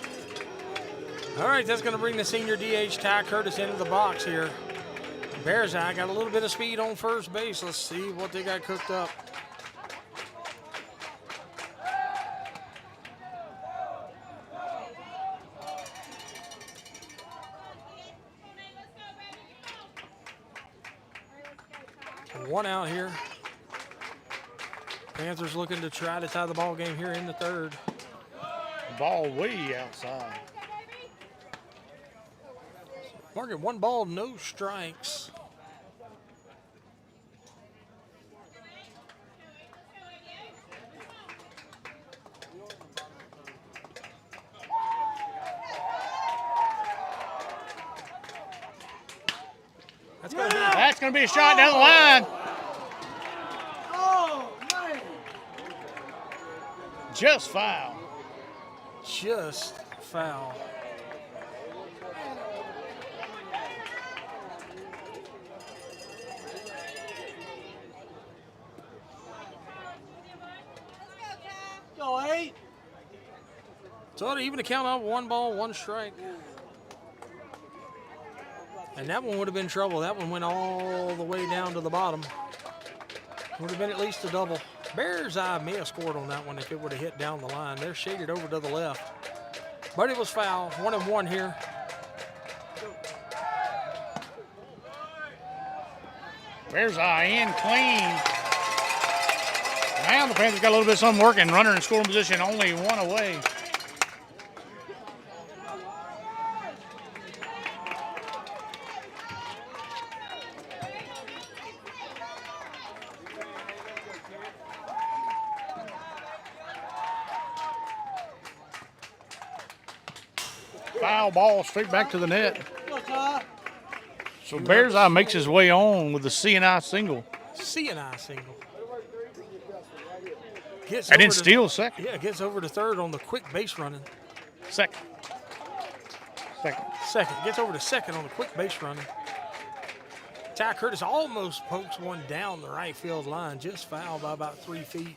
All right, that's going to bring the senior DH Ty Curtis into the box here. Bears Eye got a little bit of speed on first base. Let's see what they got cooked up. One out here. Panthers looking to try to tie the ball game here in the third. Ball way outside. Market 1 ball, no strikes. That's going to be a shot down the line. Oh, man. Just foul. Just foul. Go 8. So to even to count out 1 ball, 1 strike. And that one would have been trouble. That one went all the way down to the bottom. Would have been at least a double. Bears Eye may have scored on that one if it would have hit down the line. They're shaded over to the left. But it was foul. 1-1 here. Bears Eye in clean. Now the Panthers got a little bit of something working. Runner in scoring position, only 1 away. Foul ball straight back to the net. So Bears Eye makes his way on with the C&I single. C&I single. And then steals second. Yeah, gets over to third on the quick base running. Second. Gets over to second on the quick base running. Ty Curtis almost pokes one down the right field line, just fouled by about 3 feet.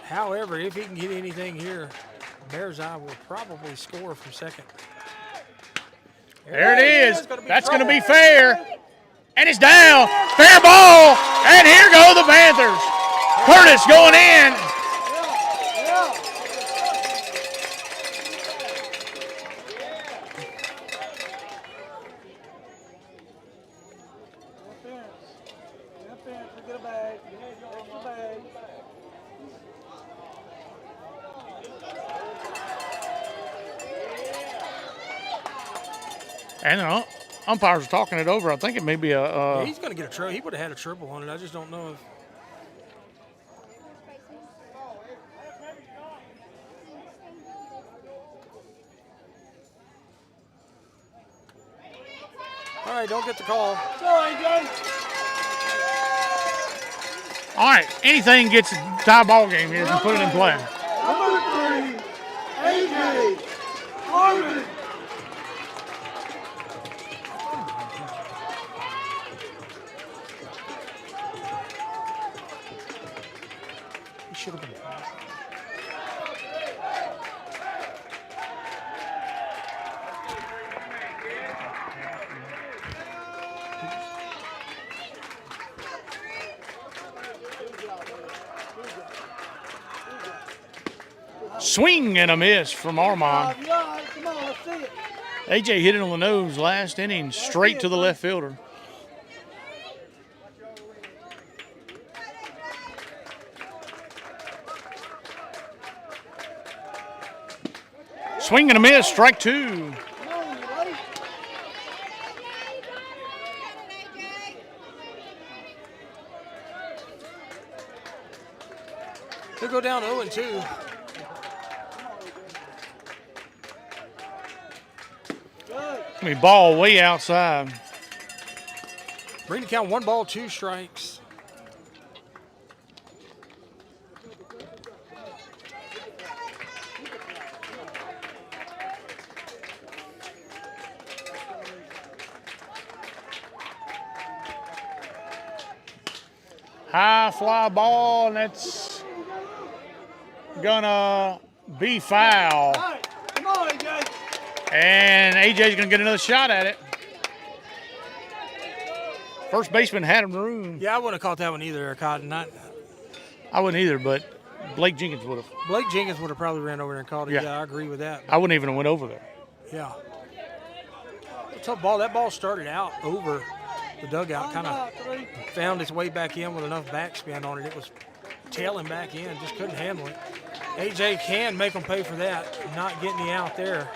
However, if he can get anything here, Bears Eye will probably score from second. There it is. That's going to be fair. And it's down. Fair ball. And here go the Panthers. Curtis going in. And the umpires are talking it over. I think it may be a. He's going to get a triple. He would have had a triple on it. I just don't know if. All right, don't get the call. Sorry, Jay. All right, anything gets a tie ball game here and put it in play. Number 3, AJ Harmon. He should have been. Swing and a miss from Armand. Come on, let's see it. AJ hit it on the nose last inning, straight to the left fielder. Swing and a miss, strike 2. He'll go down 0-2. I mean, ball way outside. Bring the count 1 ball, 2 strikes. High fly ball, and that's gonna be foul. All right, come on, AJ. And AJ's gonna get another shot at it. First baseman had him room. Yeah, I wouldn't have caught that one either, Cotton. I wouldn't either, but Blake Jenkins would have. Blake Jenkins would have probably ran over there and caught it. Yeah. Yeah, I agree with that. I wouldn't even have went over there. Yeah. Tough ball. That ball started out over the dugout, kind of found its way back in with enough backspin on it. It was tailing back in, just couldn't handle it. AJ can make them pay for that, not getting the out there.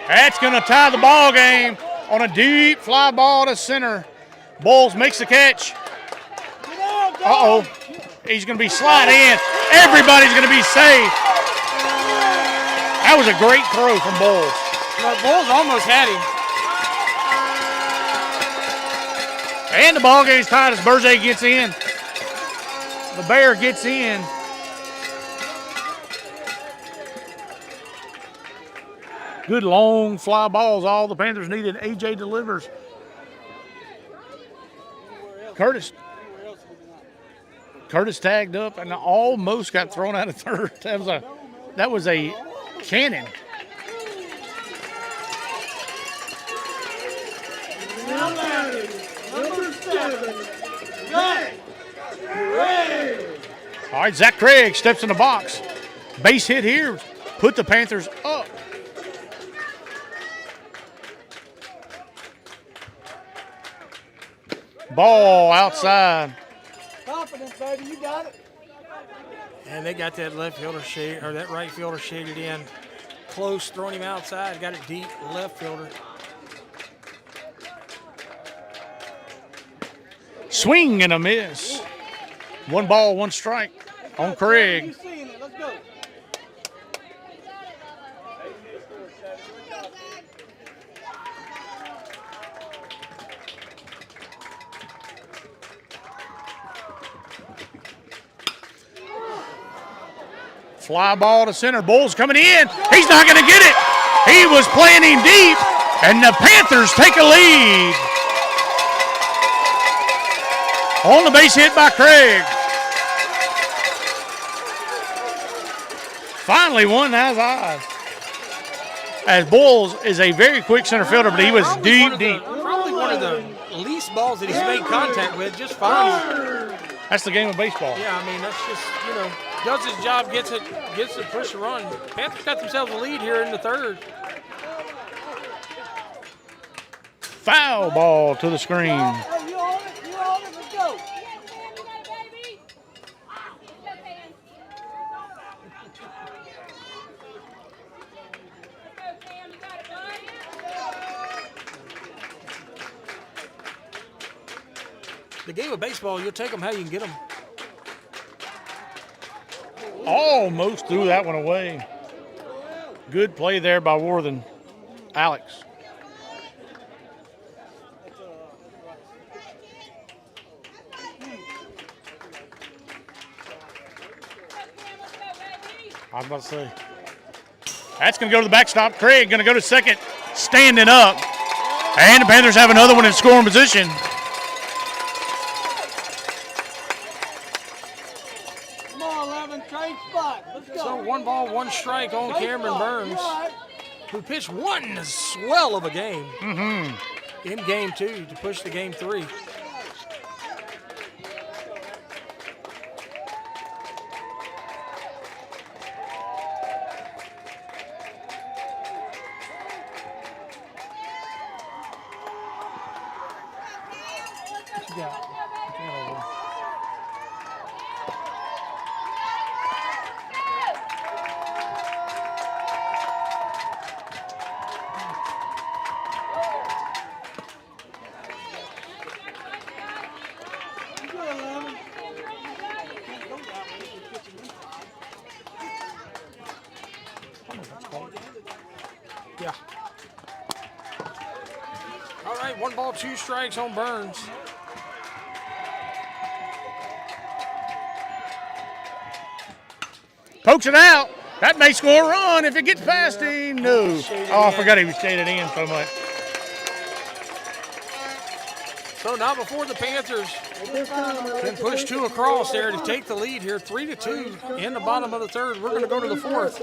That's going to tie the ball game on a deep fly ball to center. Bulls makes the catch. Uh-oh. He's going to be sliding in. Everybody's going to be safe. That was a great throw from Bulls. The Bulls almost had him. And the ball game's tied as Berger gets in. The Bear gets in. Good long fly balls, all the Panthers needed. AJ delivers. Curtis tagged up and almost got thrown out of third. That was a cannon. Number 7, Zach Craig. All right, Zach Craig steps in the box. Base hit here. Put the Panthers up. Ball outside. Confidence, baby, you got it. And they got that left fielder shade, or that right fielder shaded in close, throwing him outside. Got it deep, left fielder. Swing and a miss. 1 ball, 1 strike on Craig. You seeing it? Let's go. Fly ball to center. Bulls coming in. He's not going to get it. He was playing him deep, and the Panthers take a lead. On the base hit by Craig. Finally one has eyes. As Bulls is a very quick center fielder, but he was deep. Probably one of the least balls that he's made contact with, just fine. That's the game of baseball. Yeah, I mean, that's just, does his job, gets it, push the run. Panthers got themselves a lead here in the third. Foul ball to the screen. Hey, you on it? You on it? Let's go. The game of baseball, you'll take them how you can get them. Almost threw that one away. Good play there by Worthen. Alex. I was about to say. That's going to go to the backstop. Craig going to go to second, standing up. And the Panthers have another one in scoring position. Come on, 11, trade spot. Let's go. So 1 ball, 1 strike on Cameron Burns, who pitched one swell of a game in game 2 to push the game 3. you got? What you got over there? Yeah. All right, 1 ball, 2 strikes on Burns. Pokes it out. That may score a run if it gets past him. No. Oh, I forgot he was shaded in so much. So now before the Panthers can push 2 across there to take the lead here, 3-2 in the bottom of the third. We're going to go to the fourth.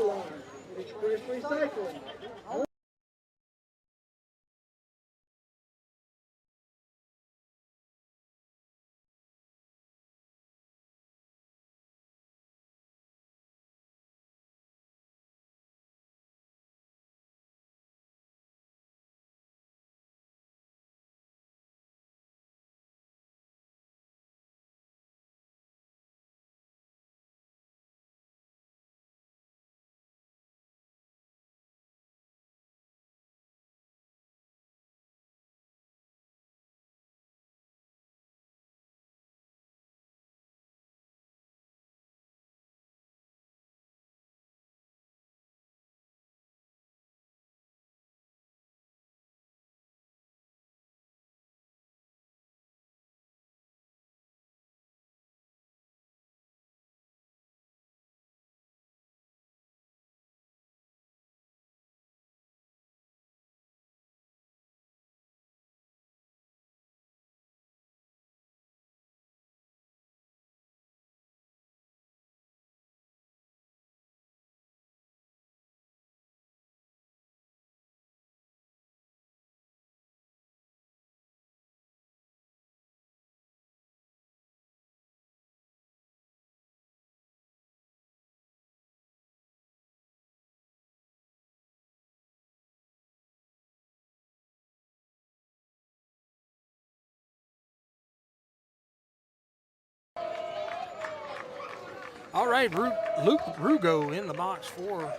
All right, Luke Rugo in the box for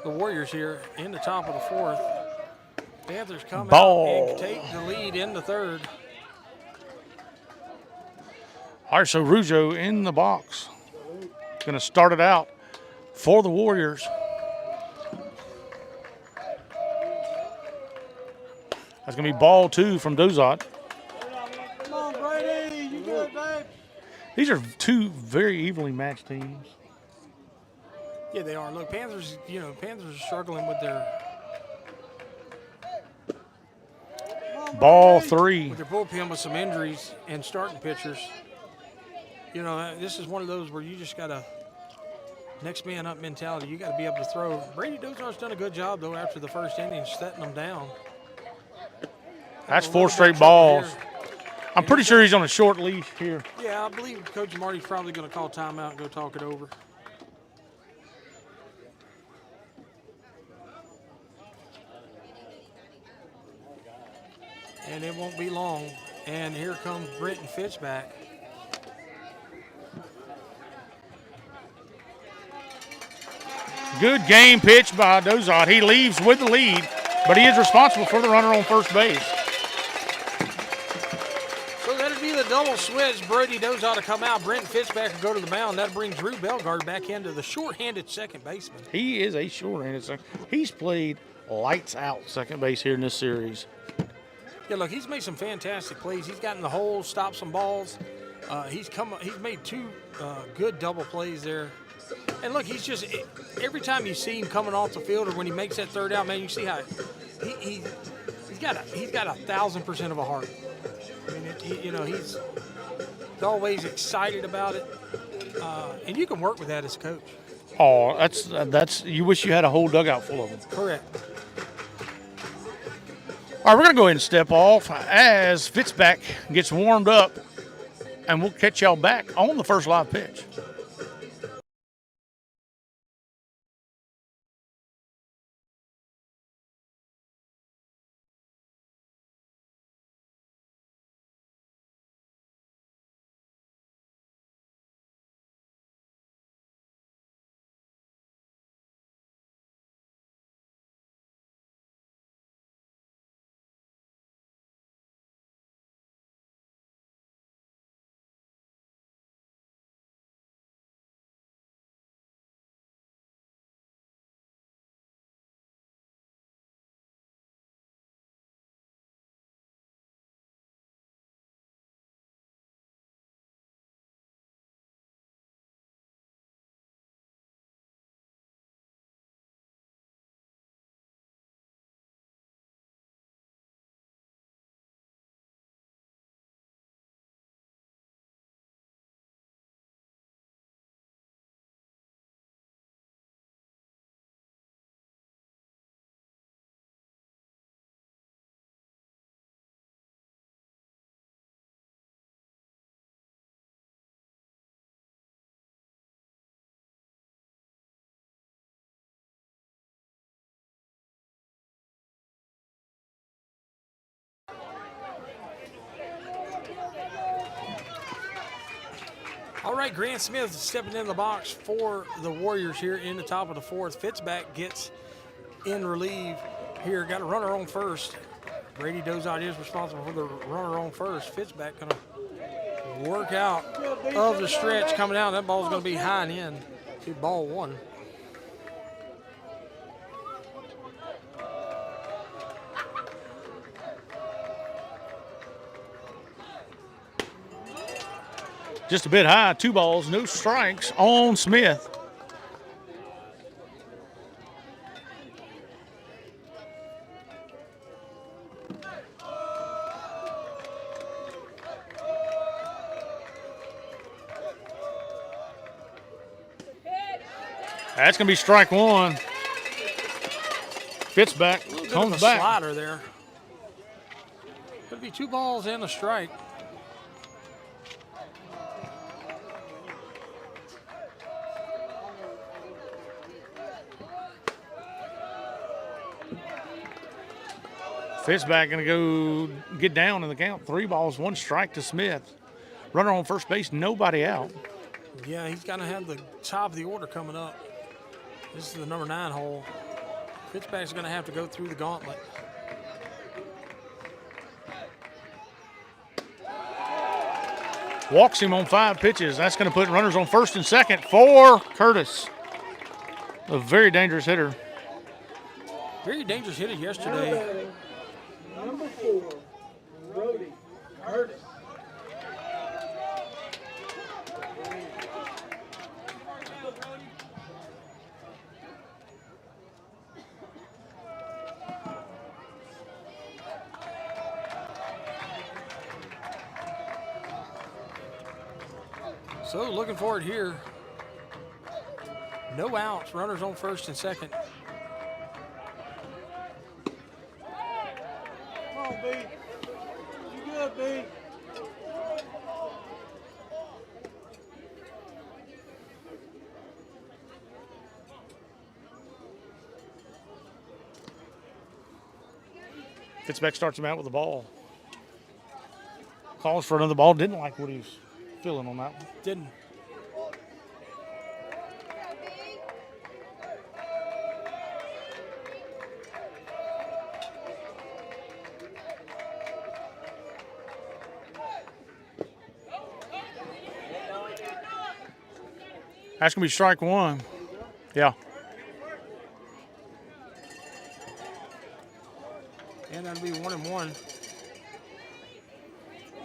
the Warriors here in the top of the fourth. Panthers come out and take the lead in the third. All right, so Rujo in the box. Going to start it out for the Warriors. That's going to be ball 2 from Dozot. Come on, Brady. You do it, babe. These are 2 very evenly matched teams. Yeah, they are. Look, Panthers are struggling with their Ball 3. with their bullpen with some injuries and starting pitchers. You know, this is one of those where you just got to next man up mentality. You got to be able to throw. Brady Dozart's done a good job, though, after the first inning, setting them down. That's 4 straight balls. I'm pretty sure he's on a short leash here. Yeah, I believe Coach Marty's probably going to call timeout and go talk it over. And it won't be long. And here comes Brenton Fitch back. Good game pitch by Dozot. He leaves with the lead, but he is responsible for the runner on first base. So that'll be the double switch. Brady Dozot to come out. Brenton Fitch back to go to the mound. That brings Drew Bellegarde back into the short-handed second baseman. He is a short-handed second. He's played lights out second base here in this series. Yeah, look, he's made some fantastic plays. He's gotten the hole, stopped some balls. He's made 2 good double plays there. And look, he's just every time you see him coming off the field or when he makes that third out, man, you see how he's got 1,000% of a heart. I mean, he's always excited about it, and you can work with that as a coach. Oh, that's you wish you had a whole dugout full of them. Correct. All right, we're going to go ahead and step off as Fitzback gets warmed up, and we'll catch y'all back on the first live pitch. All right, Grant Smith stepping in the box for the Warriors here in the top of the fourth. Fitzback gets in relief here. Got a runner on first. Brady Dozot is responsible for the runner on first. Fitzback going to work out of the stretch coming out. That ball's going to be high and in to ball one. Just a bit high, 2 balls, no strikes on Smith. That's going to be strike one. Fitzback comes back. Slider there. Could be 2 balls and a strike. Fitzback going to go get down in the count. 3 balls, 1 strike to Smith. Runner on first base, nobody out. Yeah, he's going to have the top of the order coming up. This is the number 9 hole. Fitzback's going to have to go through the gauntlet. Walks him on 5 pitches. That's going to put runners on first and second for Curtis. A very dangerous hitter. Very dangerous hitter yesterday. Number 4, Brody Curtis. So looking for it here. No outs, runners on first and second. Come on, B. You good, B? Fitzback starts him out with the ball. Calls for another ball. Didn't like what he was feeling on that one. Didn't. That's going to be strike one. Yeah. And that'll be 1-1.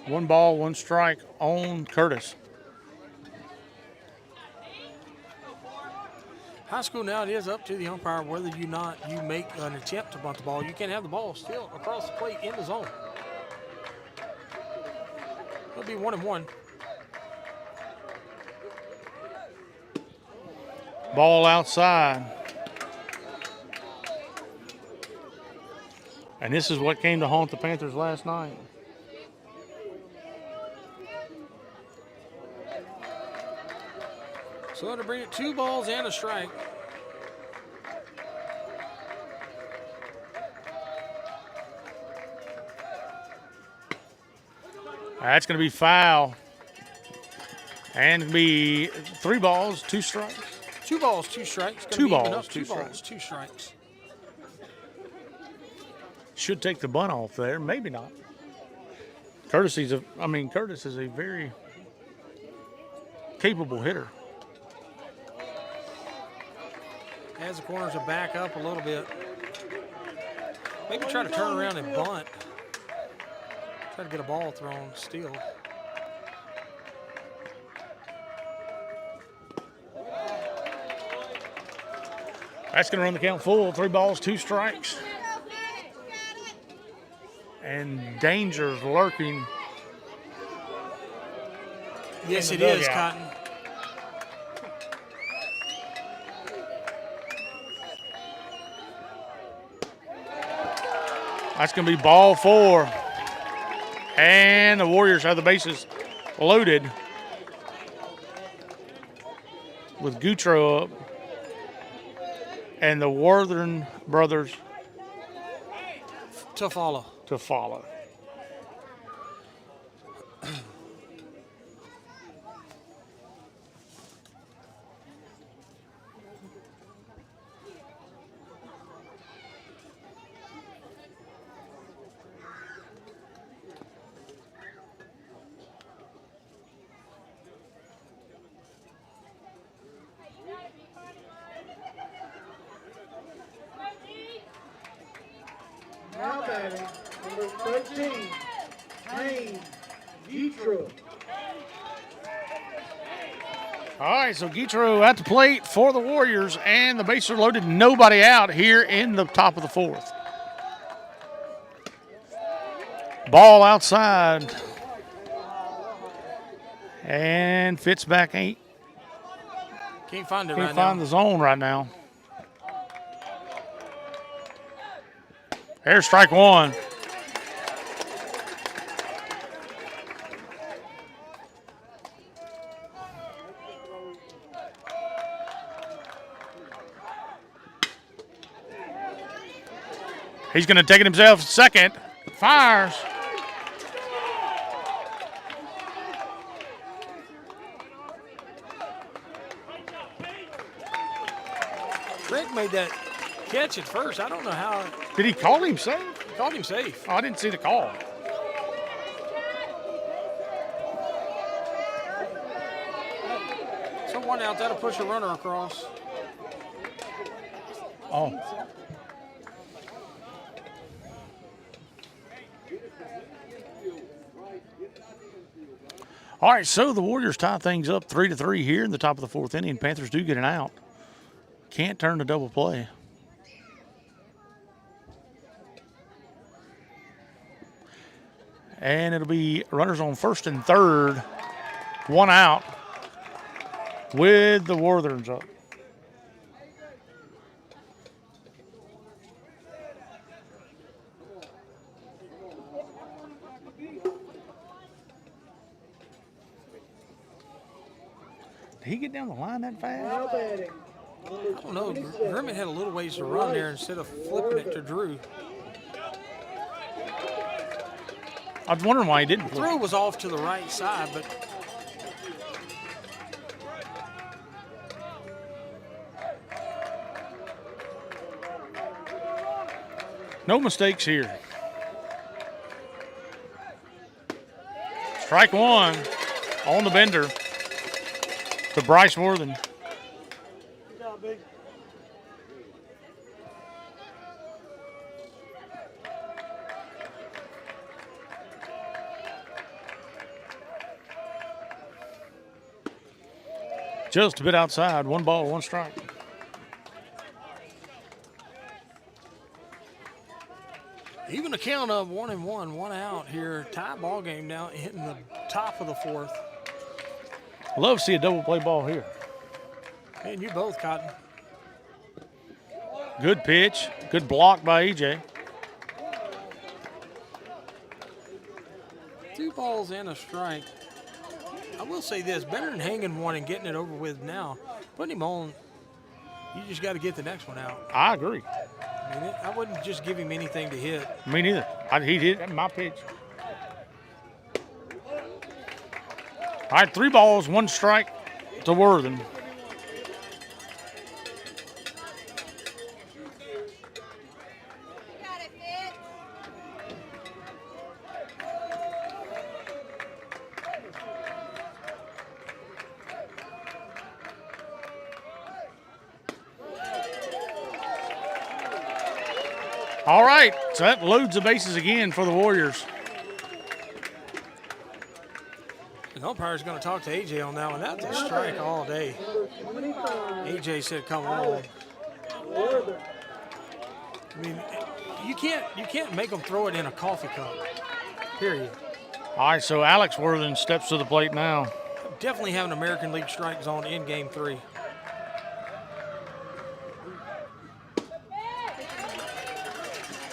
1 ball, 1 strike on Curtis. High school now, it is up to the umpire whether you make an attempt to bunt the ball. You can't have the ball still across the plate in the zone. It'll be 1-1. Ball outside. And this is what came to haunt the Panthers last night. So to bring it 2 balls and a strike. That's going to be foul. And it'll be 3 balls, 2 strikes. 2 balls, 2 strikes. 2 balls, enough. 2 strikes. 2 strikes. Should take the bunt off there. Maybe not. Curtis is a very capable hitter. As the corners are back up a little bit. Maybe try to turn around and bunt. Try to get a ball thrown still. That's going to run the count full. 3 balls, 2 strikes. And danger's lurking. Yes, in it the is, dugout. Cotton. That's going to be ball 4. And the Warriors have the bases loaded with Goutreau up. And the Worthern brothers to follow. 13, Kane Getro. All right, so Getro at the plate for the Warriors, and the bases are loaded. Nobody out here in the top of the fourth. Ball outside. And Fitzback Can't find it can't right find now. the zone right now. There's strike one. He's going to take it himself. Second. Fires. Rick made that catch at first. I don't know how. Did he call him safe? He called him safe. Oh, I didn't see the call. So one out, that'll push a runner across. Oh. All right, so the Warriors tie things up 3-3 here in the top of the fourth inning. Panthers do get an out. Can't turn to double play. And it'll be runners on first and third. One out with the Wartherns up. Did he get down the line that fast? Now batting. I don't know. Grimmett had a little ways to run there instead of flipping it to Drew. I was wondering why he didn't. Throw was off to the right side, but no mistakes here. Strike one on the bender to Bryce Worthen. Good job, big. Just a bit outside. One ball, one strike. even a count of 1-1, one out here. Tie ball game now, hitting the top of the fourth. Love to see a double play ball here. And you both, Cotton. Good pitch. Good block by EJ. 2 balls and a strike. I will say this, better than hanging one and getting it over with now. Putting him on, you just got to get the next one out. I agree. I mean, I wouldn't just give him anything to hit. Me neither. He hit my pitch. All right, 3 balls, 1 strike to Worthen. All right, so that loads the bases again for the Warriors. The umpire's going to talk to AJ on that one. That's a strike all day. AJ said, "Come on." I mean, you can't make them throw it in a coffee cup. Period. All right, so Alex Worthen steps to the plate now. Definitely have an American League strike zone in Game 3.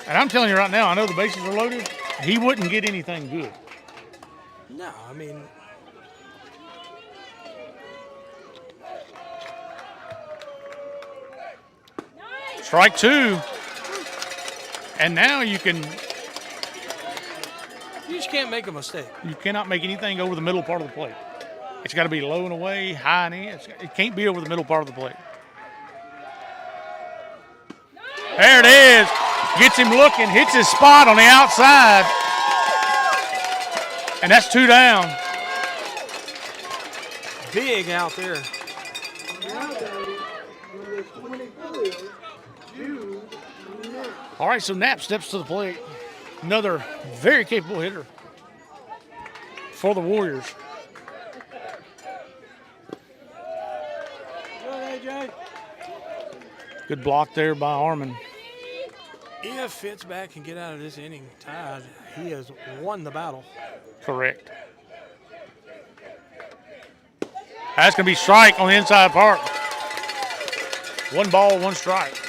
And I'm telling you right now, I know the bases are loaded. He wouldn't get anything good. No, I mean, Strike 2. And now you just can't make a mistake. cannot make anything over the middle part of the plate. It's got to be low and away, high and in. It can't be over the middle part of the plate. There it is. Gets him looking, hits his spot on the outside. And that's 2 down. Big out there. All right, so Knapp steps to the plate. Another very capable hitter for the Warriors. Good block there by Harmon. If Fitzback can get out of this inning tied, he has won the battle. Correct. That's going to be strike on the inside part. 1 ball, 1 strike.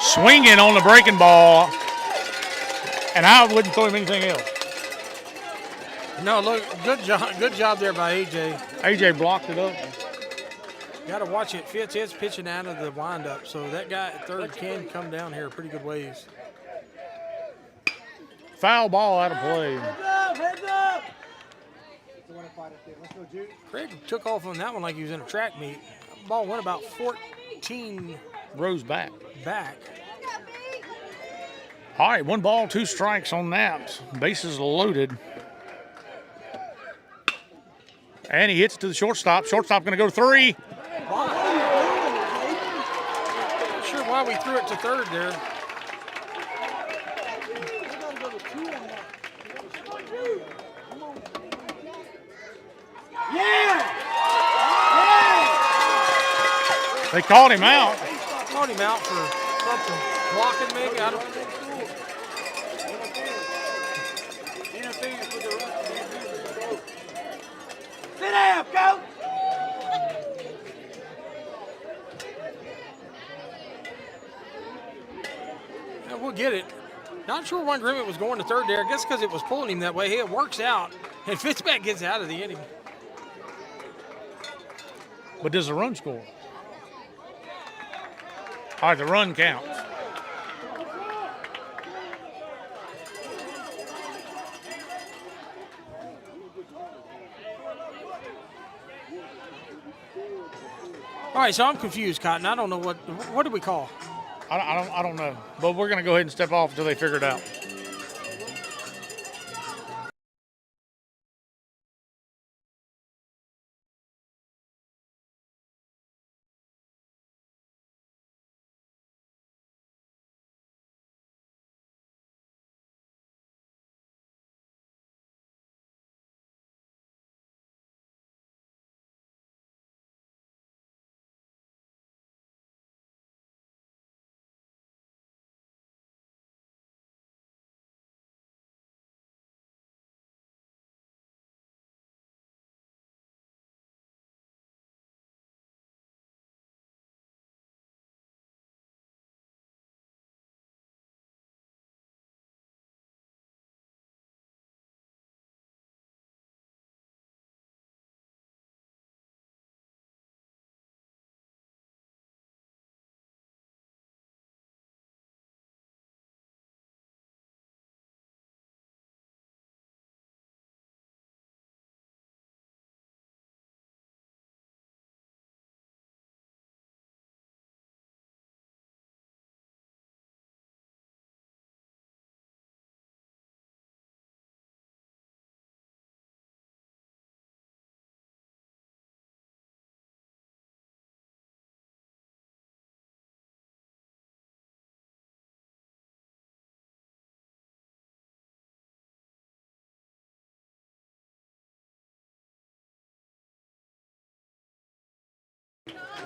Swinging on the breaking ball, and I wouldn't throw him anything else. No, look, good job there by AJ. AJ blocked it up. Got to watch it. Fitz is pitching out of the windup, so that guy at third can come down here a pretty good ways. Foul ball out of play. Heads up! Craig took off on that one like he was in a track meet. Ball went about 14 Rows back. back. All right, 1 ball, 2 strikes on Naps. Bases loaded. And he hits to the shortstop. Shortstop going to go to 3. Not sure why we threw it to third there. They called him out. Called him out for something. Blocking maybe? I don't know. Sit down, coach! Yeah, we'll get it. Not sure why Grimmett was going to third there. I guess because it was pulling him that way. Hey, it works out, and Fitzpatrick gets out of the inning. But does the run score? All right, the run counts. All right, so I'm confused, Cotton. I don't know what do we call? I don't know. But we're going to go ahead and step off until they figure it out.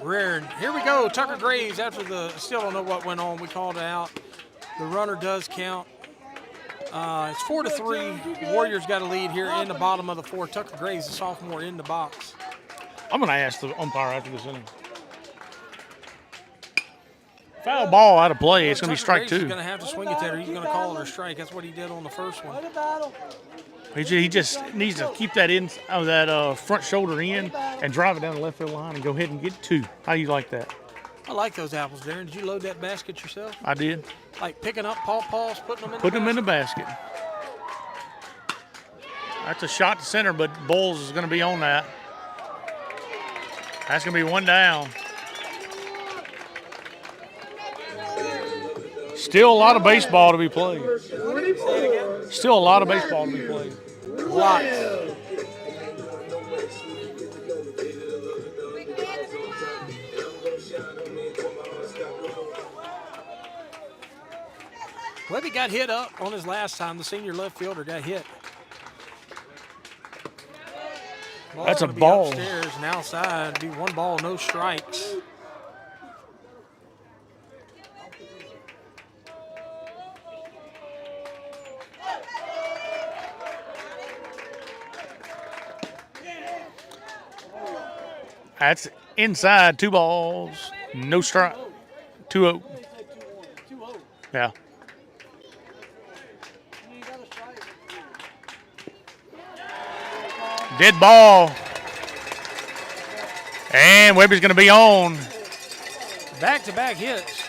Rearing. Here we go. Tucker Graves after still don't know what went on. We called it out. The runner does count. It's 4-3. Warriors got a lead here in the bottom of the 4. Tucker Graves, the sophomore, in the box. I'm going to ask the umpire after this inning. Foul ball out of play. It's going to be strike 2. He's going to have to swing it there. He's going to call it a strike. That's what he did on the first one. He just needs to keep that front shoulder in and drive it down the left field line and go ahead and get 2. How do you like that? I like those apples, Darren. Did you load that basket yourself? I did. Like picking up pawpaws, putting them in Put them in the basket. That's a shot to center, but Bulls is going to be on that. That's going to be 1 down. Still a lot of baseball to be played. Still a lot of baseball to be played. Lots. Webby got hit up on his last time. The senior left fielder got hit. That's a gonna be ball. Upstairs and outside. Be 1 ball, no strikes. That's inside. 2 balls, no strike. 2-0. Yeah. Dead ball. And Webby's going to be on. Back-to-back hits.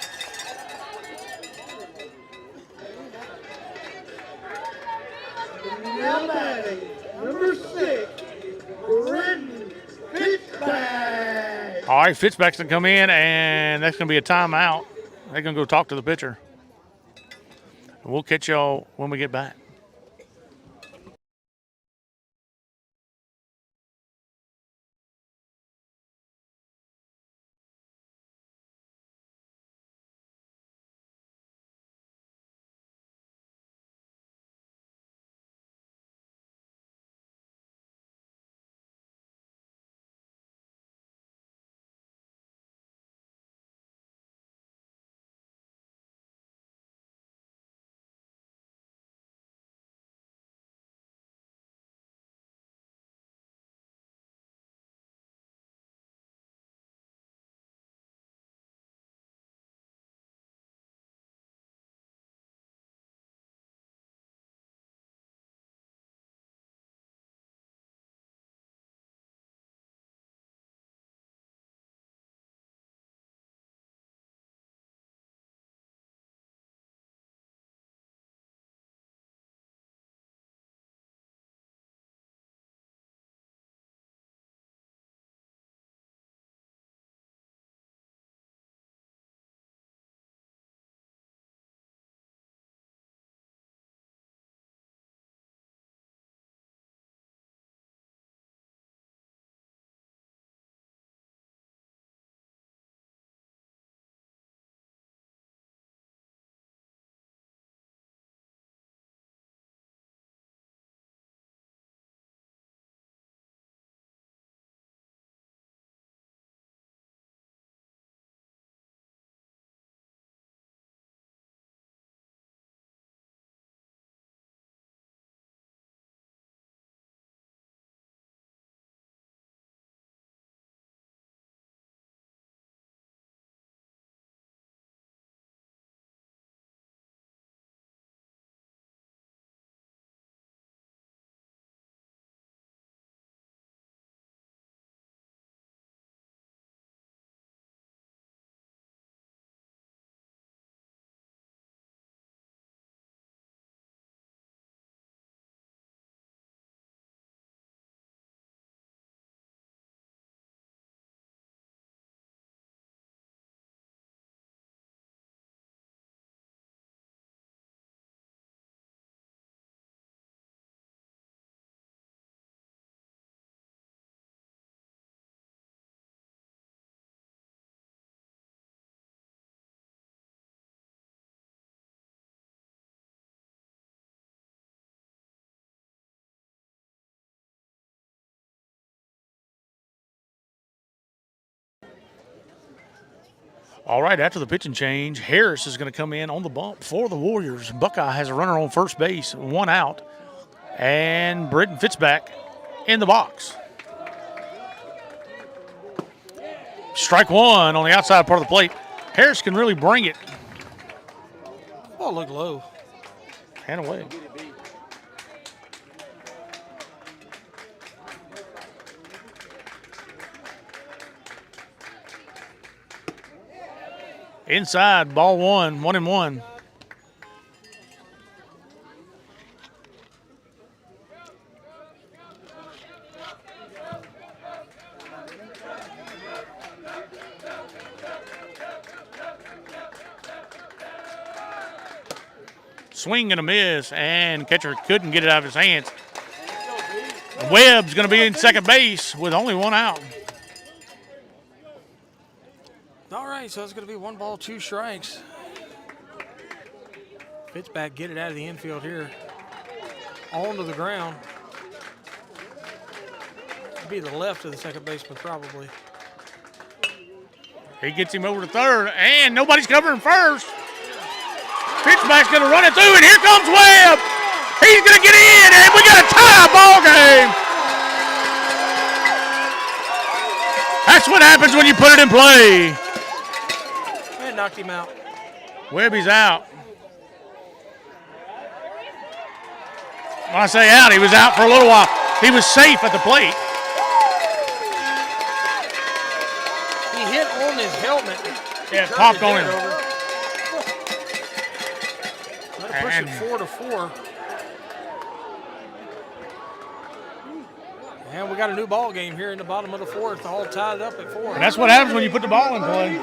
Number 6, Brenton Fitzpatrick. All right, Fitzpatrick's going to come in, and that's going to be a timeout. They're going to go talk to the pitcher. We'll catch y'all when we get back. All right, after the pitching change, Harris is going to come in on the bump for the Warriors. Buckeye has a runner on first base, 1 out, and Brenton Fitzpatrick in the box. Strike 1 on the outside part of the plate. Harris can really bring it. Oh, look low. And away. Inside, ball 1, 1-1. Swing and a miss, and catcher couldn't get it out of his hands. Webb's going to be in second base with only 1 out. All right, so it's going to be 1 ball, 2 strikes Fitzback get it out of the infield here. Onto the ground. It'd be the left of the second baseman probably. He gets him over to third, and nobody's covering first. Fitzback's going to run it through, and here comes Webb. He's going to get in, and we got a tie ball game. That's what happens when you put it in play. And knocked him out. Webby's out. When I say out, he was out for a little while. He was safe at the plate. He hit on his helmet. Yeah, popped on him. That'll push it 4-4. And we got a new ball game here in the bottom of the fourth, all tied up at 4. And that's what happens when you put the ball in play.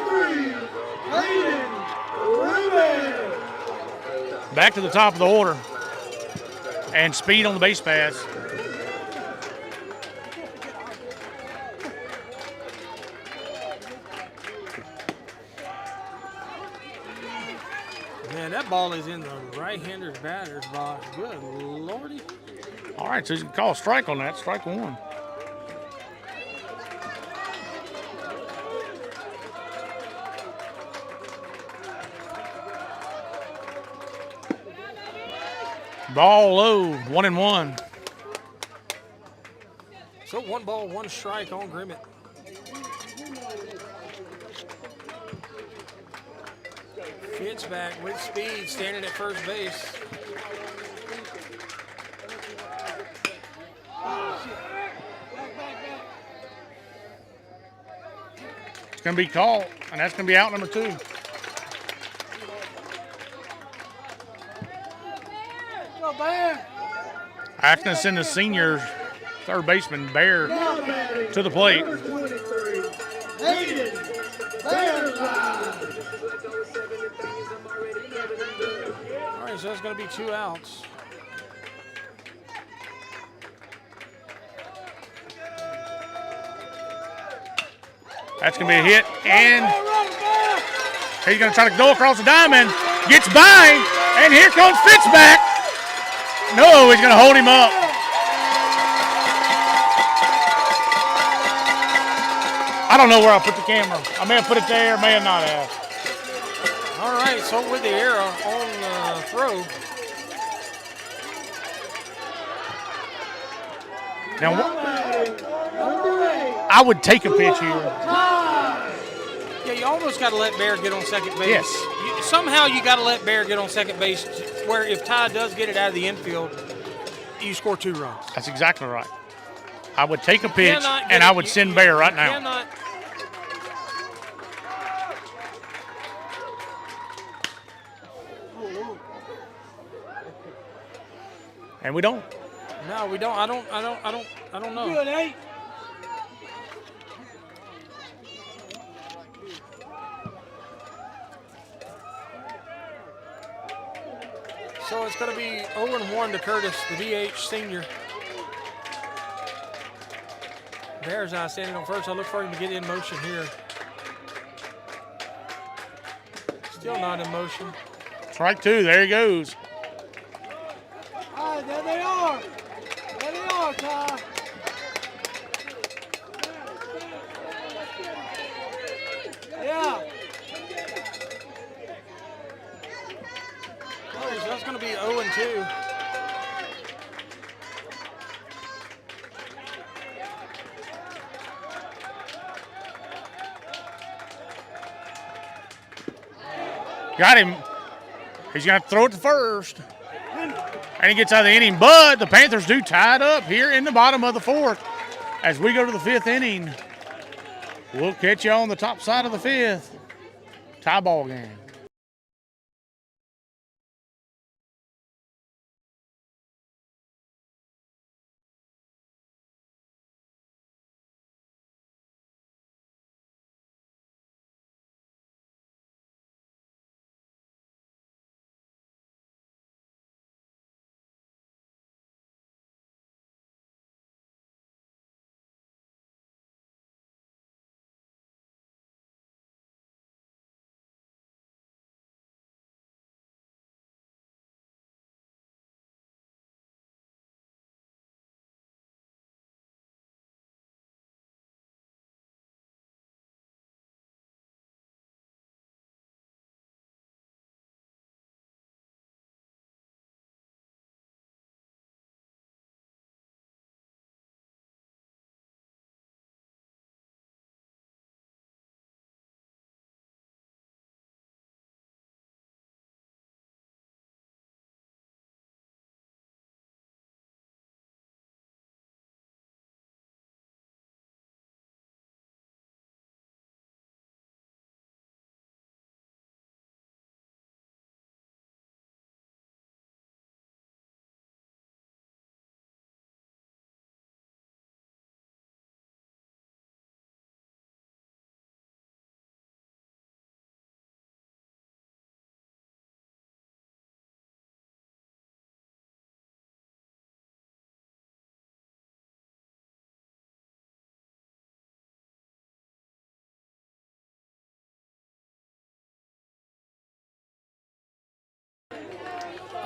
Back to the top of the order. And speed on the base pass. Man, that ball is in the right-hander's batter's box. Good lordy. All right, so you can call a strike on that. Strike one. Ball low, 1-1. So 1 ball, 1 strike on Grimmett. Fitzback with speed, standing at first base. It's going to be called, and that's going to be out number 2. Atkinson, the senior third baseman, Bear, to the plate. All right, so that's going to be 2 outs. That's going to be a hit, and he's going to try to go across the diamond. Gets by, and here comes Fitzback. No, he's going to hold him up. I don't know where I put the camera. I may have put it there, may have not have. All right, so with the error on the throw. Now, I would take a pitch here. Yeah, you almost got to let Bear get on second base. Yes. Somehow you got to let Bear get on second base where if Ty does get it out of the infield, you score 2 runs. That's exactly right. I would take a pitch, and I would send Bear right now. Cannot. And we don't. No, we don't. I don't know. Good, eh? So it's going to be 0-1 to Curtis, the DH senior. Bear's eye standing on first. I look for him to get in motion here. Still not in motion. Strike 2. There he goes. All right, there they are. There they are, Ty. Yeah. All right, so that's going to be 0-2. Got him. He's going to throw it to first. And he gets out of the inning. But the Panthers do tie it up here in the bottom of the 4th. As we go to the 5th inning, we'll catch you on the top side of the 5th. Tie ball game.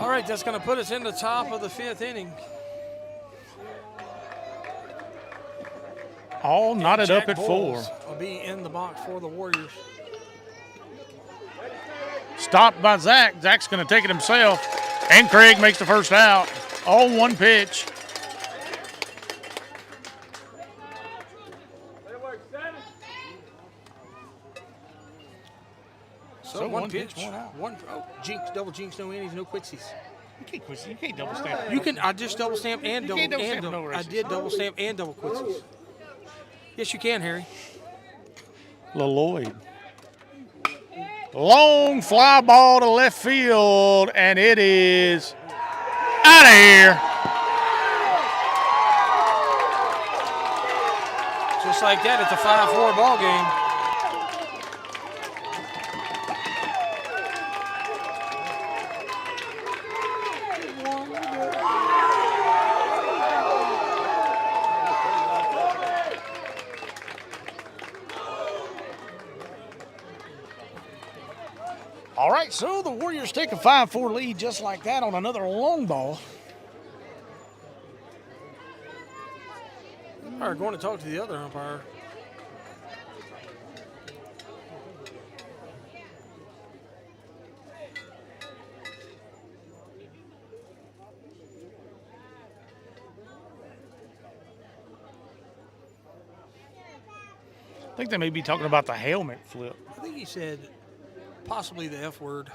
All right, that's going to put us in the top of the 5th inning. All knotted up at 4. Bowles will be in the box for the Warriors. Stopped by Zach. Zach's going to take it himself. And Craig makes the first out. 0-1 pitch. So one pitch, one out. Jinx, double jinx, no innies, no quitsies. You can't double stamp. You can. I just double stamp and double. double stamp no I races. did double stamp and double quitsies. Yes, you can, Harry. Lloyd. Long fly ball to left field, and it is out of here. Just like that, it's a 5-4 ball game. All right, so the Warriors take a 5-4 lead just like that on another long ball. All right, going to talk to the other umpire. I think they may be talking about the helmet flip. I think he said possibly the F word.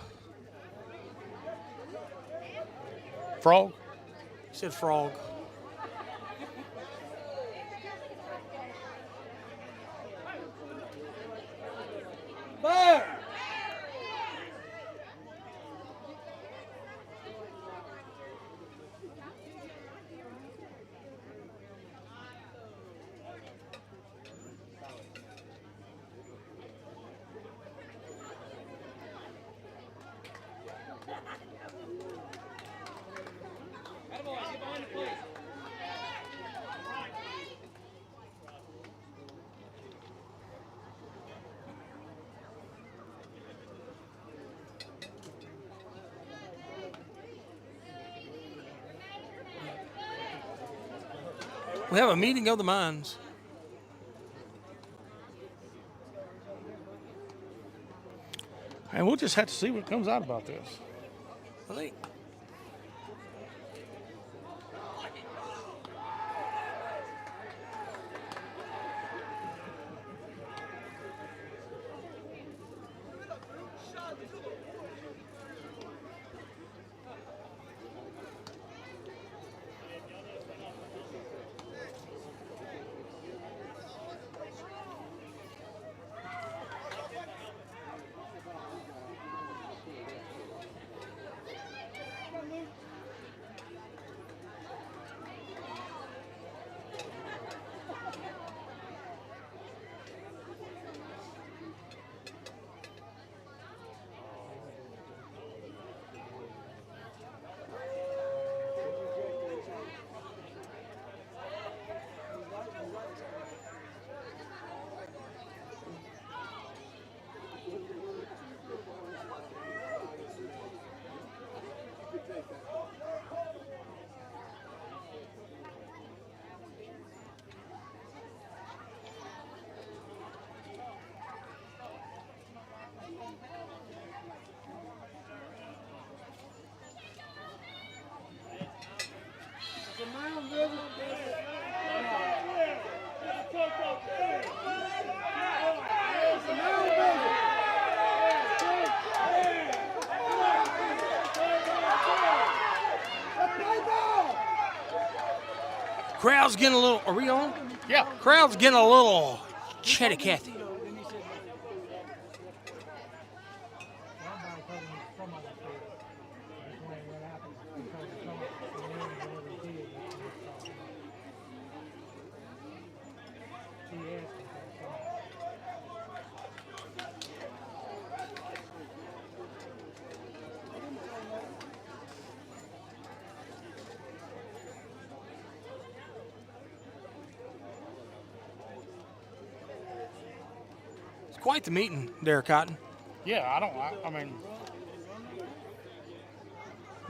Frog? He said frog. Fire! We have a meeting of the minds. And we'll just have to see what comes out about this. I think. Crowd's getting a little. Are we on? Yeah. Crowd's getting a little chatty Cathy. Quite the meeting there, Cotton. Yeah, I mean,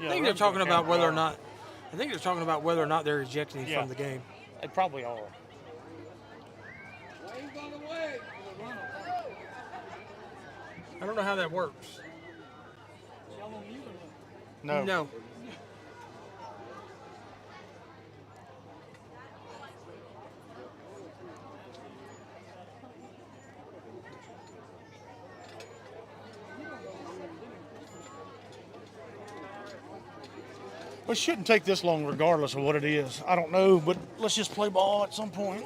I think they're talking about whether or not. I think they're talking about whether or not they're ejecting him from the game. They probably are. I don't know how that works. No. No. It shouldn't take this long regardless of what it is. I don't know, but let's just play ball at some point.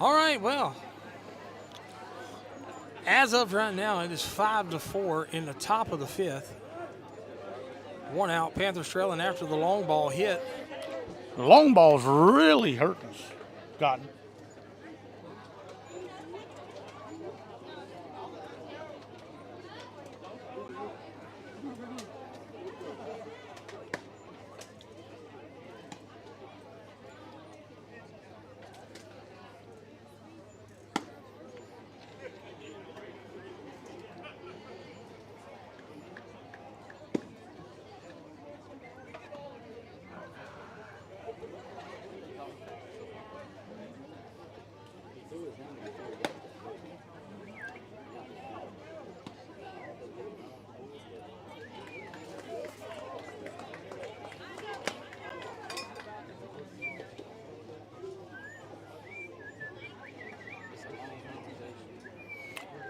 All right, well, as of right now, it is 5-4 in the top of the fifth. 1 out, Panthers trailing after the long ball hit. The long ball's really hurting us. Got it.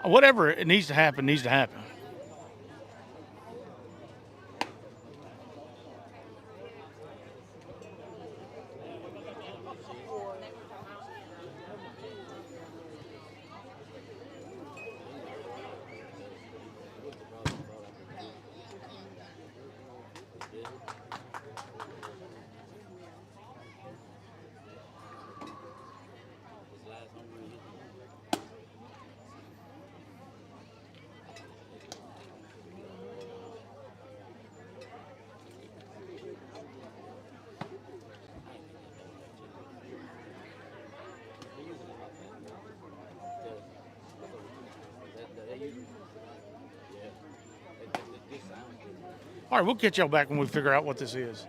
Whatever it needs to happen, needs to happen. All right, we'll get y'all back when we figure out what this is.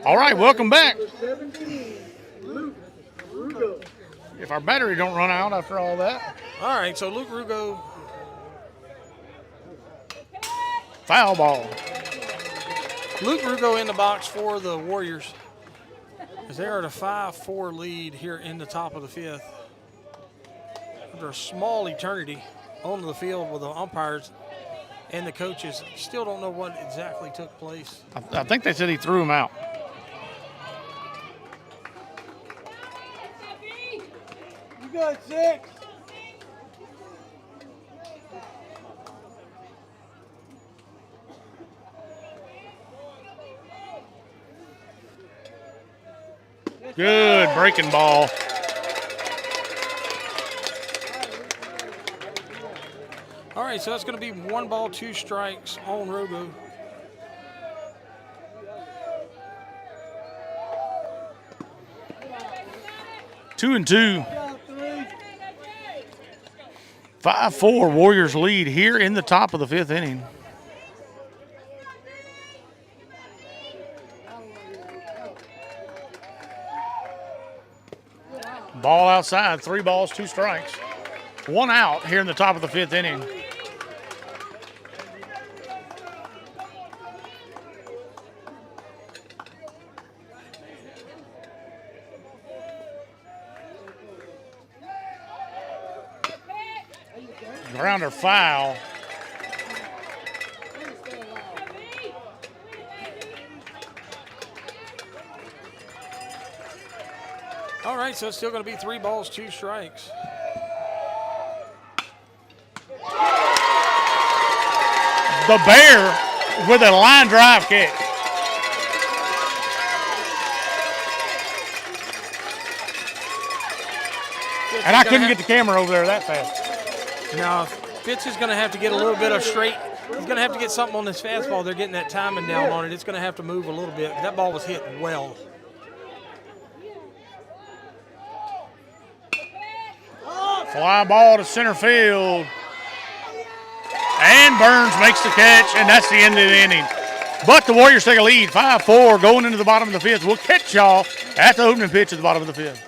All right, welcome back. Number 17, Luke Rugo. If our battery don't run out after all that. All right, so Luke Rugo, Foul ball. Luke Rugo in the box for the Warriors, as they are at a 5-4 lead here in the top of the fifth. After a small eternity on the field with the umpires and the coaches, still don't know what exactly took place. I think they said he threw him out. You got 6. Good breaking ball. All right, so that's going to be 1 ball, 2 strikes on Rugo. Two and two. Got 3. 5-4 Warriors lead here in the top of the fifth inning. Ball outside, 3 balls, 2 strikes. 1 out here in the top of the fifth inning. Grounder foul. All right, so it's still going to be 3 balls, 2 strikes. The Bear with a line drive kick. And I couldn't get the camera over there that fast. Now, Fitz is going to have to get a little bit of straight. He's going to have to get something on this fastball. They're getting that timing down on it. It's going to have to move a little bit. That ball was hit well. Fly ball to center field. And Burns makes the catch, and that's the end of the inning. But the Warriors take a lead, 5-4, going into the bottom of the fifth. We'll catch y'all at the opening pitch at the bottom of the fifth.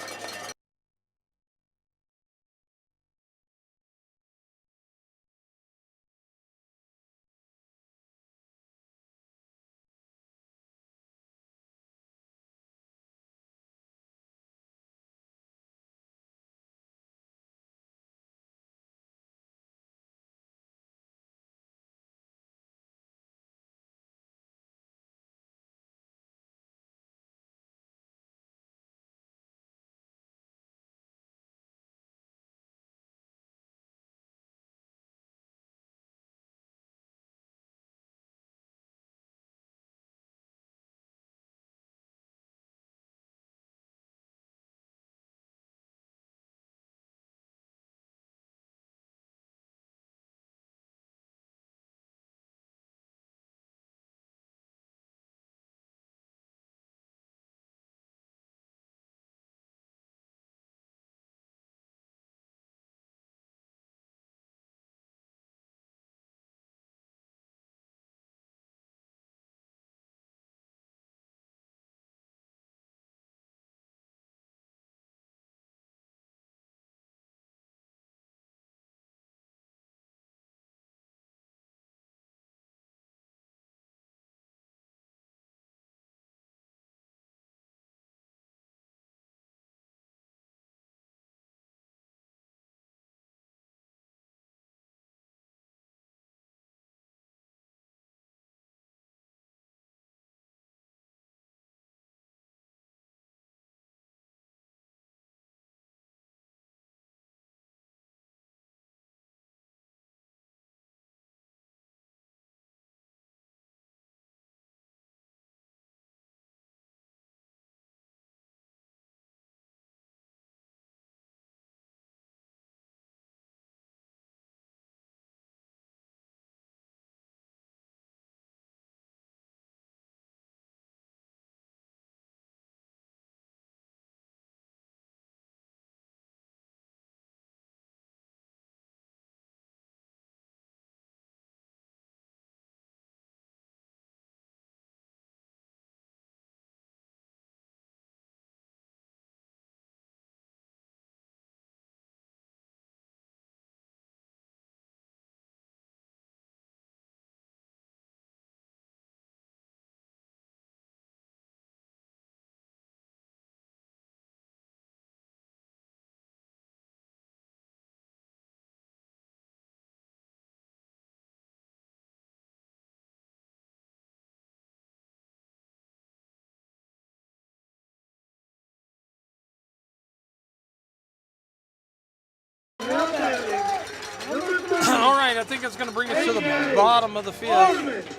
I think it's going to bring us to the bottom of the fifth.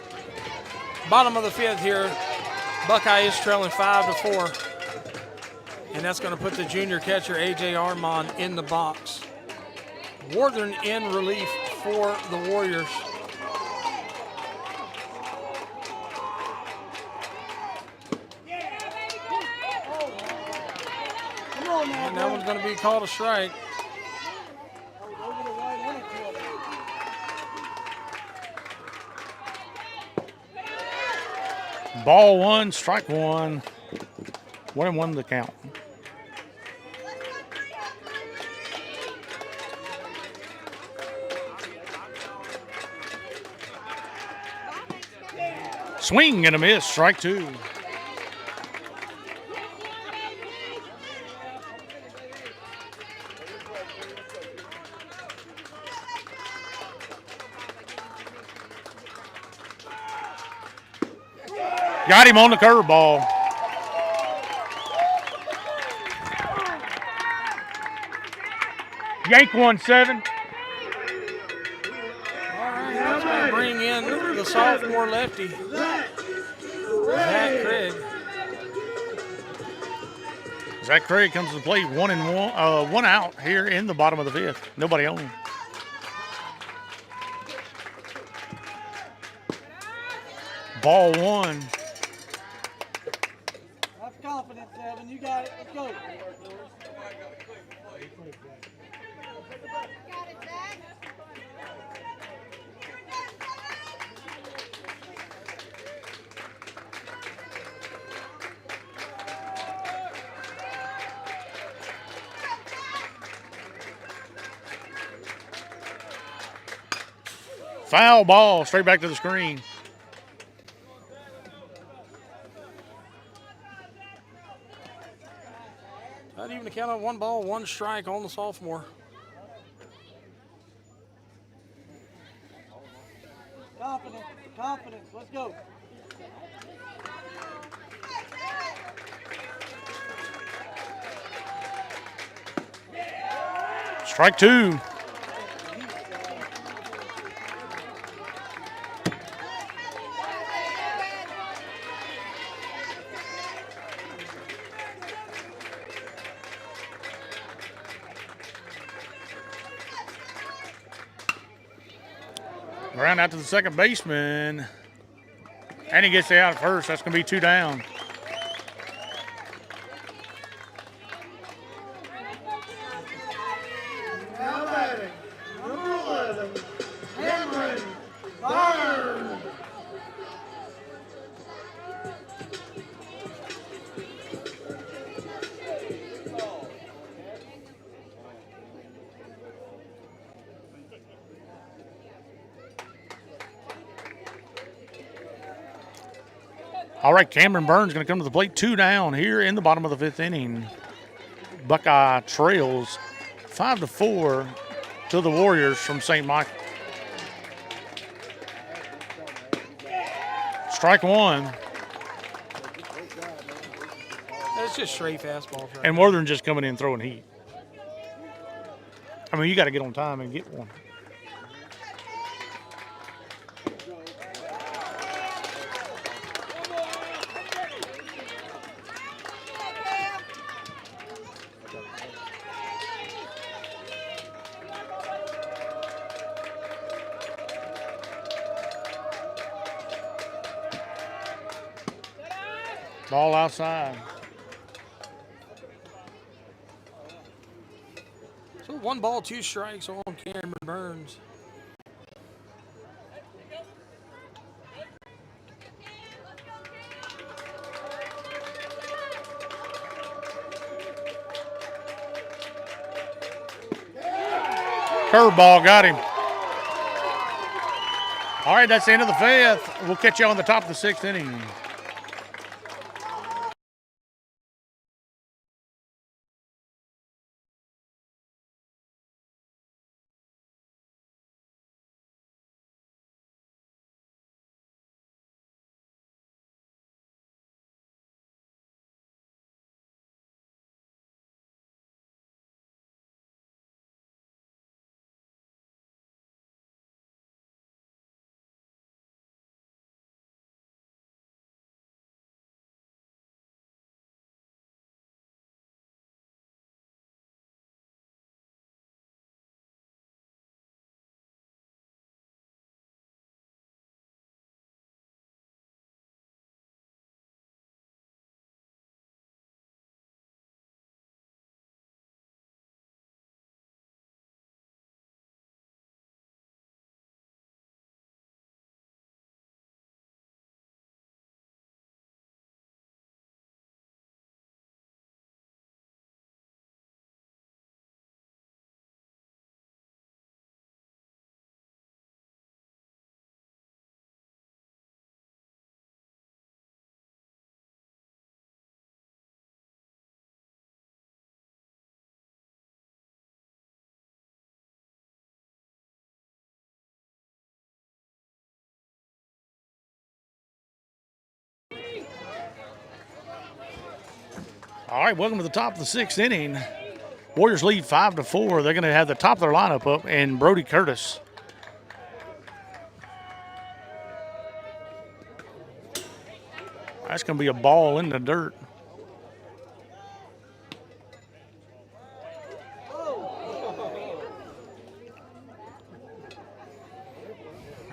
Bottom of the fifth here. Buckeye is trailing 5-4. And that's going to put the junior catcher, A.J. Armand, in the box. Northern in relief for the Warriors. And that one's going to be called a strike. Ball one, strike one. 1-1 the count. Swing and a miss, strike two. Got him on the curveball. Yank 1-7. All right, that's going to bring in the sophomore lefty, Zach Craig. Zach Craig comes to the plate, 1-1, one out here in the bottom of the fifth. Nobody on. Ball one. Have confidence, Evan. You got it. Let's go. Foul ball, straight back to the screen. Not even a count of 1 ball, 1 strike on the sophomore. Confidence. Confidence. Let's go. Strike two. Ground out to the second baseman. And he gets the out at first. That's going to be 2 down. Now batting, number 11, Cameron Byron. All right, Cameron Burns going to come to the plate, 2 down here in the bottom of the 5th inning. Buckeye trails 5-4 to the Warriors from St. Michael. Strike one. That's just straight fastballs. Right And Northern just coming in throwing heat. I mean, you got to get on time and get one. Ball outside. So 1 ball, 2 strikes on Cameron Burns. Curveball got him. All right, that's the end of the 5th. We'll catch you on the top of the 6th inning. All right, welcome to the top of the 6th inning. Warriors lead 5-4. They're going to have the top of their lineup up and Brody Curtis. That's going to be a ball in the dirt.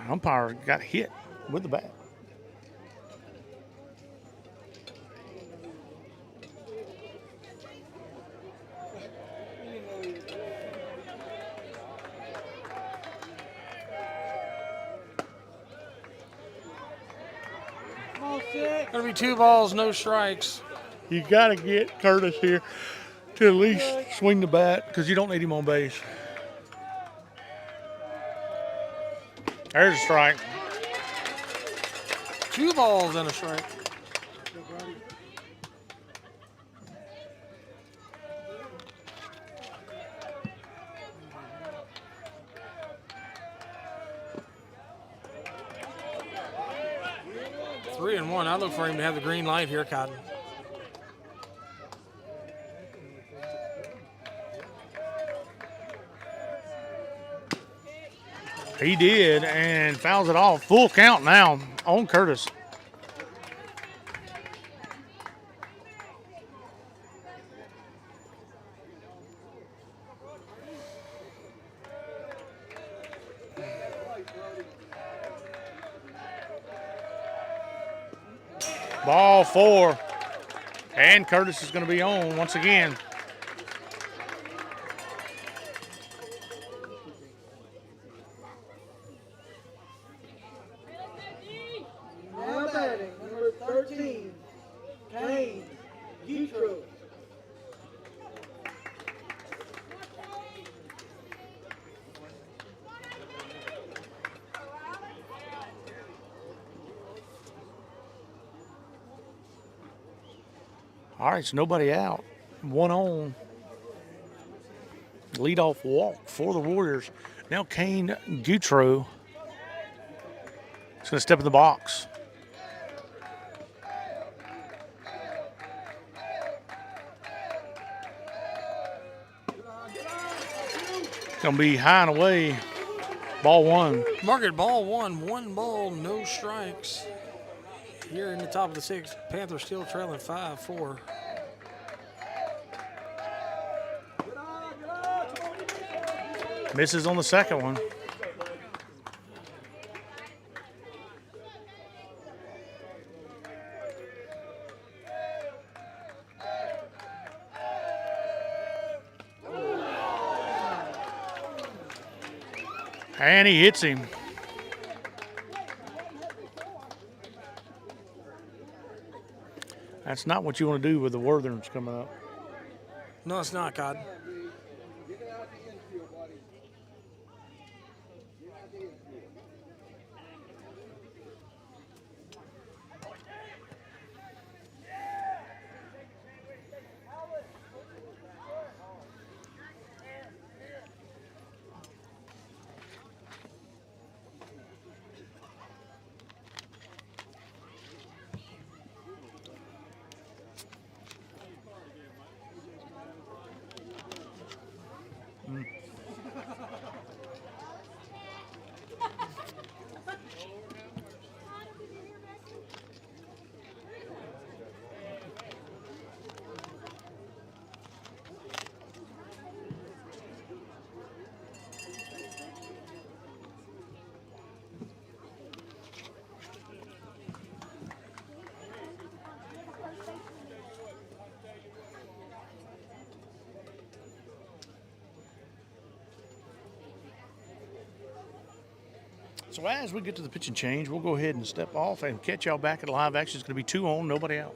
Umpire got hit with the bat. Gonna be 2 balls, no strikes. You got to get Curtis here to at least swing the bat because you don't need him on base. There's a strike. 2 balls and a strike. Three and one. I look for him to have the green light here, Cotton. He did and fouls it off. Full count now on Curtis. Ball 4. And Curtis is going to be on once again. Now batting, number 13, Kane Guitro. All right, so nobody out. 1 on. Leadoff walk for the Warriors. Now Kane Guitro is going to step in the box. Going to be high and away. Ball 1. Market ball 1. 1 ball, no strikes. Here in the top of the 6th, Panthers still trailing 5-4. Misses on the second one. And he hits him. That's not what you want to do with the Wortherns coming up. No, it's not, Cotton. So as we get to the pitch and change, we'll go ahead and step off and catch y'all back at live action. It's going to be 2 on, nobody out.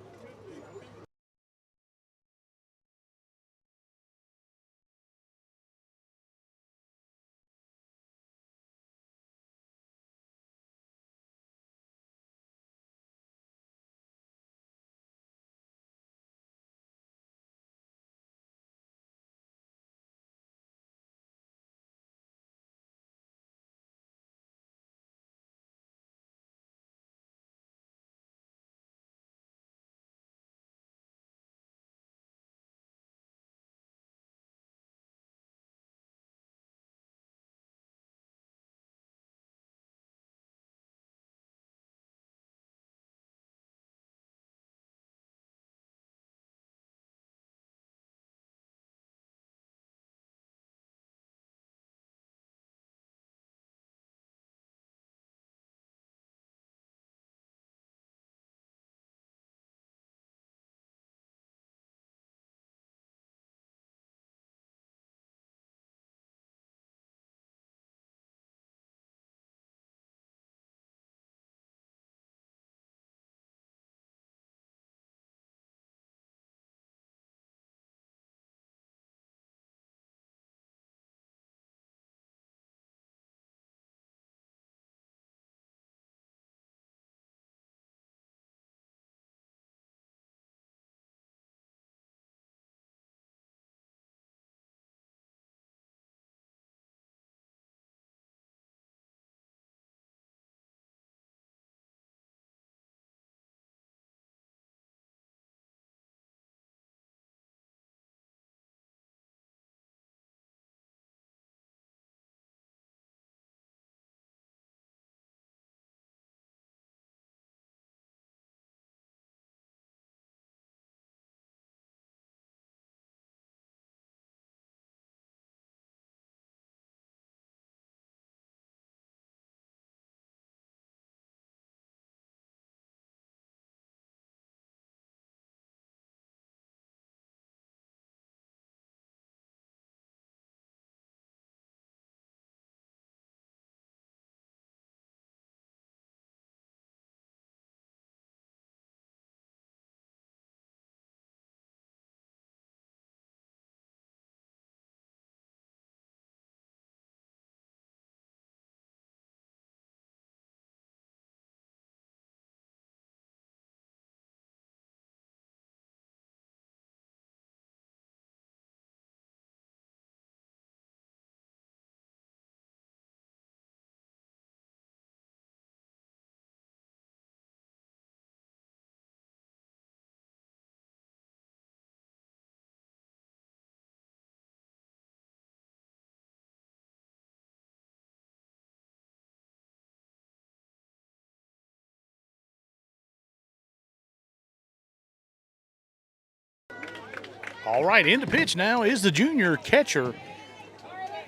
All right, in the pitch now is the junior catcher,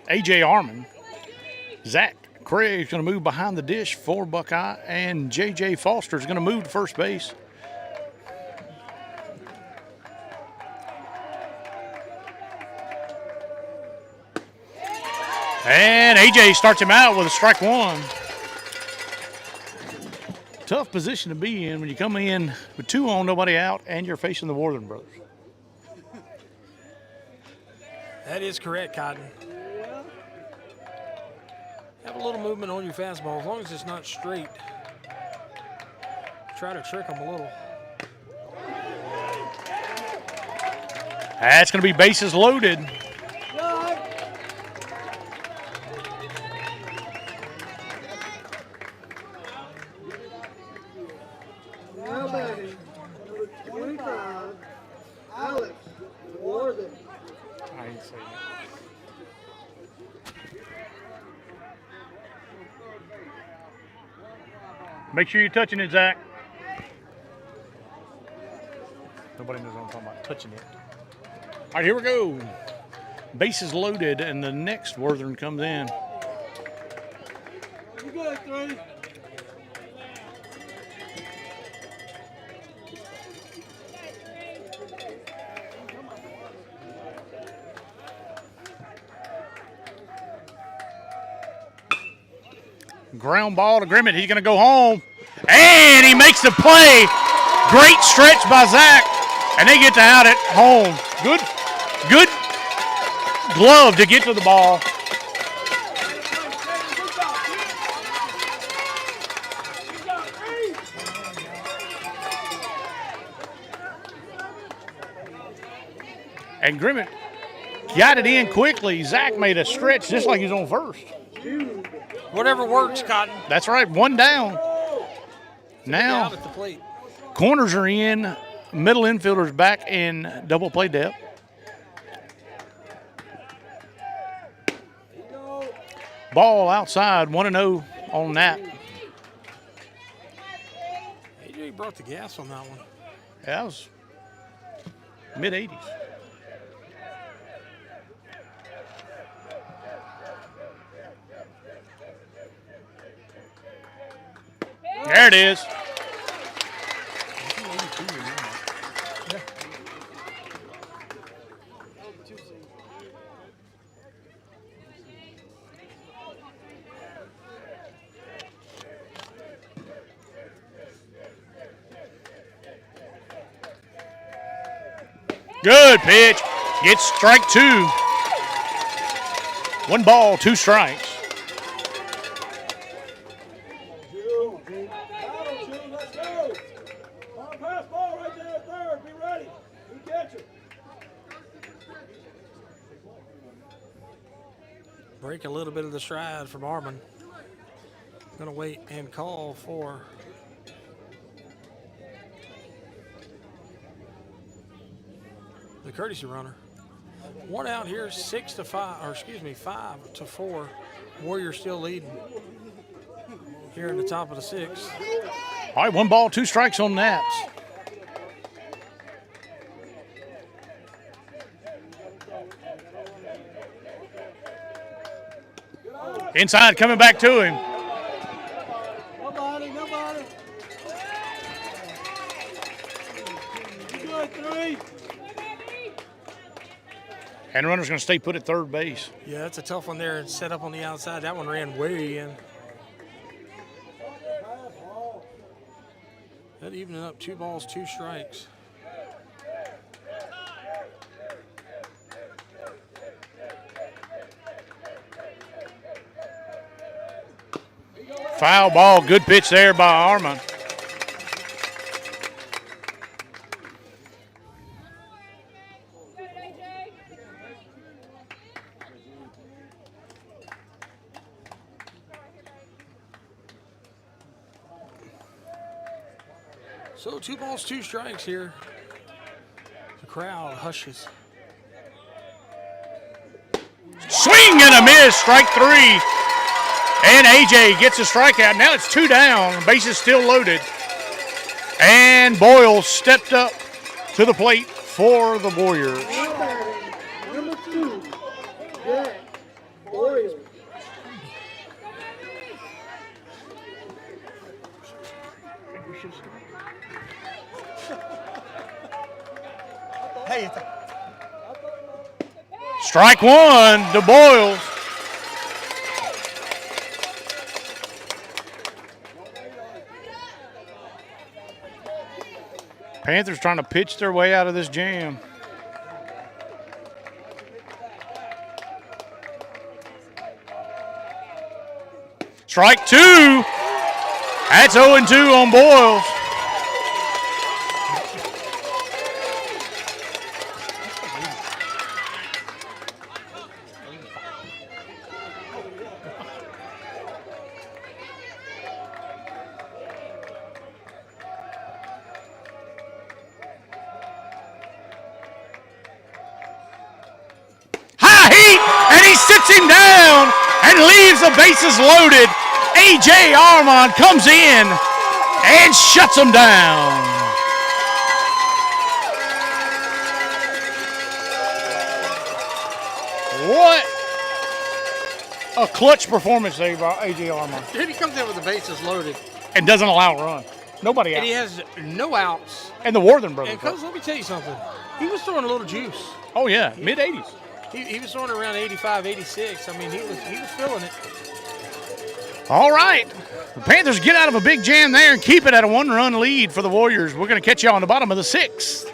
A.J. Armon. Zach Craig's going to move behind the dish for Buckeye, and J.J. Foster is going to move to first base. And A.J. starts him out with a strike one. Tough position to be in when you come in with 2 on, nobody out, and you're facing the Worthing brothers. That is correct, Cotton. Have a little movement on your fastball, as long as it's not straight. Try to trick them a little. That's going to be bases loaded. Now batting, number 25, Alex Worthing. I ain't saying it. Make sure you're touching it, Zach. Nobody knows what I'm talking about, touching it. All right, here we go. Bases loaded, and the next Worthing comes in. You good, 3. Ground ball to Grimmett. He's going to go home. And he makes the play. Great stretch by Zach. And they get to out it home. Good glove to get to the ball. And Grimmett got it in quickly. Zach made a stretch just like he was on first. Whatever works, Cotton. That's right, 1 down. Now, Out at the plate. corners are in, middle infielders back in double play depth. Ball outside, 1-0 on that. AJ brought the gas on that one. That was mid-80s. There it is. Good pitch. Gets strike 2. 1 ball, 2 strikes. Break a little bit of the stride from Armon. Gonna wait and call for the courtesy runner. 1 out here, 5-4. Warriors still leading here in the top of the 6th. All right, 1 ball, 2 strikes on that. Inside, coming back to him. Nobody. You good, 3. And the runner's going to stay put at third base. Yeah, that's a tough one there. Set up on the outside. That one ran way in. That evening up, 2 balls, 2 strikes. Foul ball, good pitch there by Armon. So 2 balls, 2 strikes here. The crowd hushes. Swing and a miss, strike 3. And AJ gets a strikeout. Now it's 2 down. Bases still loaded. And Boyle stepped up to the plate for the Warriors. Hey, Strike one to Boyles. Panthers trying to pitch their way out of this jam. Strike two. That's 0-2 on Boyles. High heat, and he sits him down and leaves the bases loaded. A.J. Armand comes in and shuts him down. What a clutch performance there by A.J. Armand. He comes in with the bases loaded. And doesn't allow a run. Nobody out. And he has no outs. And the Worthen brothers. And Coach, let me tell you something. He was throwing a little juice. Oh, yeah, mid-80s. He was throwing around 85, 86. I mean, he was feeling it. All right. The Panthers get out of a big jam there and keep it at a one-run lead for the Warriors. We're going to catch you on the bottom of the sixth.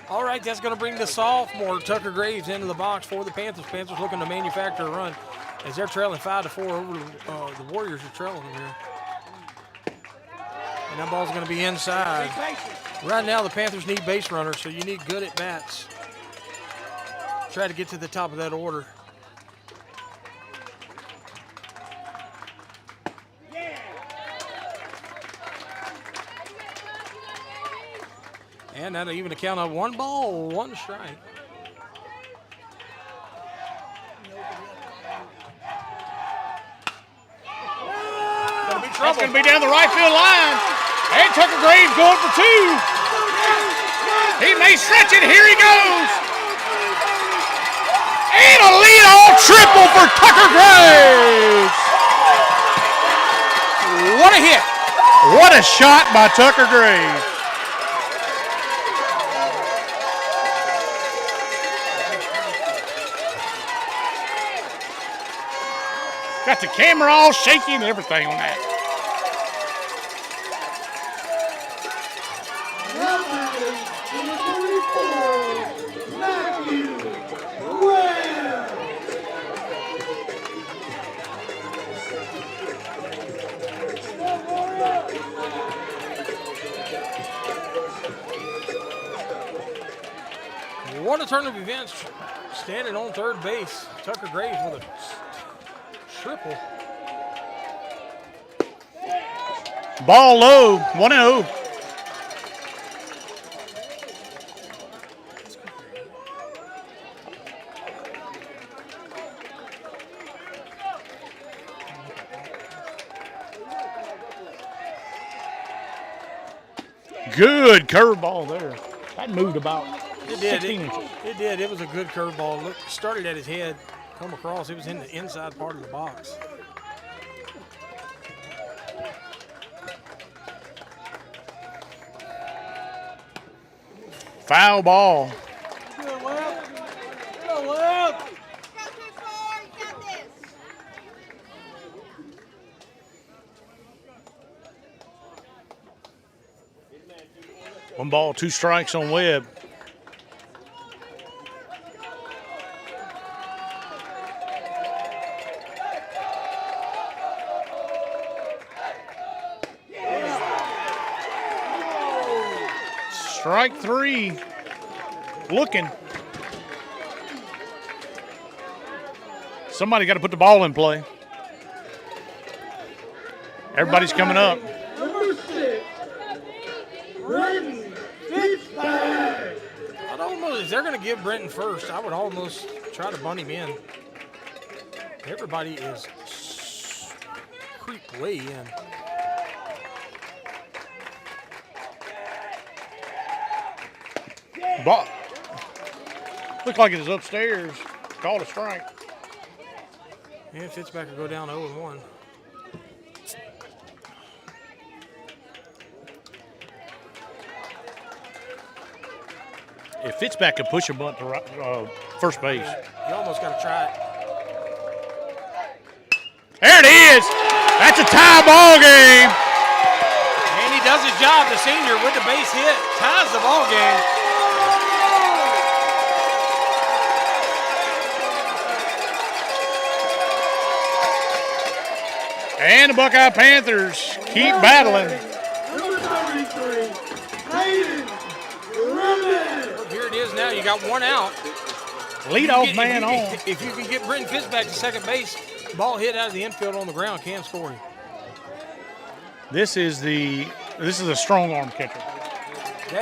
All right, that's going to bring the sophomore Tucker Graves into the box for the Panthers. Panthers looking to manufacture a run as they're trailing 5-4 over the Warriors are trailing them here. And that ball's going to be inside. Right now, the Panthers need base runners, so you need good at bats. Try to get to the top of that order. And that'll even account of 1 ball, 1 strike. That's going to be down the right field line. And Tucker Graves going for 2. He may stretch it. Here he goes. And a lead-off triple for Tucker Graves. What a hit. What a shot by Tucker Graves. Got the camera all shaky and everything on that. What a turn of events. Standing on third base, Tucker Graves with a triple. Ball low, 1-0. Good curveball there. That moved about 16 inches. It did. It was a good curveball. Look, started at his head, come across. It was in the inside part of the box. Foul ball. Good, Webb. Good, Webb. One ball, 2 strikes on Webb. Strike 3. Looking. Somebody got to put the ball in play. Everybody's coming up. Number 6, Brenton Fitzpatrick. I'd almost, if they're going to give Brenton first, I would almost try to bunt him in. Everybody is creeped way in. Ball. Looked like it was upstairs. Called a strike. And Fitzpatrick will go down 0-1. If Fitzpatrick could push a bunt to first base. You almost got to try it. There it is. That's a tie ball game. And he does his job, the senior, with the base hit. Ties the ball game. And the Buckeye Panthers keep battling. Number 33, Hayden Grimmett. Look, here it is now. You got one out. Leadoff man on. If you can get Brenton Fitzpatrick to second base, ball hit out of the infield on the ground, can score him. This is a strong arm catcher.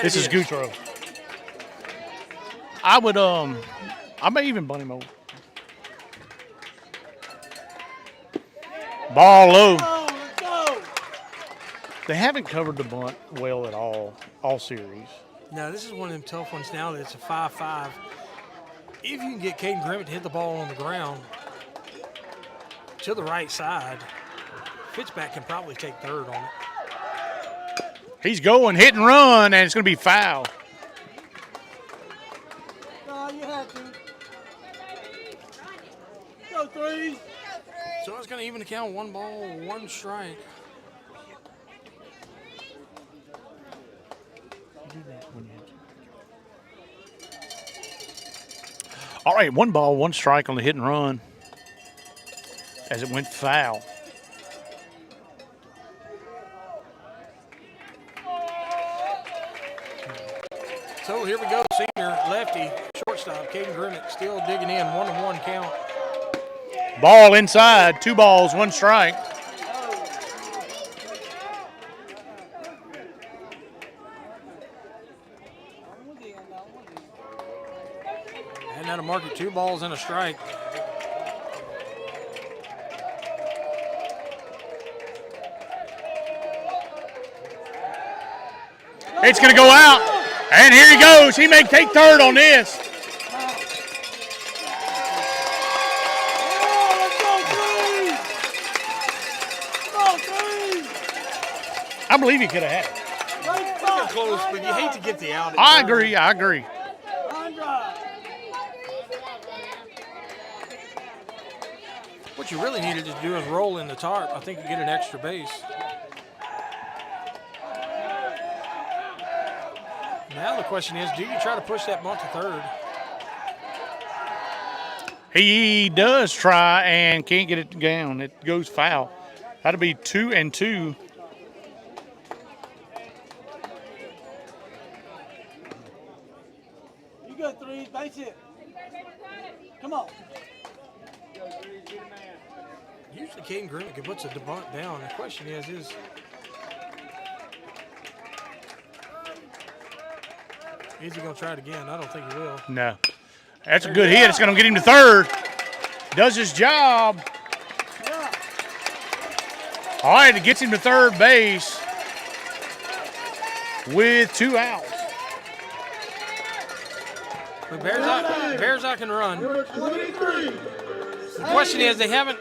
This is Goutreau. I may even bunt him over. Ball low. Let's go. They haven't covered the bunt well at all series. Now, this is one of them tough ones now that it's a 5-5. If you can get Caden Grimmett to hit the ball on the ground to the right side, Fitzpatrick can probably take third on it. He's going, hit and run, and it's going to be foul. No, you have to. Go 3. So it's going to even the count, 1 ball, 1 strike. All right, 1 ball, 1 strike on the hit and run as it went foul. So here we go, senior lefty, shortstop, Caden Grimmett still digging in, 1-1 count. Ball inside, 2 balls, 1 strike. And now to mark it, 2 balls and a strike. It's going to go out, and here he goes. He may take third on this. I believe he could have had it. Close, but you hate to get the out. I agree. What you really needed to do is roll in the tarp. I think you get an extra base. Now the question is, do you try to push that bunt to third? He does try and can't get it down. It goes foul. That'll be 2-2. You go 3, base it. Come on. Usually Caden Grimmett can put the bunt down. The question is he going to try it again? I don't think he will. No. That's a good hit. It's going to get him to third. Does his job. All right, it gets him to third base. with 2 outs. The Bears out can run. Number 23. The question is, they haven't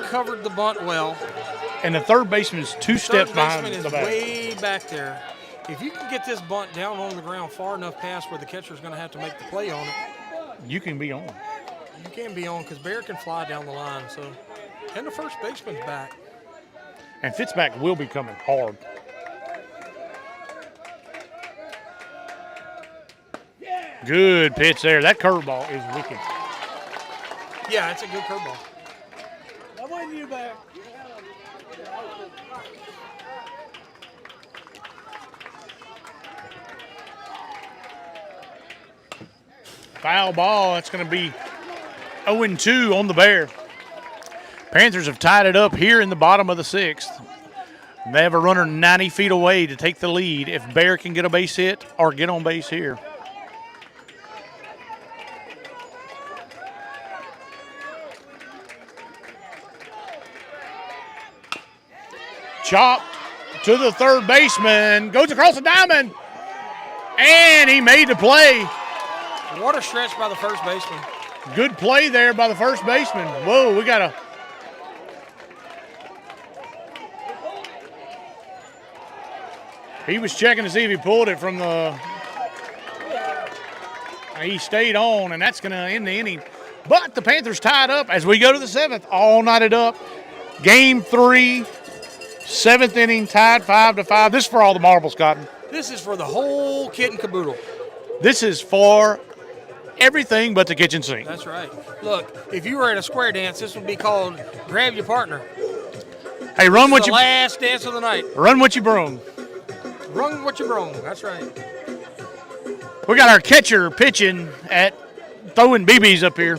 covered the bunt well. And the third baseman is 2 steps behind Third the baseman back. is way back there. If you can get this bunt down on the ground far enough past where the catcher's going to have to make the play on it, You can be on. you can be on because Bear can fly down the line. So, and the first baseman's back. And Fitzpatrick will be coming hard. Good pitch there. That curveball is wicked. Yeah, it's a good curveball. I'm waiting you back. Foul ball. That's going to be 0-2 on the Bear. Panthers have tied it up here in the bottom of the 6th. They have a runner 90 feet away to take the lead if Bear can get a base hit or get on base here. Chop to the third baseman. Goes across the diamond. And he made the play. What a stretch by the first baseman. Good play there by the first baseman. Whoa, we got a... He was checking to see if he pulled it from the... He stayed on, and that's going to end the inning. But the Panthers tied up as we go to the 7th, all knotted up. Game 3, 7th inning, tied 5-5. This is for all the marbles, Cotton. This is for the whole kit and caboodle. This is for everything but the kitchen sink. That's right. Look, if you were at a square dance, this would be called Grab Your Partner. Hey, run what The you last dance of the night. run what you brung. Run what you brung. That's right. We got our catcher pitching at throwing BBs up here.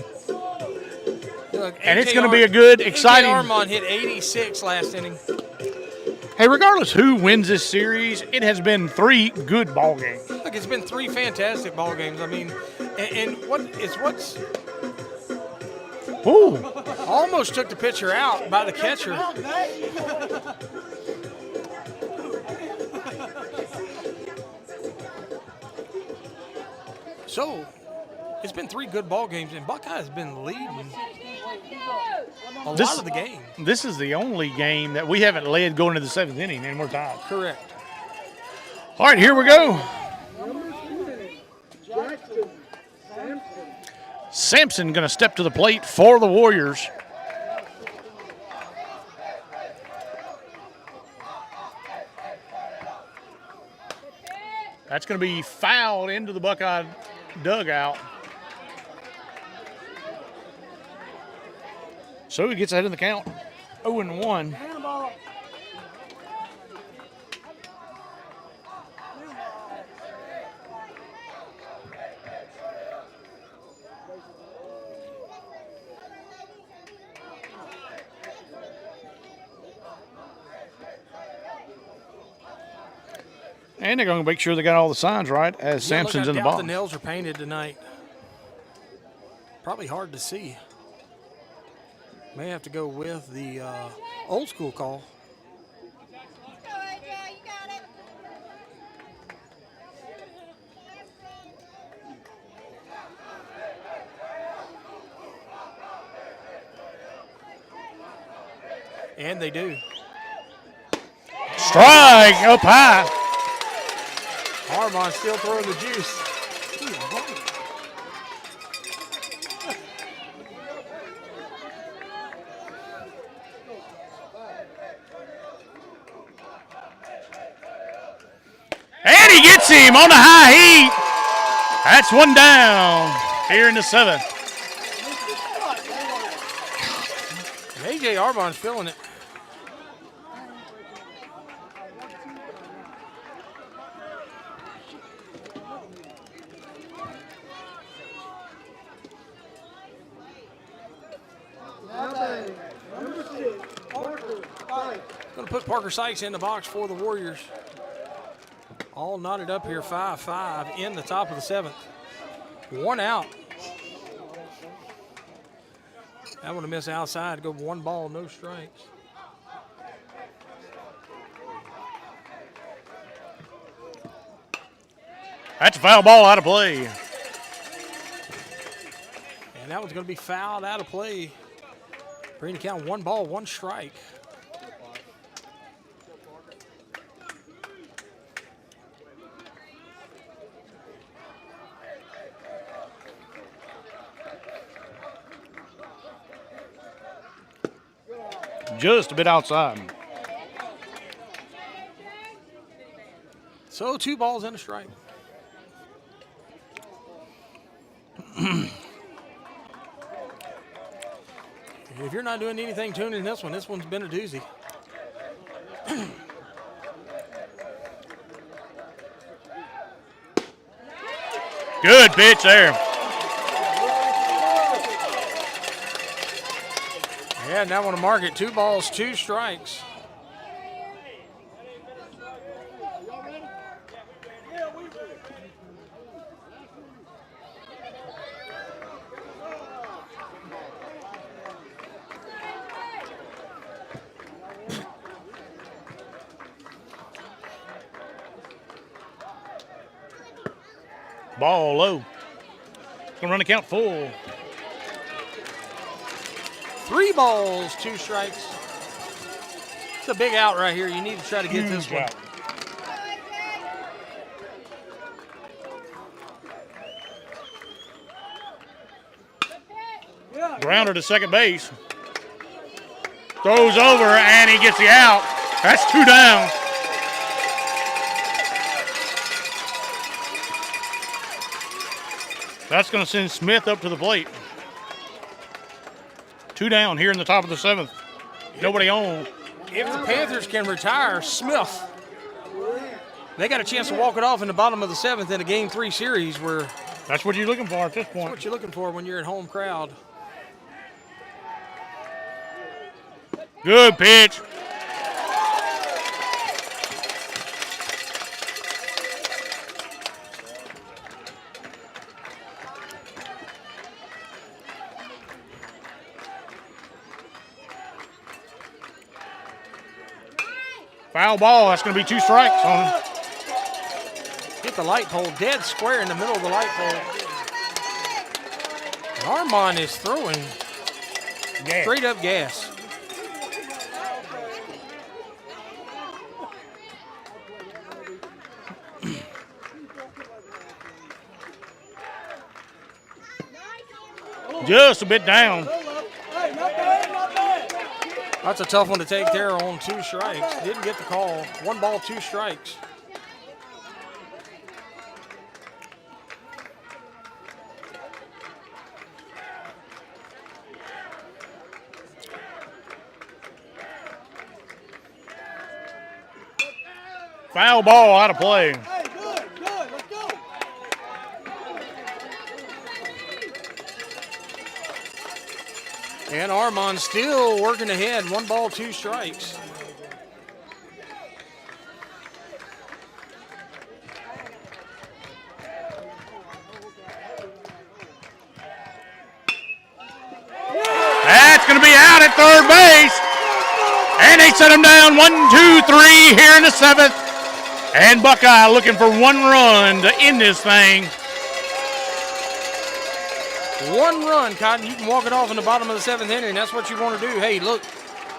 Look, And it's AJ going to be a good, AJ exciting. Armand hit 86 last inning. Hey, regardless who wins this series, it has been 3 good ball games. Look, it's been 3 fantastic ball games. I mean, and what's Ooh, almost took the pitcher out by the catcher. So, it's been 3 good ball games, and Buckeye has been leading a lot of the game. This is the only game that we haven't led going into the 7th inning, and we're tied. Correct. All right, here we go. Number 20. Jackson Sampson. Sampson going to step to the plate for the Warriors. That's going to be fouled into the Buckeye dugout. So he gets ahead in the count. 0-1. Handball. And they're going to make sure they got all the signs right as Sampson's in the I doubt box. the nails are painted tonight. Probably hard to see. May have to go with the old school call. And they do. Strike up high. Armand still throwing the juice. And he gets him on the high heat. That's one down here in the 7th. AJ Armand's feeling it. Number 6. Parker Fight. Going to put Parker Sykes in the box for the Warriors. All knotted up here, 5-5 in the top of the 7th. 1 out. That one to miss outside. Go 1 ball, no strikes. That's a foul ball out of play. And that one's going to be fouled out of play. Bring the count 1 ball, 1 strike. Just a bit outside. So 2 balls and a strike. If you're not doing anything tuning this one's been a doozy. Good pitch there. Yeah, now want to mark it. 2 balls, 2 strikes. Ball low. Gonna run the count full. 3 balls, 2 strikes. It's a big out right here. You need to try to get this one. Out. Grounder to second base. Throws over and he gets the out. That's 2 down. That's going to send Smith up to the plate. 2 down here in the top of the 7th. Nobody on. If the Panthers can retire Smith, they got a chance to walk it off in the bottom of the 7th in a Game 3 series where That's what you're looking for at this that's point. what you're looking for when you're at home crowd. Good pitch. Foul ball. That's going to be 2 strikes on him. Hit the light pole dead square in the middle of the light pole. And Armand is throwing straight up gas. Just a bit down. That's a tough one to take there on 2 strikes. Didn't get the call. 1 ball, 2 strikes. Foul ball out of play. Hey, good, let's go. And Armand still working ahead. 1 ball, 2 strikes. That's going to be out at third base. And they set him down 1, 2, 3 here in the 7th. And Buckeye looking for 1 run to end this thing. 1 run, Cotton. You can walk it off in the bottom of the 7th inning. That's what you want to do. Hey, look,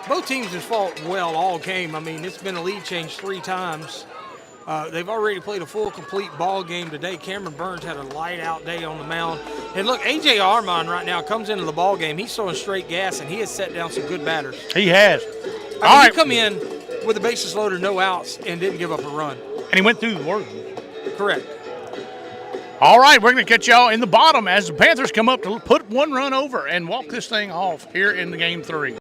both teams have fought well all game. I mean, it's been a lead change 3 times. They've already played a full, complete ball game today. Cameron Burns had a light-out day on the mound. And look, A.J. Armand right now comes into the ball game. He's throwing straight gas, and he has set down some good batters. He has. I mean, he come in with the bases loaded, no outs, and didn't give up a run. And he went through the work. Correct. All right, we're going to catch y'all in the bottom as the Panthers come up to put 1 run over and walk this thing off here in the Game 3.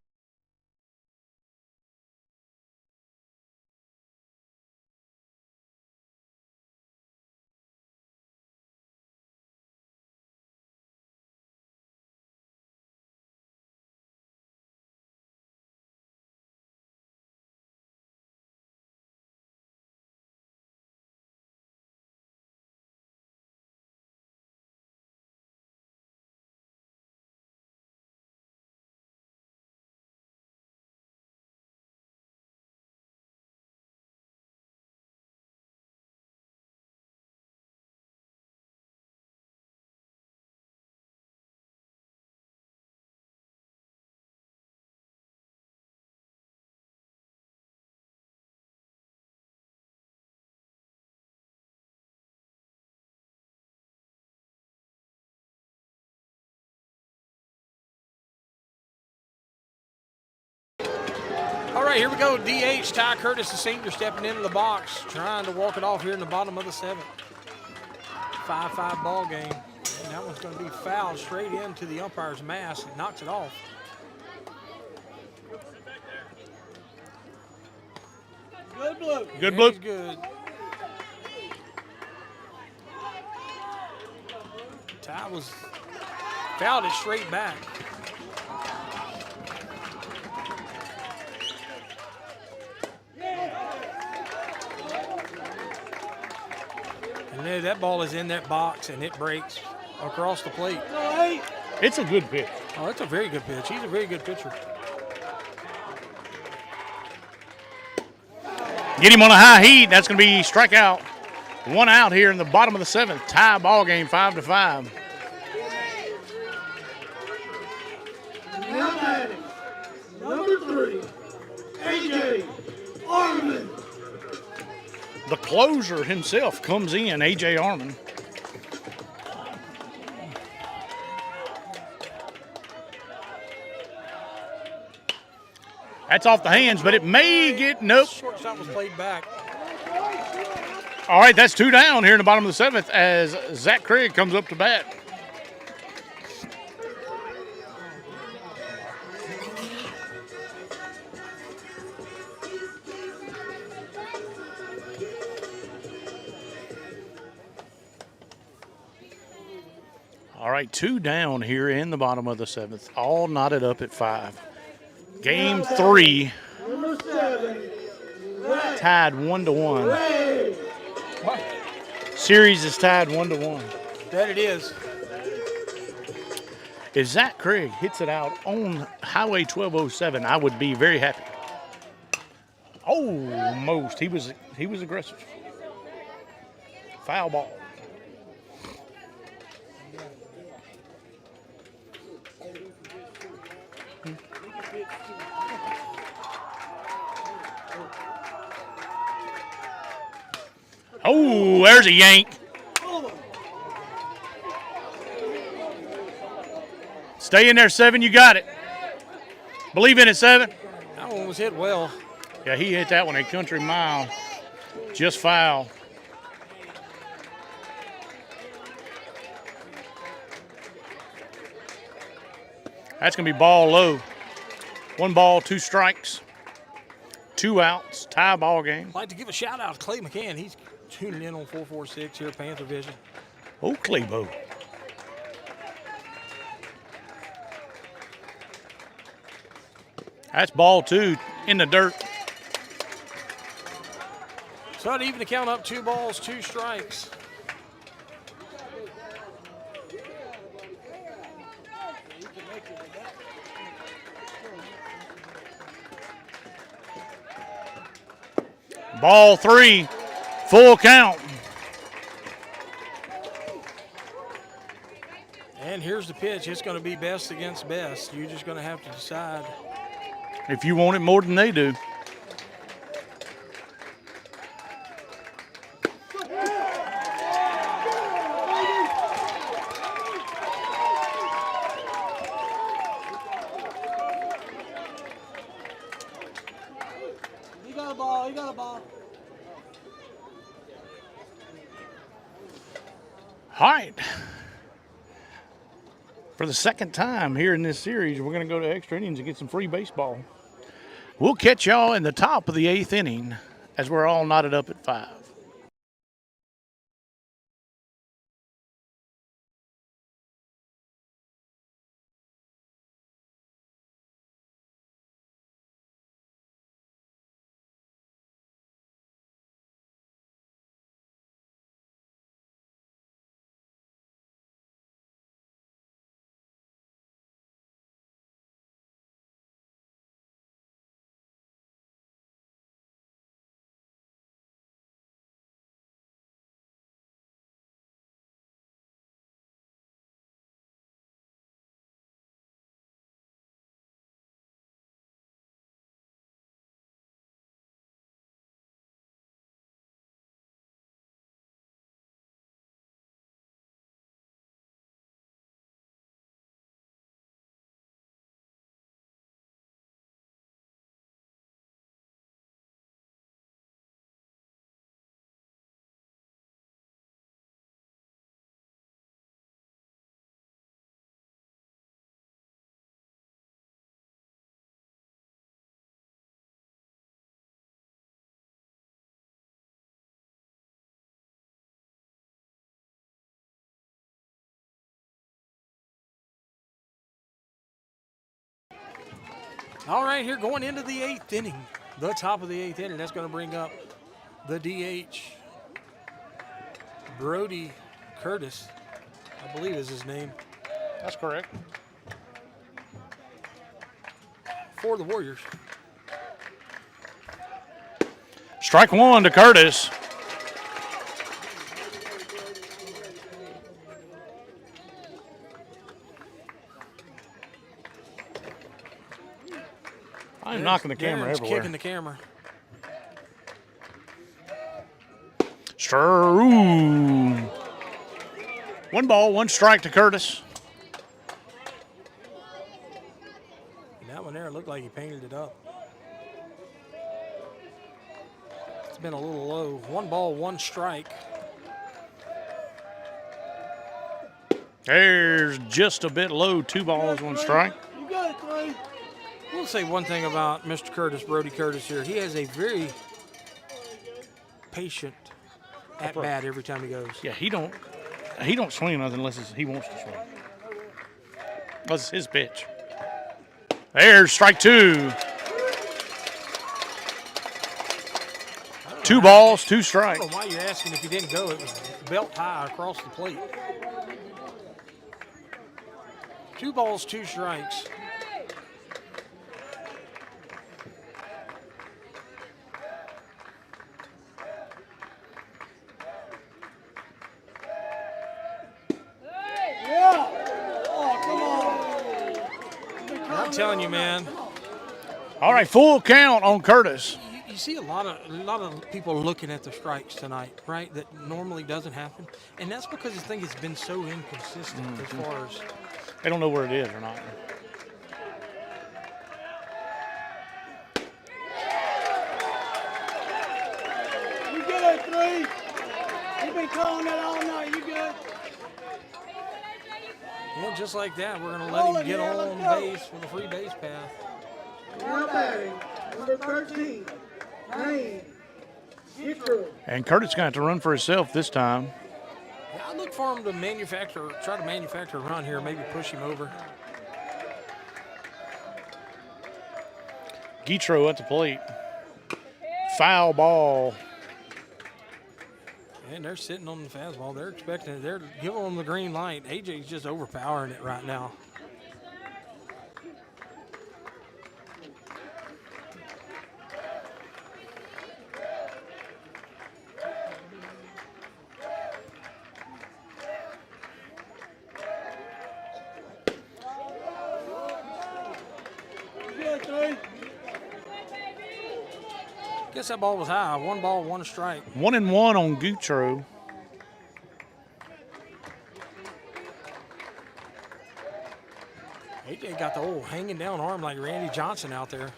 right, here we go. DH Ty Curtis, the senior, stepping into the box, trying to walk it off here in the bottom of the 7th. 5-5 ball game. And that one's going to be fouled straight into the umpire's mask. It knocks it off. Good blue. Good blue. He's good. Ty was fouled it straight back. And then that ball is in that box and it breaks across the plate. It's a good pitch. Oh, that's a very good pitch. He's a very good pitcher. Get him on a high heat. That's going to be strikeout. 1 out here in the bottom of the 7th. Tie ball game, 5-5. Now batting, number 3, A.J. Arman. The closer himself comes in, A.J. Arman. That's off the hands, but it may get, nope. Shortstop was played back. All right, that's 2 down here in the bottom of the 7th as Zach Craig comes up to bat. All right, 2 down here in the bottom of the 7th, all knotted up at 5. Game 3, Number 7, tied 1-1. Series is tied 1-1. That it is. If Zach Craig hits it out on Highway 1207, I would be very happy. Almost. He was aggressive. Foul ball. Oh, there's a yank. Stay in there, 7. You got it. Believe in it, 7. That one was hit well. Yeah, he hit that one a country mile. Just foul. That's going to be ball low. 1 ball, 2 strikes. 2 outs. Tie ball game. I'd like to give a shout out to Clay McCann. He's tuning in on 446 here at Panther Vision. Oh, Clebo. That's ball 2 in the dirt. So to even to count up 2 balls, 2 strikes. Ball 3, full count. And here's the pitch. It's going to be best against best. You're just going to have to decide. If you want it more than they do. He got a ball. He got a ball. All right. For the second time here in this series, we're going to go to extra innings and get some free baseball. We'll catch y'all in the top of the 8th inning as we're all knotted up at 5. All right, here going into the 8th inning, the top of the 8th inning. That's going to bring up the DH, Brody Curtis, I believe is his name. That's correct. For the Warriors. Strike one to Curtis. I'm knocking the camera everywhere. Kicking the camera. Ooh. 1 ball, 1 strike to Curtis. And that one there looked like he painted it up. It's been a little low. 1 ball, 1 strike. There's just a bit low. 2 balls, 1 strike. You got it, 3. We'll say one thing about Mr. Curtis, Brody Curtis here. He has a very patient at bat every time he goes. Yeah, he don't swing nothing unless he wants to swing. That's his pitch. There's strike 2. 2 balls, 2 I strikes. don't know why you're asking if he didn't go. It was belt high across the plate. 2 balls, 2 strikes. I'm telling you, man. All right, full count on Curtis. You see a lot of people looking at the strikes tonight, right? That normally doesn't happen, and that's because the thing has been so inconsistent as far as They don't know where it is or not. You good, 3. You've been calling that all night. You good? Yeah, just like that, we're going to let him get on base with a free base path. Now batting, number 13, Lane. And Curtis got to run for himself this time. Yeah, I look for him to try to manufacture a run here, maybe push him over. Guitro at the plate. Foul ball. And they're sitting on the fastball. They're expecting it. They're giving them the green light. AJ's just overpowering it right now. Guess that ball was high. 1 ball, 1 strike. 1-1 on Guitro. AJ got the old hanging down arm like Randy Johnson out there.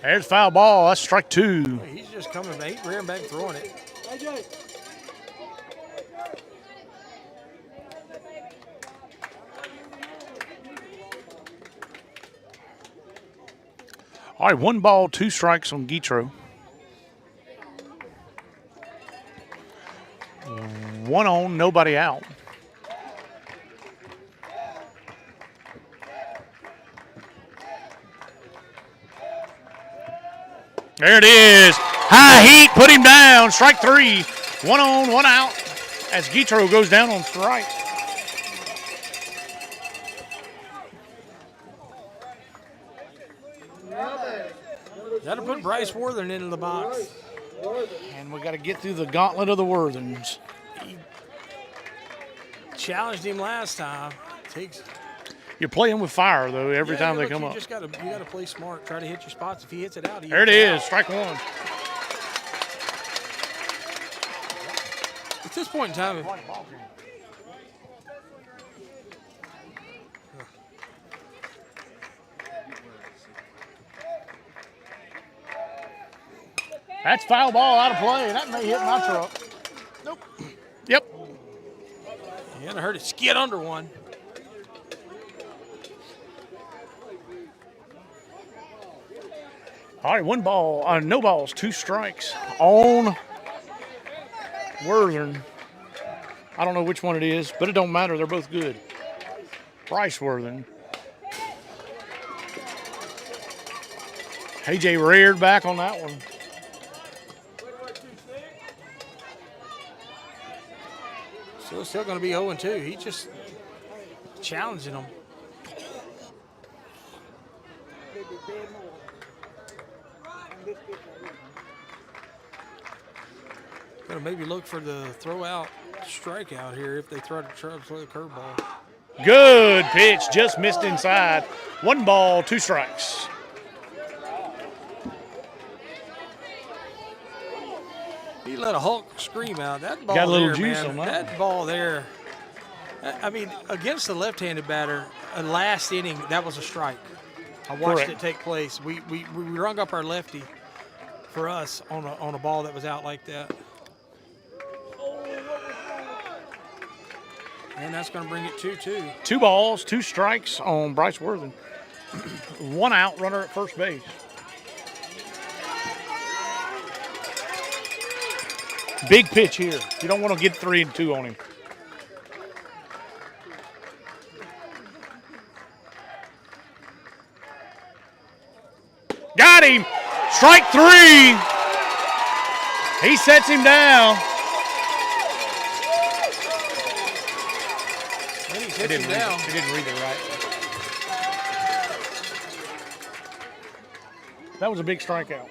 There's foul ball. That's strike 2. He's just coming back, rearing back, throwing it. AJ. All right, 1 ball, 2 strikes on Guitro. 1 on, nobody out. There it is. High heat, put him down. Strike 3. 1 on, 1 out as Guitro goes down on strike. That'll put Bryce Worthing into the box. And we got to get through the gauntlet of the Worthings. He challenged him last time. You're playing with fire, though, every time they come up. You got to play smart. Try to hit your spots. If he hits it out, There it is, strike 1. At this point in time, that's foul ball out of play. That may hit my truck. Nope. Yep. and I heard it skid under one. All right, 1 ball, no balls, 2 strikes on Worthing. I don't know which one it is, but it don't matter. They're both good. Bryce Worthing. AJ reared back on that one. So it's still going to be 0-2. He's just challenging them. Going to maybe look for the throw-out strikeout here if they try to throw the curveball. Good pitch, just missed inside. 1 ball, 2 strikes. He let a Hulk scream out. That ball Got a little there, juice man, on that. That ball there. I mean, against the left-handed batter, last inning, that was a strike. I watched Correct. it take place. We rung up our lefty for us on a ball that was out like that. And that's going to bring it 2-2. 2 balls, 2 strikes on Bryce Worthing. 1 out, runner at first base. Big pitch here. You don't want to get 3-2 on him. Got him. Strike 3. He sets him down. And he hits him down. He didn't read it right. That was a big strikeout.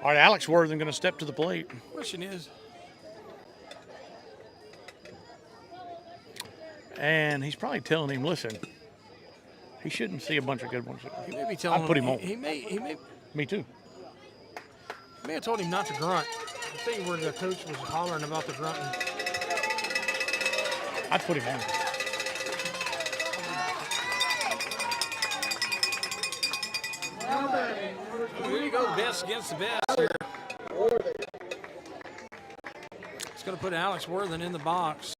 All right, Alex Worthing going to step to the plate. Question is, And he's probably telling him, listen, he shouldn't see a bunch of good ones. he may be telling I'd put him on. He may Me too. have told him not to grunt. I think where the coach was hollering about the grunting. I'd put him on. Here you go, best against the best here. It's going to put Alex Worthing in the box.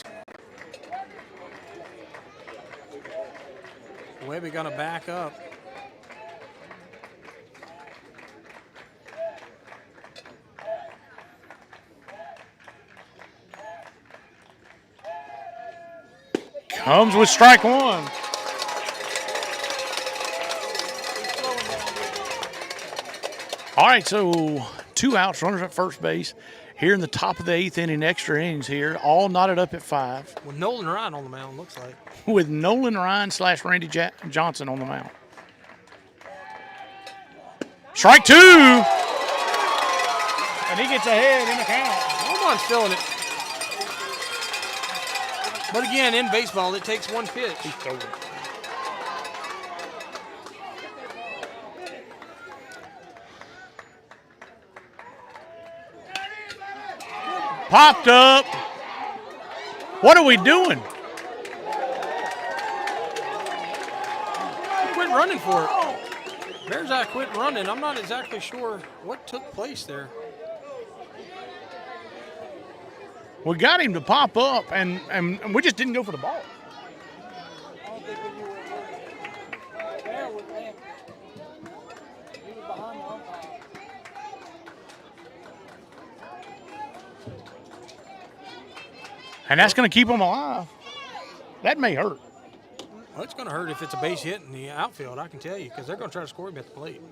Webby going to back up. Comes with strike 1. All right, so 2 outs, runners at first base. Here in the top of the 8th inning, extra innings here, all knotted up at 5. With Nolan Ryan on the mound, looks like. With Nolan Ryan / Randy Johnson on the mound. Strike 2. And he gets ahead in the count. No one's feeling it. But again, in baseball, it takes 1 pitch. He's throwing. Popped up. What are we doing? Quit running for it. Bears I quit running. I'm not exactly sure what took place there. We got him to pop up, and we just didn't go for the ball. I don't think when you were there with him, he was behind the umpire. And that's going to keep him alive. That may hurt. Well, it's going to hurt if it's a base hit in the outfield, I can tell you, because they're going to try to score him at the plate.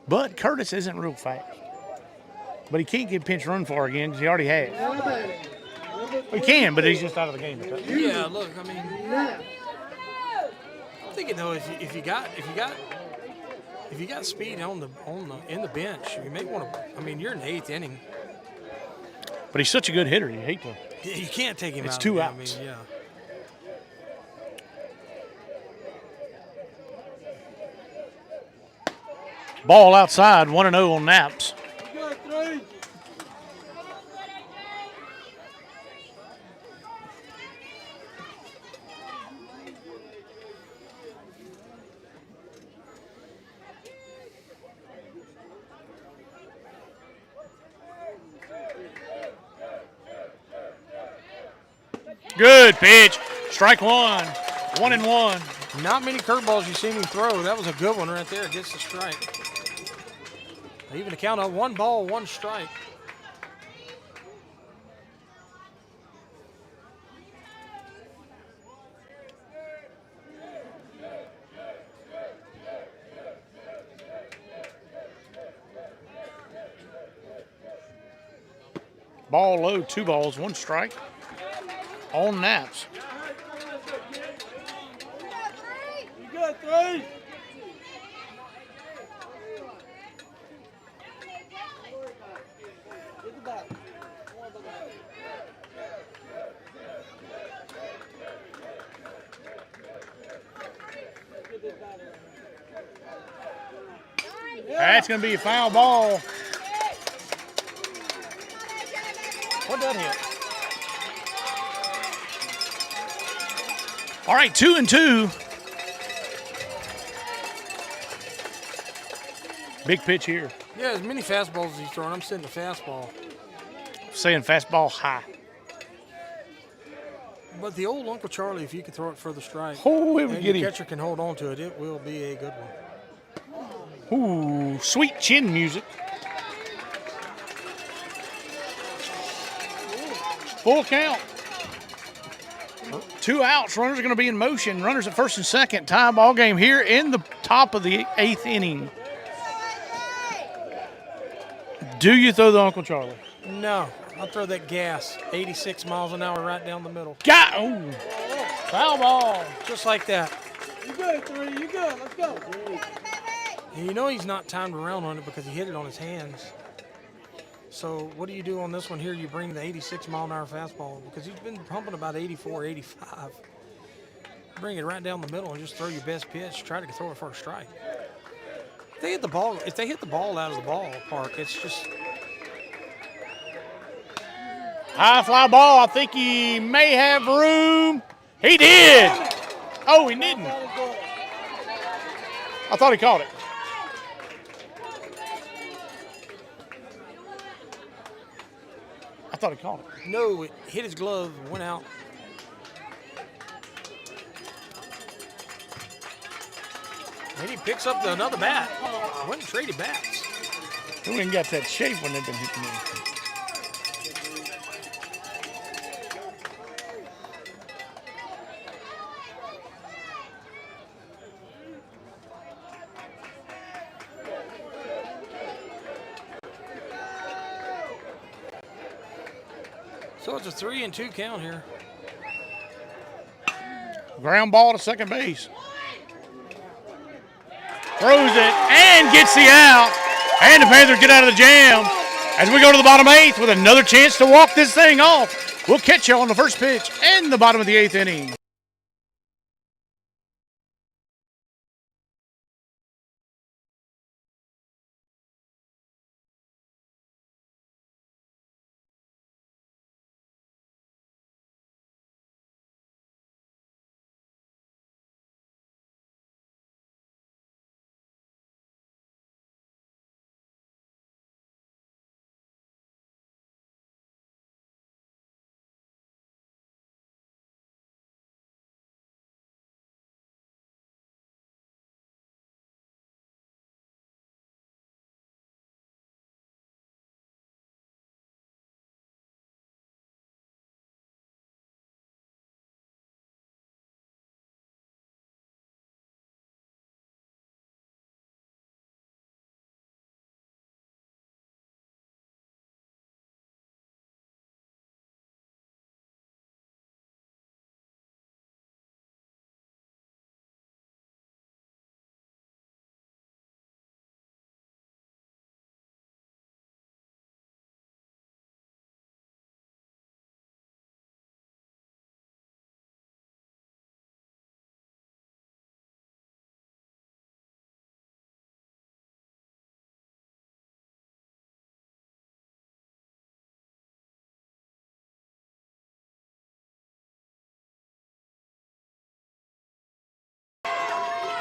But Curtis isn't real fast. But he can't get pinch run for again because he already has. He can, but he's just out of the game. Yeah, look, I mean, I'm thinking though, if you got speed in the bench, you may want to. I mean, you're in the 8th inning. But he's such a good hitter, you hate to. You can't take him out. It's 2 I outs. mean, yeah. Ball outside, 1-0 on Naps. You got 3. Good pitch. Strike 1. 1-1. Not many curveballs you've seen him throw. That was a good one right there. Gets the strike. Even a count of 1 ball, 1 strike. Ball low, 2 balls, 1 strike. On Naps. You good, 3? Get the back. That's going to be a foul ball. What did that hit? All right, 2-2. Big pitch here. Yeah, as many fastballs as he's throwing. I'm sitting the fastball. Saying fastball high. But the old Uncle Charlie, if you can throw it for the strike, Oh, it would and get the him. catcher can hold on to it, it will be a good one. Ooh, sweet chin music. Full count. 2 outs. Runners are going to be in motion. Runners at first and second. Tie ball game here in the top of the 8th inning. Do you throw the Uncle Charlie? No, I'll throw that gas, 86 miles an hour right down the middle. Got oh, foul ball. Just like that. You good, 3? You good? Let's go. And you know he's not timed around on it because he hit it on his hands. So what do you do on this one here? You bring the 86-mile-an-hour fastball because he's been pumping about 84, 85. Bring it right down the middle and just throw your best pitch. Try to throw it for a strike. If they hit the ball out of the ballpark, it's just High fly ball. I think he may have room. He did. Oh, he didn't. I thought he caught it. I thought he caught it. no. It hit his glove, went out. And he picks up another bat. Went and traded bats. Who ain't got that shape when they've been hitting him? So it's a 3-2 count here. Ground ball to second base. Throws it and gets the out. And the Panthers get out of the jam as we go to the bottom 8th with another chance to walk this thing off. We'll catch you on the first pitch and the bottom of the 8th inning.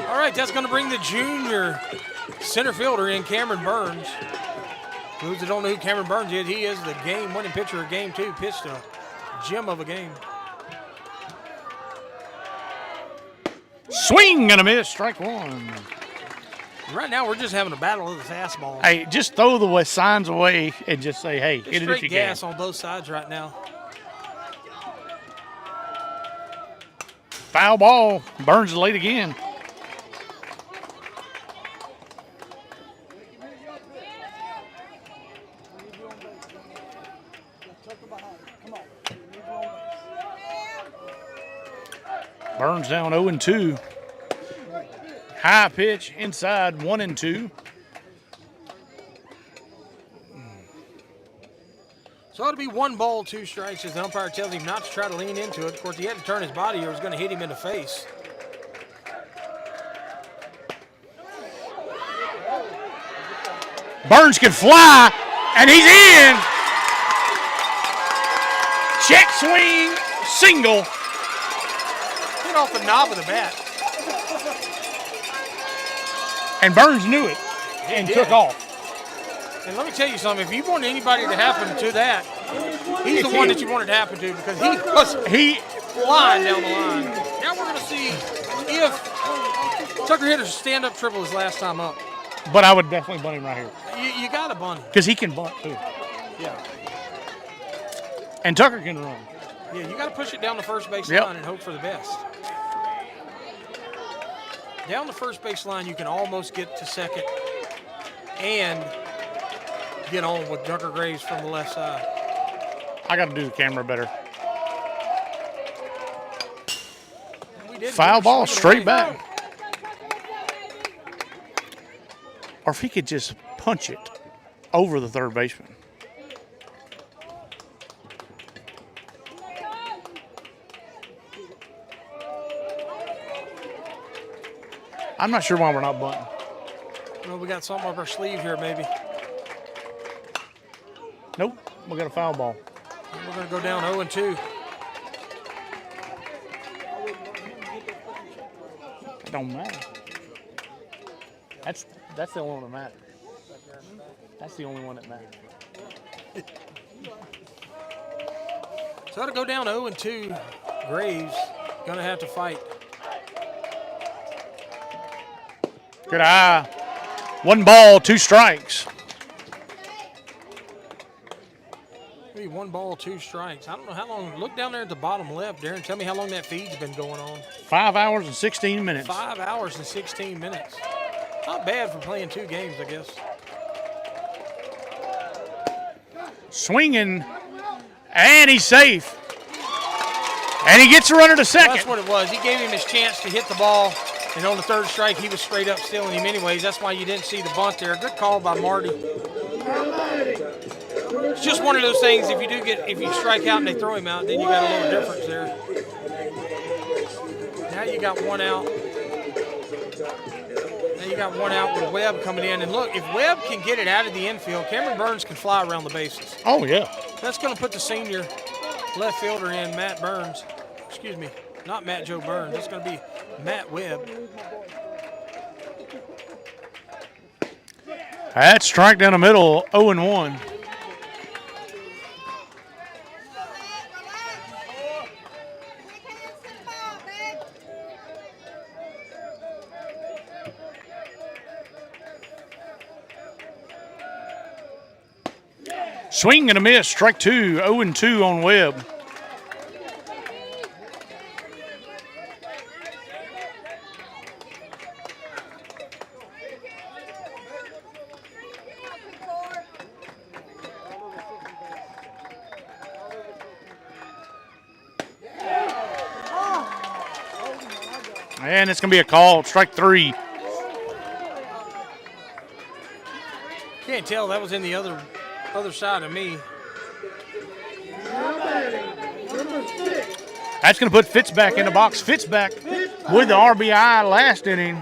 All right, that's going to bring the junior center fielder in, Cameron Burns. Those that don't know who Cameron Burns is, he is the game-winning pitcher of Game 2. Pitched a gem of a game. Swing and a miss, strike one. Right now, we're just having a battle of the fastballs. Hey, just throw the signs away and just say, hey, hit it if Straight you gas can. on both sides right now. Foul ball. Burns is late again. Burns down 0-2. High pitch inside 1-2. So it'll be 1 ball, 2 strikes as the umpire tells him not to try to lean into it. Of course, he had to turn his body or it was going to hit him in the face. Burns can fly, and he's in. Check swing, single. Hit off the knob of the bat. And Burns knew it and took off. And let me tell you something, if you want anybody to happen to that, he's the one that you wanted to happen to because he flying down the line. Now we're going to see if Tucker hit a stand-up triple his last time up. But I would definitely bunt him right here. You got to bunt him. Because he can bunt too. Yeah. And Tucker can run. Yeah, you got to push it down the first base line and hope for the best. Down the first base line, you can almost get to second and get on with Tucker Graves from the left side. I got to do the camera better. did. Foul ball straight back. Or if he could just punch it over the third baseman. I'm not sure why we're not bunting. Well, we got something up our sleeve here, maybe. Nope, we got a foul ball. We're going to go down 0-2. It don't matter. That's the only one that matters. That's the only one that matters. So to go down 0-2, Graves going to have to fight. Good eye. 1 ball, 2 strikes. Maybe 1 ball, 2 strikes. I don't know how long. Look down there at the bottom left, Darren. Tell me how long that feed's been going on. 5 hours and 16 minutes. 5 hours and 16 minutes. Not bad for playing 2 games, I guess. Swinging, and he's safe. And he gets a runner to second. Well, that's what it was. He gave him his chance to hit the ball, and on the third strike, he was straight up stealing him anyways. That's why you didn't see the bunt there. Good call by Marty. It's just one of those things. If you strike out and they throw him out, then you got a little difference there. Now you got 1 out. Now you got 1 out with Webb coming in. And look, if Webb can get it out of the infield, Cameron Burns can fly around the bases. Oh, yeah. That's going to put the senior left fielder in, Matt Burns. Excuse me, not Matt Joe Burns. That's going to be Matt Webb. That's strike down the middle, 0-1. Swing and a miss, strike 2, 0-2 on Webb. And it's going to be a call, strike 3. Can't tell, that was in the other side of me. That's going to put Fitz back in the box. Fitz back with the RBI last inning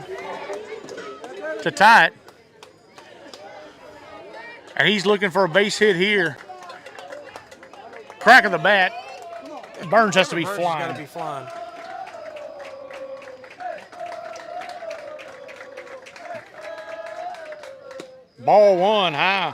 to tie it. And he's looking for a base hit here. Crack of the bat. Burns has to be flying. Got to be flying. Ball 1 high.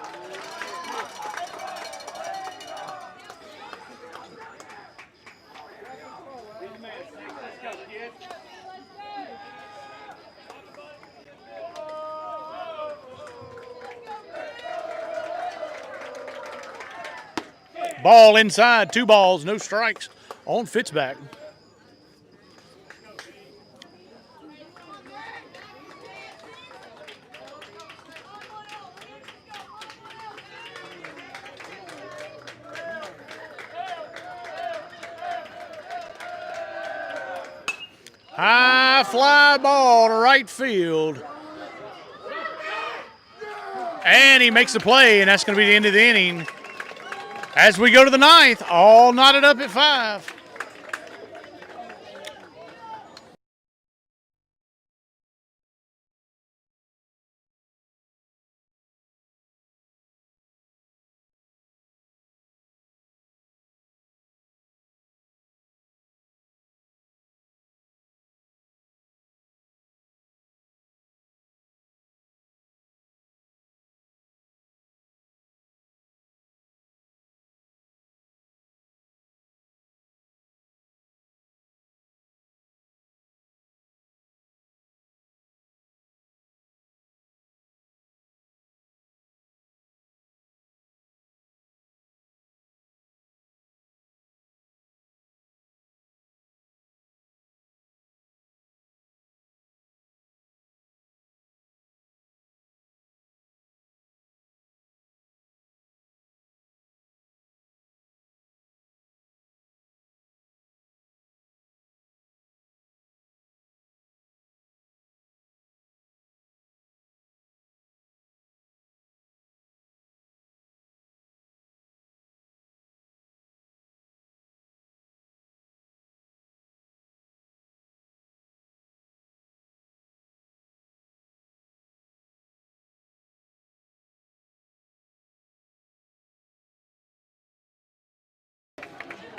Ball inside, 2 balls, no strikes on Fitzback. High fly ball to right field. And he makes the play, and that's going to be the end of the inning. As we go to the ninth, all knotted up at 5.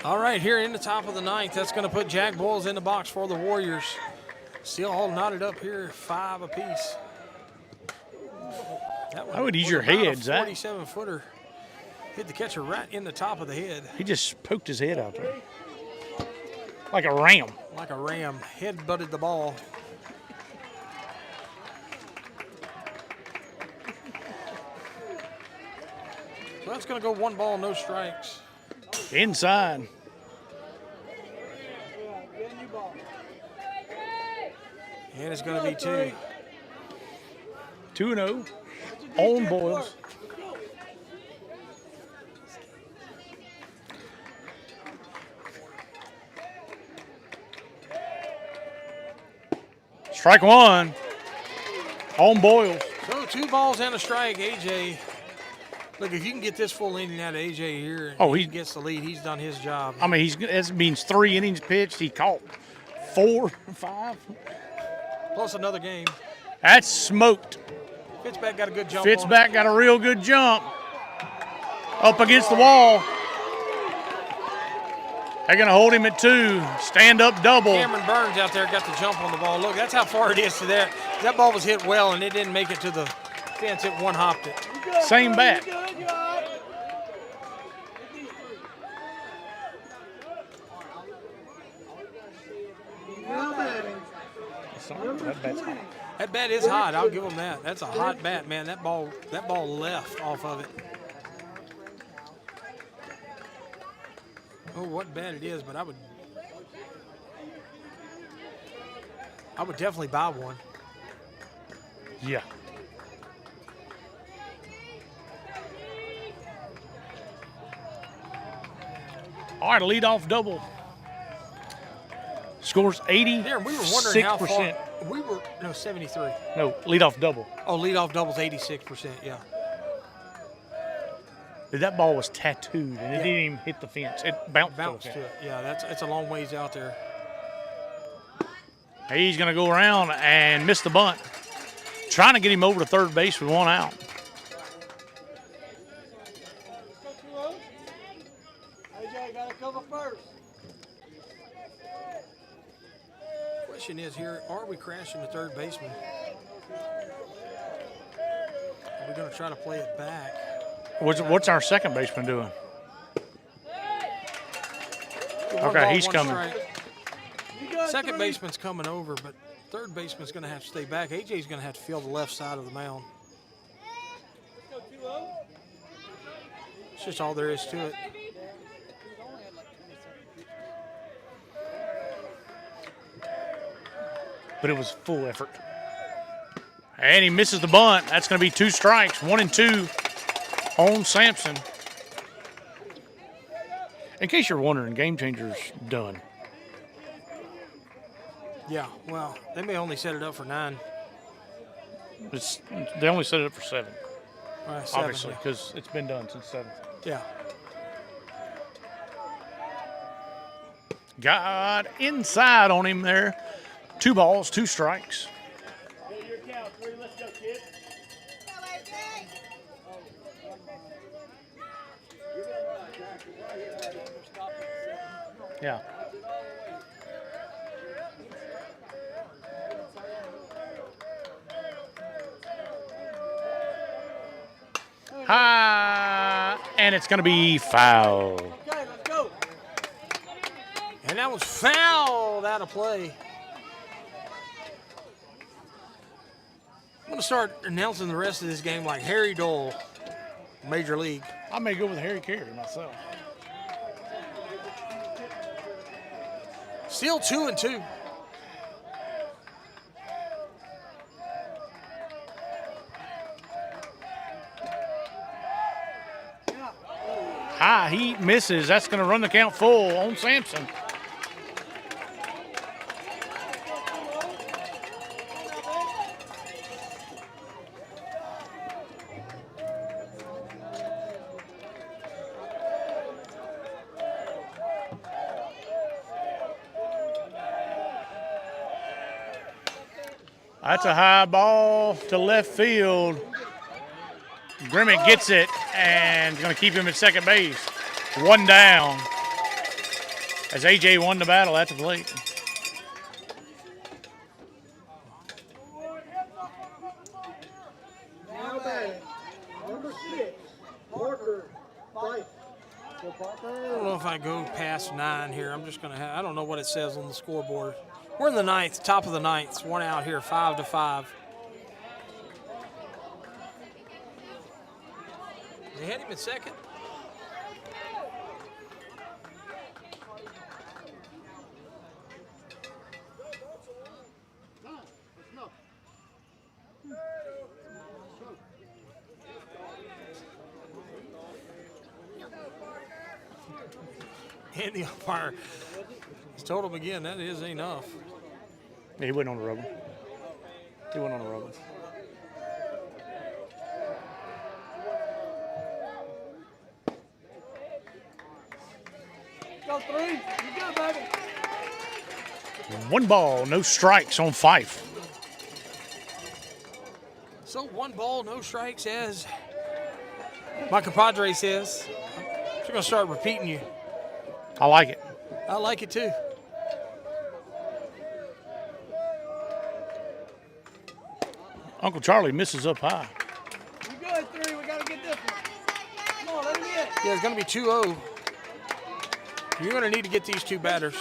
All right, here in the top of the ninth, that's going to put Jack Boyles in the box for the Warriors. Still all knotted up here, 5 apiece. I would use your head, Zach. 47-footer. Hit the catcher right in the top of the head. He just poked his head out there. Like a ram. Like a ram. Head butted the ball. So that's going to go 1 ball, no strikes. Inside. And it's going to be 2. 2-0 on Boyles. Strike 1 on Boyles. So 2 balls and a strike, AJ. Look, if you can get this full inning out of AJ here, he gets the lead. He's done his job. I mean, that means 3 innings pitched. He caught 4, 5. Plus another game. That's smoked. Fitzback got a good jump. Fitzback got a real good jump. Up against the wall. They're going to hold him at 2. Stand up double. Cameron Burns out there got the jump on the ball. Look, that's how far it is to that. That ball was hit well, and it didn't make it to the fence. It one-hopped it. Same bat. That bat is hot. I'll give him that. That's a hot bat, man. That ball left off of it. Oh, what bat it is, but I would definitely buy one. Yeah. All right, a leadoff double. Scores 80%. Darren, we were wondering how far. 73. No, leadoff double. Oh, leadoff double's 86%, yeah. That ball was tattooed, and it didn't even hit the fence. It bounced to it. Yeah, it's a long ways out there. He's going to go around and miss the bunt. Trying to get him over to third base with 1 out. AJ got to cover first. Question is here, are we crashing the third baseman? Are we going to try to play it back? What's our second baseman doing? Okay, he's coming. Second baseman's coming over, but third baseman's going to have to stay back. AJ's going to have to field the left side of the mound. It's just all there is to it. But it was full effort. And he misses the bunt. That's going to be 2 strikes, 1 and 2 on Sampson. In case you're wondering, Game Changer's done. Yeah, well, they may only set it up for 9. They only set it up for 7, All right, 7, obviously, because it's been done since 7. Yeah. Got inside on him there. 2 balls, 2 strikes. Your count, 3. Let's go, kid. Yeah. High, and it's going to be foul. Okay, let's go. And that was fouled out of play. I'm going to start announcing the rest of this game like Harry Dole, Major League. I may go with Harry Carey myself. Still 2-2. High heat misses. That's going to run the count full on Sampson. That's a high ball to left field. Grimmett gets it and going to keep him at second base. 1 down as A.J. won the battle at the plate. Now batting, number 6, Parker Fife. So Parker. I don't know if I go past 9 here. I'm just going to have, I don't know what it says on the scoreboard. We're in the 9th, top of the 9th. 1 out here, 5-5. They had him at second. And the umpire has told him again that is enough. Yeah, he went on the rubber. He went on the rubber. Go 3. You good, baby. 1 ball, no strikes on Fife. So 1 ball, no strikes, as my compadre says. I'm just going to start repeating you. I like it. I like it too. Uncle Charlie misses up high. You good, 3. We got to get this one. Come on, let him get. Yeah, it's going to be 2-0. You're going to need to get these 2 batters.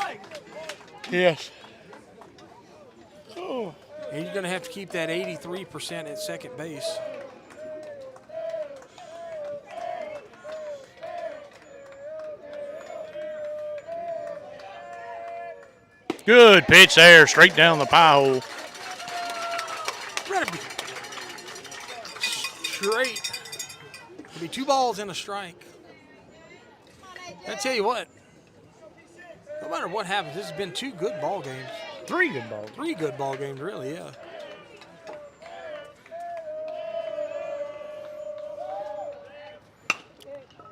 Yes. And you're going to have to keep that 83% at second base. Good pitch there, straight down the pie hole. Straight. It'll be 2 balls and a strike. I tell you what, no matter what happens, this has been 2 good ball games. 3 good balls. 3 good ball games, really, yeah.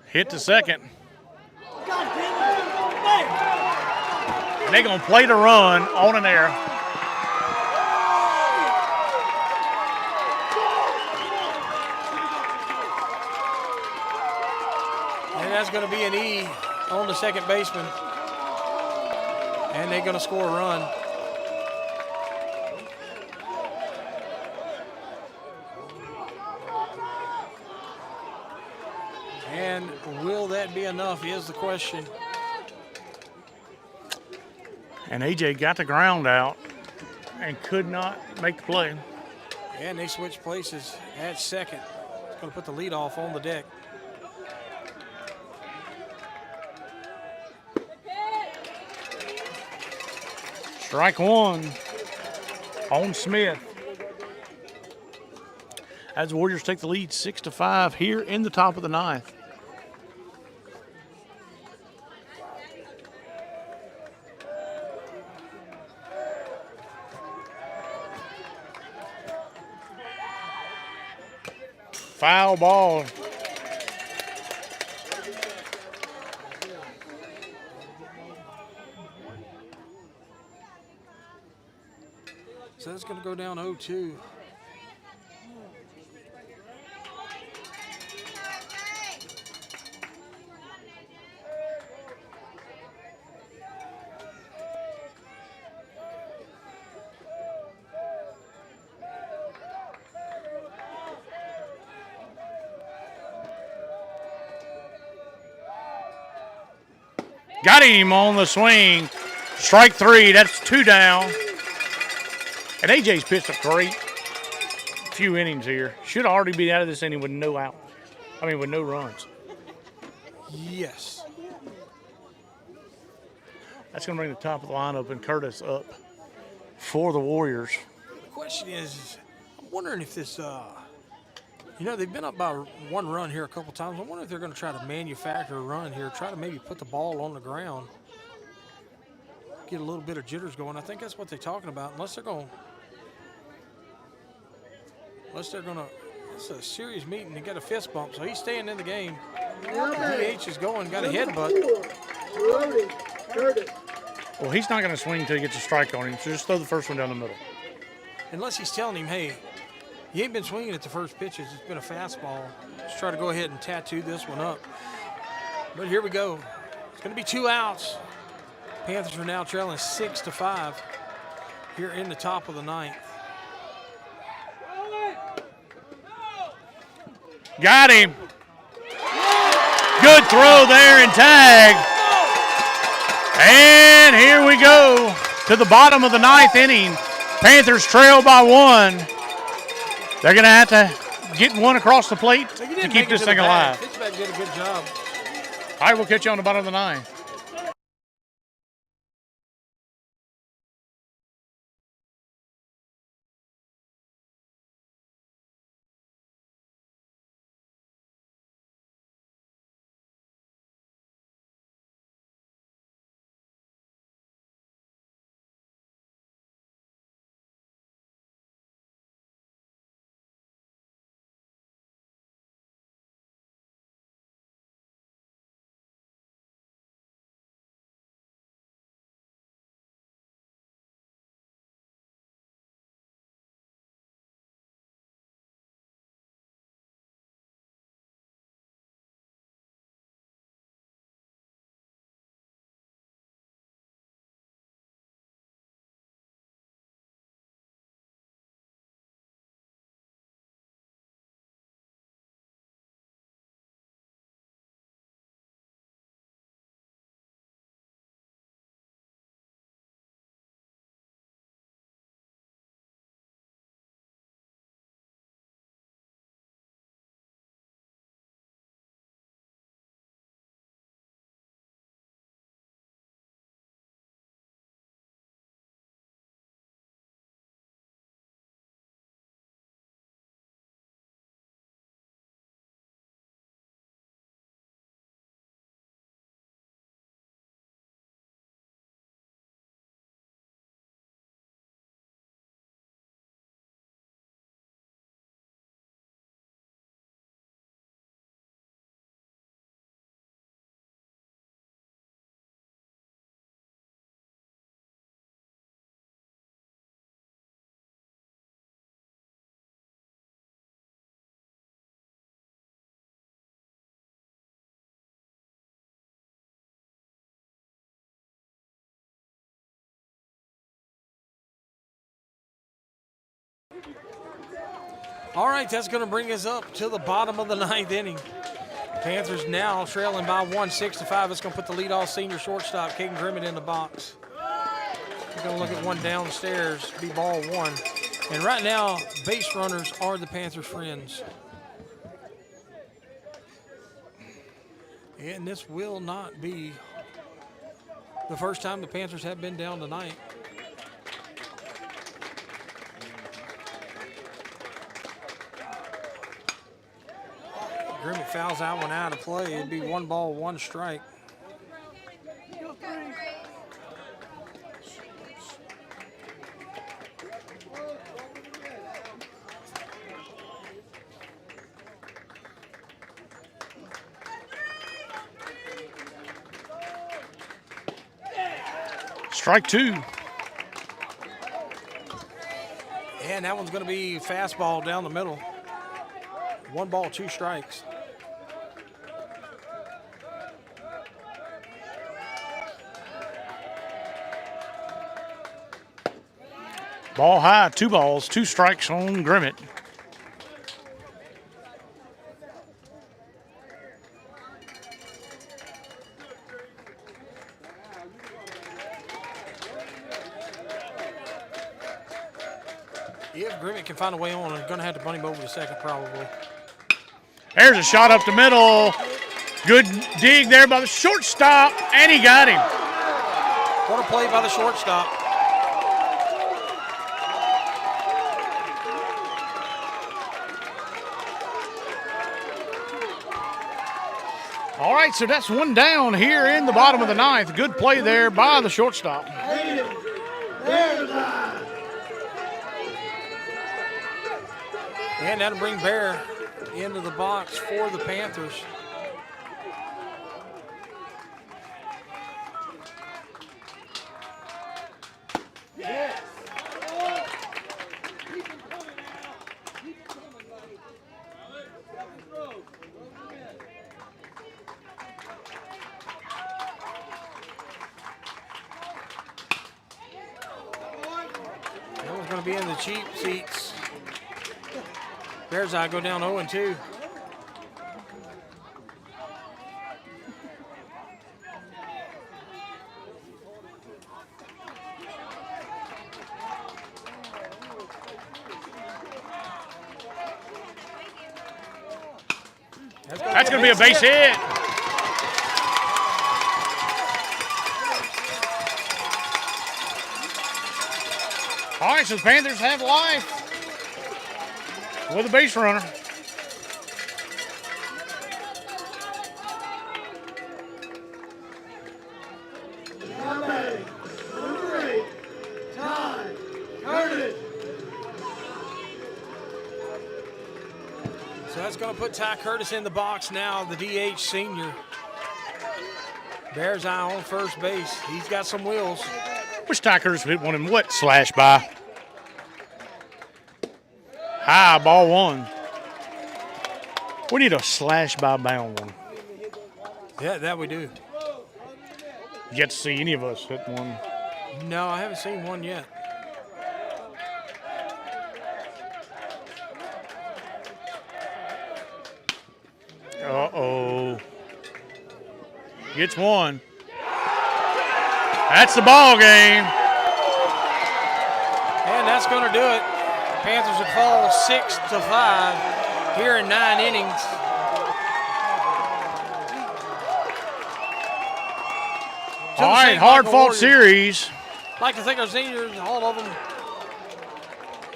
Hit to second. God damn it, go back. And they're going to play the run on an error. And that's going to be an E on the second baseman. And they're going to score a run. And will that be enough is the question. And A.J. got the ground out and could not make the play. And they switch places at second. It's going to put the leadoff on the deck. Strike 1 on Smith. As the Warriors take the lead 6-5 here in the top of the 9th. Foul ball. So it's going to go down 0-2. Got him on the swing. Strike 3. That's 2 down. And AJ's pitched a great few innings here. Should already be out of this inning with no out. I mean, with no runs. Yes. That's going to bring the top of the lineup and Curtis up for the Warriors. The question is, I'm wondering if this, they've been up by 1 run here a couple times. I wonder if they're going to try to manufacture a run here, try to maybe put the ball on the ground, get a little bit of jitters going. I think that's what they're talking about, unless they're going to, it's a serious meeting. They got a fist bump, so he's staying in the game. DH is going, got a headbutt. Well, he's not going to swing until he gets a strike on him, so just throw the first one down the middle. Unless he's telling him, hey, you ain't been swinging at the first pitches. It's been a fastball. Let's try to go ahead and tattoo this one up. But here we go. It's going to be 2 outs. Panthers are now trailing 6-5 here in the top of the 9th. Got him. Good throw there and tag. And here we go to the bottom of the 9th inning. Panthers trail by 1. They're going to have to get one across the plate to keep this thing alive. Pitchback did a good job. All right, we'll catch you on the bottom of the 9th. All right, that's going to bring us up to the bottom of the 9th inning. Panthers now trailing by 1, 6-5. It's going to put the leadoff senior shortstop, Caden Grimmett, in the box. We're going to look at one downstairs, be ball 1. And right now, base runners are the Panthers' friends. And this will not be the first time the Panthers have been down tonight. Grimmett fouls that one out of play. It'd be 1 ball, 1 strike. Strike 2. And that one's going to be fastball down the middle. 1 ball, 2 strikes. Ball high, 2 balls, 2 strikes on Grimmett. If Grimmett can find a way on, I'm going to have to bunt him over to second probably. There's a shot up the middle. Good dig there by the shortstop, and he got him. What a play by the shortstop. All right, so that's 1 down here in the bottom of the 9th. Good play there by the shortstop. And that'll bring Bear into the box for the Panthers. That one's going to be in the cheap seats. Bears eye go down 0-2. That's going to be a base hit. All right, so the Panthers have life with a base runner. So that's going to put Ty Curtis in the box now, the DH senior. Bears eye on first base. He's got some wheels. Wish Ty Curtis hit one in what? Slash by. High, ball 1. We need a slash by bound one. Yeah, that we do. Get to see any of us hit one. No, I haven't seen one yet. Uh-oh. Gets one. That's the ball game. And that's going to do it. Panthers would fall 6-5 here in 9 innings. All right, hard-fought series. I'd like to thank our seniors, all of them,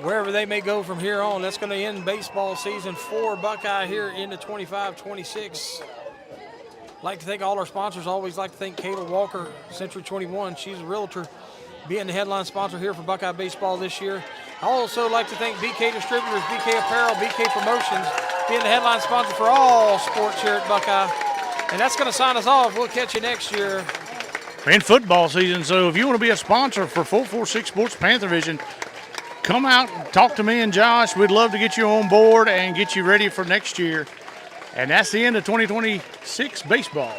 wherever they may go from here on. That's going to end baseball season for Buckeye here into 25-26. I'd like to thank all our sponsors. Always like to thank Kayla Walker, Century 21. She's a realtor, being the headline sponsor here for Buckeye Baseball this year. I also like to thank BK Distributors, BK Apparel, BK Promotions, being the headline sponsor for all sports here at Buckeye. And that's going to sign us off. We'll catch you next year. In football season, so if you want to be a sponsor for 446 Sports Panther Vision, come out and talk to me and Josh. We'd love to get you on board and get you ready for next year. And that's the end of 2026 baseball.